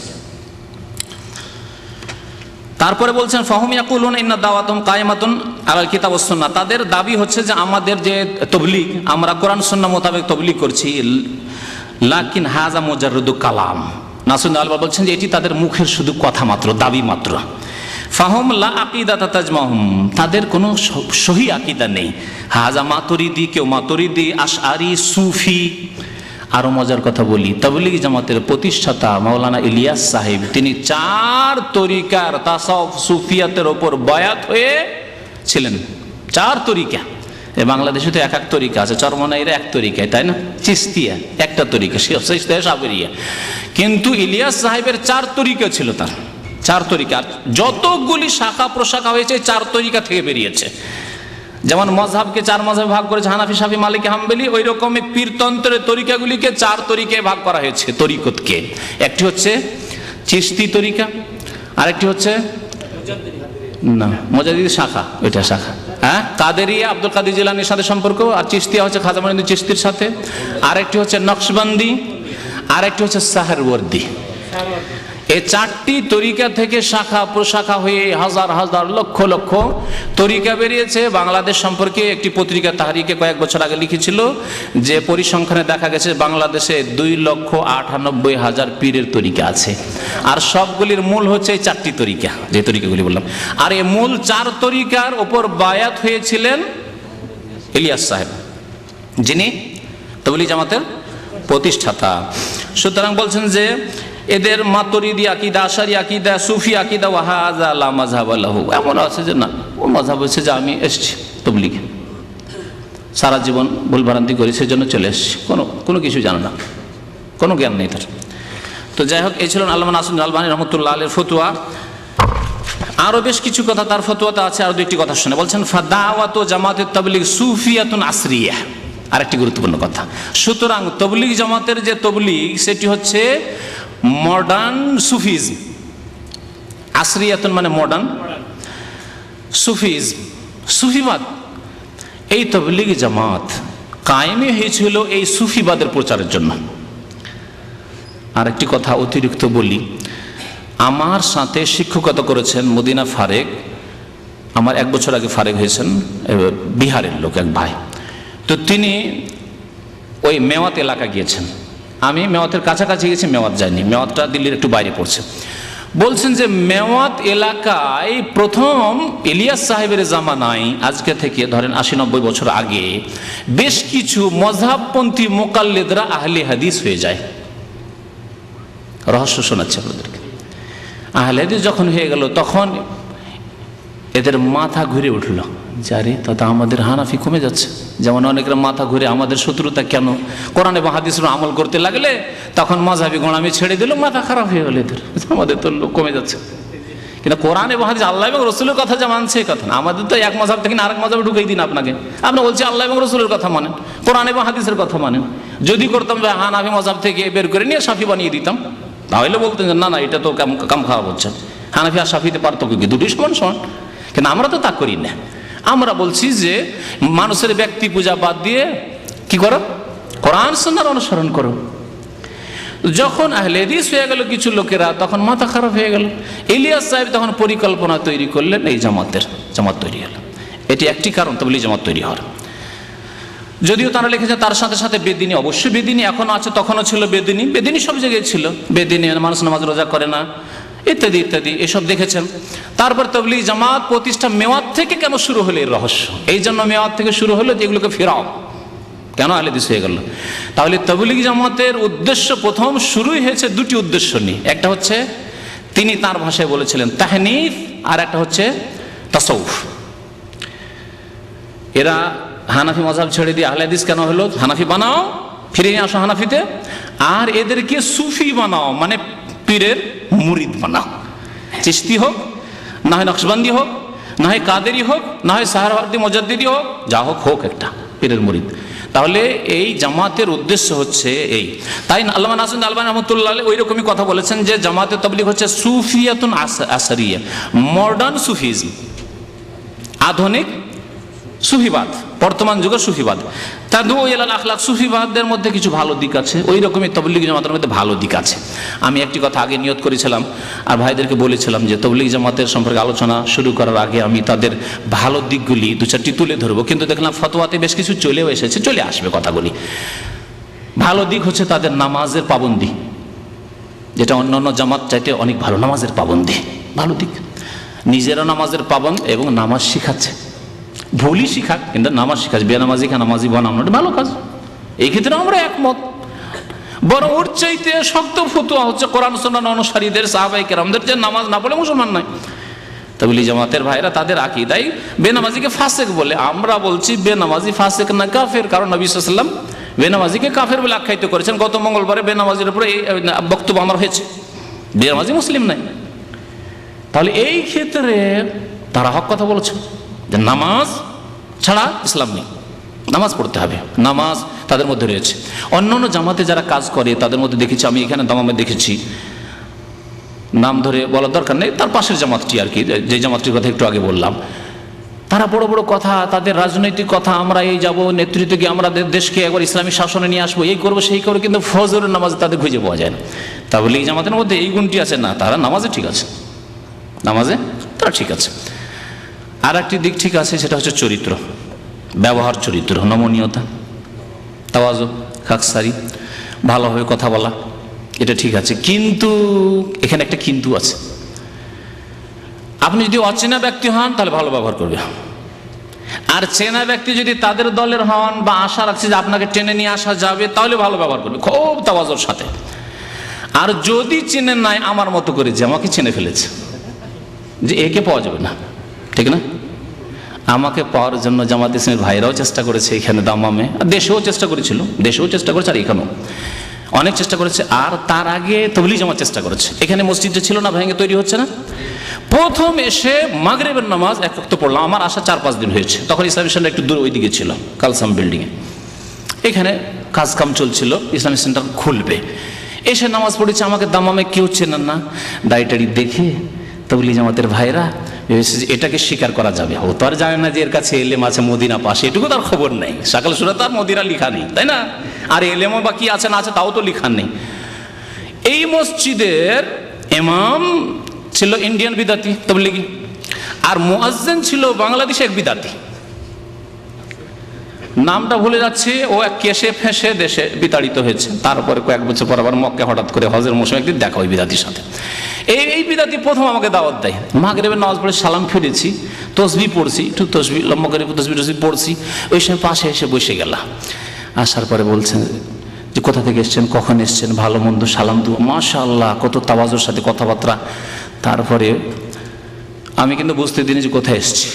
তারপরে বলছেন ফাহুম ইয়াকুলুন ইন্না দাওয়াতুম কায়েমাতুন আলাল কিতাব ওয়াস সুন্নাহ, তাদের দাবি হচ্ছে যে আমাদের যে তাবলীগ, আমরা কোরআন সুন্নাহ মোতাবেক তাবলীগ করছি, লাকিন হাযা মুজাররাদু কালাম। নাসির আলবানী বলছেন যে এটি তাদের মুখের শুধু কথা মাত্র, দাবি মাত্র। ফাহুম লা আকিদাতা তাজমাহুম, তাদের কোনো সহি আকীদা নেই। হাযা মাতুরিদি, কেউ মাতুরিদি, আশআরি, সুফি। আরো মজার কথা বলি, তাবলীগ জামাতের প্রতিষ্ঠাতা মাওলানা ইলিয়াস সাহেব, তিনি 4 তরিকার তাসাউফ সুফিয়াতের ওপর বায়াত হয়ে ছিলেন। 4 তরিকা, বাংলাদেশে তো এক এক তরিকা আছে, চরমনাইরা এক তরিকায়, তাই না, চিস্তিয়া একটা তরিকা, সাবেরিয়া, কিন্তু ইলিয়াস সাহেবের 4 তরিকা ছিল, তার 4 তরিকা। যতগুলি শাখা প্রশাখা হয়েছে 4 তরিকা থেকে বেরিয়েছে। যেমন মযহাবকে 4 মযহাবে ভাগ করেছে, হানাফি, শাফি, মালিকি, হাম্বলি, ওই রকমই পীরতন্ত্রের তরিকাগুলিকে 4 তরিকায় ভাগ করা হয়েছে। তরিকতকে একটি হচ্ছে চিশতি তরিকা, আরেকটি হচ্ছে না মুজাদ্দিদি শাখা, ওইটা শাখা, হ্যাঁ, কাদেরিয়া আব্দুল কাদের জিলানীর সাথে সম্পর্ক, আর চিশতিয়া হচ্ছে খাজা মঈনুদ্দিন চিশতির সাথে, আরেকটি হচ্ছে নকশবন্দি, আরেকটি হচ্ছে সাহরওয়ার্দী। এই 4টি তরিকা থেকে শাখা প্রশাখা হয়ে হাজার হাজার লক্ষ লক্ষ তরিকা বেরিয়েছে। বাংলাদেশ সম্পর্কে একটি পত্রিকা তাহরিকে কয়েক বছর আগে লিখেছিল যে পরিসংখ্যানে দেখা গেছে বাংলাদেশে 2,98,000 পীরের তরিকা আছে, আর সবগুলির মূল হচ্ছে এই 4টি তরিকা, যে তরিকাগুলি বললাম। আর এই মূল 4 তরিকার ওপর বায়াত হয়েছিলেন ইলিয়াস সাহেব, যিনি তাবলীগ জামাতের প্রতিষ্ঠাতা। সুতরাং বলছেন যে এদের মাতুরিদি আকিদা, আশারি আকিদা, সুফি আকিদা, ওয়া হাযা লা মাযহাবা লাহু, এমন আছে যে না, ও মাযহাব হচ্ছে যে আমি এসেছি তাবলীগে, সারা জীবন ভুলভ্রান্তি করি, সেজন্য চলে এসেছি, কোনো কিছু জানে না, কোনো জ্ঞান নেই তার। তো যাই হোক, এই ছিলেন আল্লামা নাসির আলবানী রহমতুল্লাহ আলাইহির ফতোয়া। আরো বেশ কিছু কথা তার ফতোয়াতে আছে, আর 2টি কথা শুনে বলছেন ফাদাওয়াতু জামাতের তাবলীগ সুফিয়াতুন আসরিয়া, আরেকটি গুরুত্বপূর্ণ কথা। সুতরাং তাবলীগ জামাতের যে তাবলীগ সেটি হচ্ছে মডার্ন সুফিজম, আসরিয়াতুন মানে মডার্ন, সুফিজম সুফিবাদ। এই তাবলীগ জামাত কায়েমই হয়েছিল এই সুফিবাদের প্রচারের জন্য। আরেকটি কথা অতিরিক্ত বলি, আমার সাথে শিক্ষকতা করেছেন মদিনা ফারেক, আমার 1 বছর আগে ফারেক হয়েছেন, বিহারের লোক এক ভাই। তো তিনি ওই মেওয়াত এলাকা গিয়েছেন, আমি মেওয়াতের কাছাকাছি গেছি, মেওয়াত যাইনি, মেওয়াতটা দিল্লির একটু বাইরে পড়ছে। বলছেন যে মেওয়াত এলাকায় প্রথম ইলিয়াস সাহেবের জামানায়, আজকে থেকে ধরেন 80-90 বছর আগে, বেশ কিছু মযহাবপন্থী মুকাল্লিদরা আহলে হাদিস হয়ে যায়। রহস্য শোনাচ্ছে আপনাদেরকে। আহলে হাদিস যখন হয়ে গেল, তখন এদের মাথা ঘুরে উঠল, যারে তথা আমাদের হানাফি কমে যাচ্ছে। যেমন অনেকের মাথা ঘুরে আমাদের শত্রুতা কেন, কোরআন এবং হাদিসের আমল করতে লাগলে তখন মাযহাবি গোঁড়ামি ছেড়ে দিল, মাথা খারাপ হয়ে গেল এদের, আমাদের তো লোক কমে যাচ্ছে। কিন্তু কোরআন এবং হাদিস, আল্লাহ এবং রসুলের কথা যা মানছে এই কথা না, আমাদের তো এক মযহাব থেকে আরেক মযহাবে ঢুকেই দিন আপনাকে। আপনি বলছি আল্লাহ এবং রসুলের কথা মানেন, কোরআন এবং হাদিসের কথা মানেন। যদি করতাম হানাফি মযহাব থেকে বের করে নিয়ে শাফি বানিয়ে দিতাম, তাহলে বলতেন যে না না, এটা তো কাম খারাপ হচ্ছে। হানাফি আর শাফিতে পার্থক্য কি? দুটোই সমান সমান। কিন্তু আমরা তো তা করি না। আমরা বলছি যে মানুষের ব্যক্তি পূজা বাদ দিয়ে কি করো, কোরআন সুন্নাহর অনুসরণ করো। যখন আহলে হাদিস হয়ে গেল কিছু লোকেরা, তখন মাথা খারাপ হয়ে গেল। ইলিয়াস সাহেব তখন পরিকল্পনা তৈরি করলেন, এই জামাত তৈরি হলো। এটি একটি কারণ তাবলীগ জামাত তৈরি হওয়ার। যদিও তারা লিখেছে তার সাথে সাথে বেদিনী, অবশ্যই বেদিনী এখনো আছে, তখনও ছিল বেদিনী। বেদিনী সব জায়গায় ছিল। বেদিনী মানুষ নামাজ রোজা করে না, ইত্যাদি ইত্যাদি এসব দেখেছেন। তারপর তাবলীগ জামাত প্রতিষ্ঠা মেওয়াত থেকে কেন শুরু হলো এর রহস্য, এই জন্য মেওয়াত থেকে শুরু হলো যে এগুলোকে ফেরাও, কেন আহলে হাদিস হয়ে গেল। তাহলে তাবলীগ জামাতের উদ্দেশ্য প্রথম শুরুই হয়েছে দুটি উদ্দেশ্য নিয়ে, একটা হচ্ছে তিনি তার ভাষায় বলেছিলেন তাহনিফ, আর একটা হচ্ছে তাসাউফ। এরা হানাফি মাযহাব ছেড়ে দিয়ে আহলে হাদিস কেন হলো, হানাফি বানাও, ফিরে আসো হানাফিতে, আর এদেরকে সুফি বানাও, মানে পীরের মুরিদ বানাও। চিশতি হোক, না হয় নকশবন্দি হোক, না হয় কাদেরি হোক, না হয় সাহারওয়ার্দী মুজাদ্দিদি হোক, যা হোক হোক একটা পীরের মুরিদ। তাহলে এই জামাতের উদ্দেশ্য হচ্ছে এই। তাই আল্লামা নাসিরুদ্দিন আলবানী রাহমাতুল্লাহ আলাইহি ওই রকমই কথা বলেছেন যে জামাতে তাবলীগ হচ্ছে সুফিয়াতুন আসরিয়া, মডার্ন সুফিজম, আধুনিক সুফিবাদ, বর্তমান যুগের সুফিবাদ। তাদউ ইলাল আখলাক, সুফিবাদের মধ্যে কিছু ভালো দিক আছে, ওই রকমই তাবলীগ জামাতের মধ্যে ভালো দিক আছে। আমি একটি কথা আগে নিয়ত করেছিলাম আর ভাইদেরকে বলেছিলাম যে তাবলীগ জামাতের সম্পর্কে আলোচনা শুরু করার আগে আমি তাদের ভালো দিকগুলি দু চারটি তুলে ধরবো, কিন্তু দেখলাম ফতোয়াতে বেশ কিছু চলেও এসেছে, চলে আসবে কথাগুলি। ভালো দিক হচ্ছে তাদের নামাজের পাবন্দি, যেটা অন্যান্য জামাত চাইতে অনেক ভালো, নামাজের পাবন্দি ভালো দিক। নিজেরা নামাজের পাবন্দ এবং নামাজ শিখাচ্ছে, ভুলই শিখাক কিন্তু নামাজ শিখাচ্ছে, বেনামাজিকে নামাজি বানানো ভালো কাজ, এই ক্ষেত্রে আমরা একমত। বড় ওর চাইতে শক্ত ফতোয়া হচ্ছে কোরআন সুন্নাহ অনুসারীদের, সাহাবায়ে কেরামদের, যে নামাজ না পড়লে মুসলমান নয়। তাবলীগ জামাতের ভাইরা তাদের আকীদায় বেনামাজিকে ফাসেক বলে, আমরা বলছি বেনামাজি ফাসেক না কাফের, কারণ নবী সাল্লাল্লাহু আলাইহি ওয়াসাল্লাম বেনামাজিকে কাফের বলে আখ্যায়িত করেছেন। গত মঙ্গলবারে বেনামাজির উপরে এই বক্তব্য আমার হয়েছে, বেনামাজি মুসলিম নাই। তাহলে এই ক্ষেত্রে তারা হক কথা বলেছে যে নামাজ ছাড়া ইসলাম নেই, নামাজ পড়তে হবে, নামাজ তাদের মধ্যে রয়েছে। অন্যান্য জামাতে যারা কাজ করে তাদের মধ্যে দেখেছি, আমি এখানে দামামে দেখেছি, নাম ধরে বলার দরকার নেই, তার পাশের জামাতটি আর কি, যে জামাতটির কথা একটু আগে বললাম, তারা বড় বড় কথা, তাদের রাজনৈতিক কথা, আমরা এই যাব নেতৃত্বে গিয়ে আমরা দেশকে একবার ইসলামী শাসনে নিয়ে আসবো, এই করবো সেই করবো, কিন্তু ফজরের নামাজে তাদের খুঁজে পাওয়া যায় না। তাবলীগ জামাতের মধ্যে এই গুণটি আছে না, তারা নামাজে ঠিক আছে, নামাজে তারা ঠিক আছে। আর একটি দিক ঠিক আছে, সেটা হচ্ছে চরিত্র, ব্যবহার চরিত্র, নমনীয়তা, তাওয়াজু, খাকসারি, ভালোভাবে কথা বলা, এটা ঠিক আছে। কিন্তু এখানে একটা কিন্তু আছে, আপনি যদি অচেনা ব্যক্তি হন তাহলে ভালো ব্যবহার করবে, আর চেনা ব্যক্তি যদি তাদের দলের হন বা আশা রাখছে যে আপনাকে টেনে নিয়ে আসা যাবে, তাহলে ভালো ব্যবহার করবে খুব তাওয়াজুর সাথে। আর যদি চেনেন নাই, আমার মতো করে যে আমাকে চেনে ফেলেছে, যে একে পাওয়া যাবে না, ঠিক না? আমাকে পাওয়ার জন্য জামাত ইসলামীর ভাইরাও চেষ্টা করেছে, এখানে দামামে, দেশেও চেষ্টা করেছিল, দেশেও চেষ্টা করেছে, আর এখানেও অনেক চেষ্টা করেছে। আর তার আগে তাবলীগ জামাত চেষ্টা করেছে, এখানে মসজিদে ছিল না, ভেঙে তৈরি হচ্ছে না। প্রথম এসে মাগরিবের নামাজ এক ওয়াক্ত পড়লাম, আমার আসা 4-5 দিন হয়েছে, তখন ইসলামী সেন্টার একটু দূর ওইদিকে ছিল, কালসাম বিল্ডিংয়ে, এখানে কাজকাম চলছিল, ইসলামী সেন্টার খুলবে, এসে নামাজ পড়েছে। আমাকে দামামে কেউ চেনেন না, দাড়ি দেখে তাবলীগ জামাতের ভাইরা এটাকে স্বীকার করা যাবে, ও তো আর জানে না যে এর কাছে এলেম আছে, মদিনা পাশে, এটুকু তার খবর নেই, সকাল সুরা তার মদিনা লিখা নেই, তাই না? আর এলেমও বা কি আছে না আছে তাও তো লিখা নেই। এই মসজিদের ইমাম ছিল ইন্ডিয়ান বিদাতি তাবলীগী, আর মুয়াজ্জিন ছিল বাংলাদেশে এক বিদাতি, নামটা ভুলে যাচ্ছে, ও এক কেশে ফেঁসে দেশে বিতাড়িত হয়েছে। তারপরে কয়েক বছর পর আবার মক্কা হঠাৎ করে হজের মৌসুমে একদিন দেখা ওই বিদাতির সাথে। এই বিদাতি প্রথম আমাকে দাওয়াত দেয়, মাগরিবের নামাজ পড়ে সালাম ফিরেছি, তসবি পড়ছি, একটু তসবি লম্বা করে তসবি পড়ছি, ওই সময় পাশে এসে বসে গেলাম। আসার পরে বলছেন যে কোথা থেকে এসছেন, কখন এসছেন, ভালো মন্দ সালাম দু, মাশাআল্লাহ, কত তাওয়াজুর সাথে কথাবার্তা। তারপরে আমি কিন্তু বুঝতে দিনি যে কোথায় এসছি,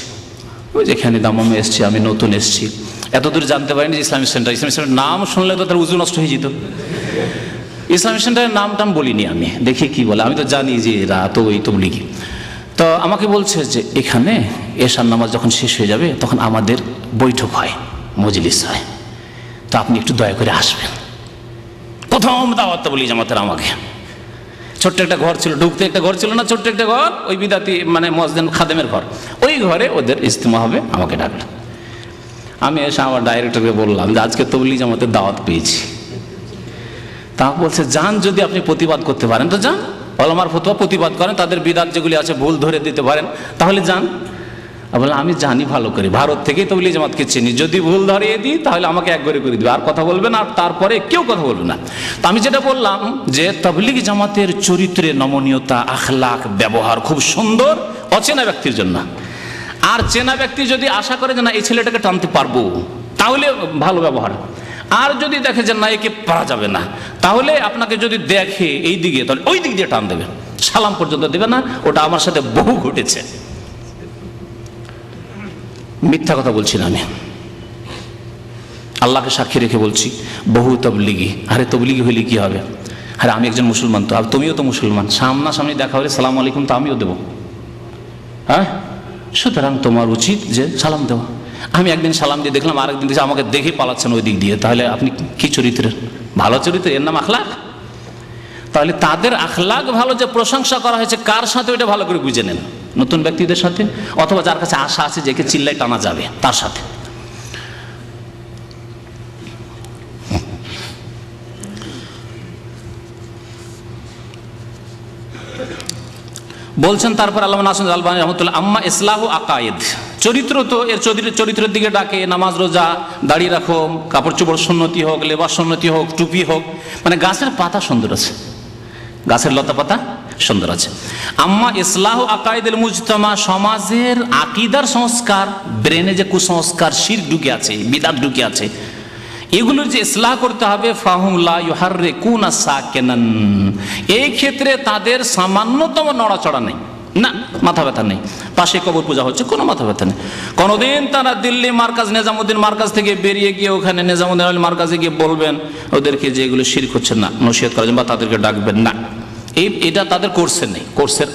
ওই যেখানে দামামে এসছি, আমি নতুন এসছি, এতদূর জানতে পারিনি যে ইসলামিক সেন্টার। ইসলামিক সেন্টার নাম শুনলে তো তার উজু নষ্ট হয়ে যেত, ইসলামিক সেন্টারের নাম টাম বলিনি আমি, দেখি কি বলে, আমি তো জানি যে এরা তো ওই তাবলীগী। তো আমাকে বলছে যে এখানে এশার নামাজ যখন শেষ হয়ে যাবে তখন আমাদের বৈঠক হয়, মজলিস হয়, তো আপনি একটু দয়া করে আসবেন। প্রথম দাওয়াত তাবলীগ জামাতের আমাকে, ছোট্ট একটা ঘর ছিল, ঢুকতে একটা ঘর ছিল না, ছোট্ট একটা ঘর, ওই বিদাতি মানে মুয়াজ্জিন খাদেমের ঘর, ওই ঘরে ওদের ইজতিমা হবে, আমাকে ডাকলো। আমি এসে আমার ডাইরেক্টরকে বললাম যে আজকে তাবলীগ জামাতের দাওয়াত পেয়েছি। তা বলছে যান, যদি আপনি প্রতিবাদ করতে পারেন তো যান, ওলামার ফতোয়া প্রতিবাদ করেন, তাদের বিদাত যেগুলি আছে ভুল ধরে দিতে পারেন, তাহলে যান। বললাম আমি জানি ভালো করে, ভারত থেকেই তবলিগি জামাতকে চিনি, যদি ভুল ধরিয়ে দিই তাহলে আমাকে এক করে দিবে, আর কথা বলবে না, আর তারপরে কেউ কথা বলবে না। তো আমি যেটা বললাম যে তবলিগি জামাতের চরিত্রে নমনীয়তা, আখলাক, ব্যবহার খুব সুন্দর অচেনা ব্যক্তির জন্য। আর চেনা ব্যক্তি যদি আশা করে যে না এই ছেলেটাকে টানতে পারবো, তাহলে ভালো ব্যবহার। আর যদি দেখে যে না একে পারা যাবে না, তাহলে আপনাকে যদি দেখে এই দিকে, তাহলে ওই দিক দিয়ে টান দেবে, সালাম পর্যন্ত দেবে না। ওটা আমার সাথে বহু ঘটেছে, মিথ্যা কথা বলছি না আমি, আল্লাহকে সাক্ষী রেখে বলছি। বহু তবলিগি, আরে তবলিগি হইলে কি হবে, আরে আমি একজন মুসলমান, তো আর তুমিও তো মুসলমান, সামনাসামনি দেখা হলে সালাম আলাইকুম তো আমিও দেবো, হ্যাঁ, সুতরাং তোমার উচিত যে সালাম দেওয়া। আমি একদিন সালাম দিয়ে দেখলাম, আরেকদিন দেখছি আমাকে দেখে পালাচ্ছেন ওই দিক দিয়ে, তাহলে আপনি কি চরিত্রের? ভালো চরিত্র, এর নাম আখলাক। তাহলে তাদের আখলাক ভালো, যে প্রশংসা করা হয়েছে কার সাথে ওইটা ভালো করে বুঝে নেন, নতুন ব্যক্তিদের সাথে, অথবা যার কাছে আশা আছে যে চিল্লাই টানা যাবে তার সাথে। বলছেন তারপর আল্লামা নাসির আলবানী রাহমাতুল্লাহ, আম্মা ইসলাহু আকায়েদ, চরিত্র তো এর চরিত্রের দিকে ডাকে, নামাজ রোজা, দাড়ি রাখো, কাপড় চোপড় সুন্নতি হোক, লেবাস সুন্নতি হোক, টুপি হোক, মানে গাছের পাতা সুন্দর আছে, গাছের লতা পাতা সুন্দর আছে। আম্মা ইসলাহু আকায়েদুল মুজতামা, সমাজের আকীদার সংস্কার, ব্রেনে যে কুসংস্কার, শিরক ঢুকে আছে, বিদআত ঢুকে আছে, এগুলোর যে ইসলাহ করতে হবে। ফাহুম লা ইউহাররিকুনা সাকিনান, এই ক্ষেত্রে তাদের সামান্যতম নড়াচড়া নেই, না মাথা ব্যথা নেই। পাশে কবর পূজা হচ্ছে, কোনো মাথা ব্যথা নেই। কোনোদিন তারা দিল্লি মার্কাজ, নিজামুদ্দিন মার্কাজ থেকে বেরিয়ে গিয়ে ওখানে নিজামুদ্দিন মার্কাজে গিয়ে বলবেন ওদেরকে যে এগুলো শিরক হচ্ছে না, নসিহত করার বা তাদেরকে ডাকবেন না, এটা তাদের কোর্সে নেই, কোর্সের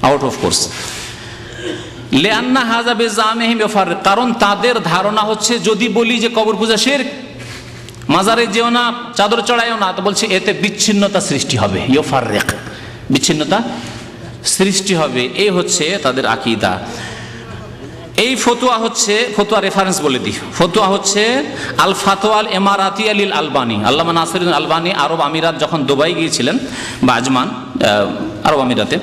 আউট অফ কোর্স। লিআন্না হাযা বিজামিহিম ইউফাররিক, কারণ তাদের ধারণা হচ্ছে যদি বলি যে কবর পূজা শিরক, মাজারে যেও না, চাদর চড়াইও না, তো বলছে এতে বিচ্ছিন্নতা সৃষ্টি হবে, ইউফাররিক, বিচ্ছিন্নতা সৃষ্টি হবে, এই হচ্ছে তাদের আকীদা। এই ফতোয়া হচ্ছে, ফতোয়া রেফারেন্স বলে দিই, ফতোয়া হচ্ছে আল ফাতওয়াল ইমারাতিয়া লিল আলবানী, আল্লামা নাসিরুদ্দিন আলবানী আরব আমিরাত যখন দুবাই গিয়েছিলেন বা আজমান আরব আমিরাতে,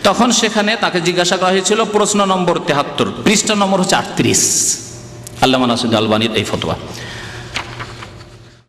তখন সেখানে তাকে জিজ্ঞাসা করা হয়েছিল, প্রশ্ন নম্বর 73, পৃষ্ঠা নম্বর হচ্ছে 38, আল্লামা নাসিরুদ্দিন আলবানীর এই ফতোয়া।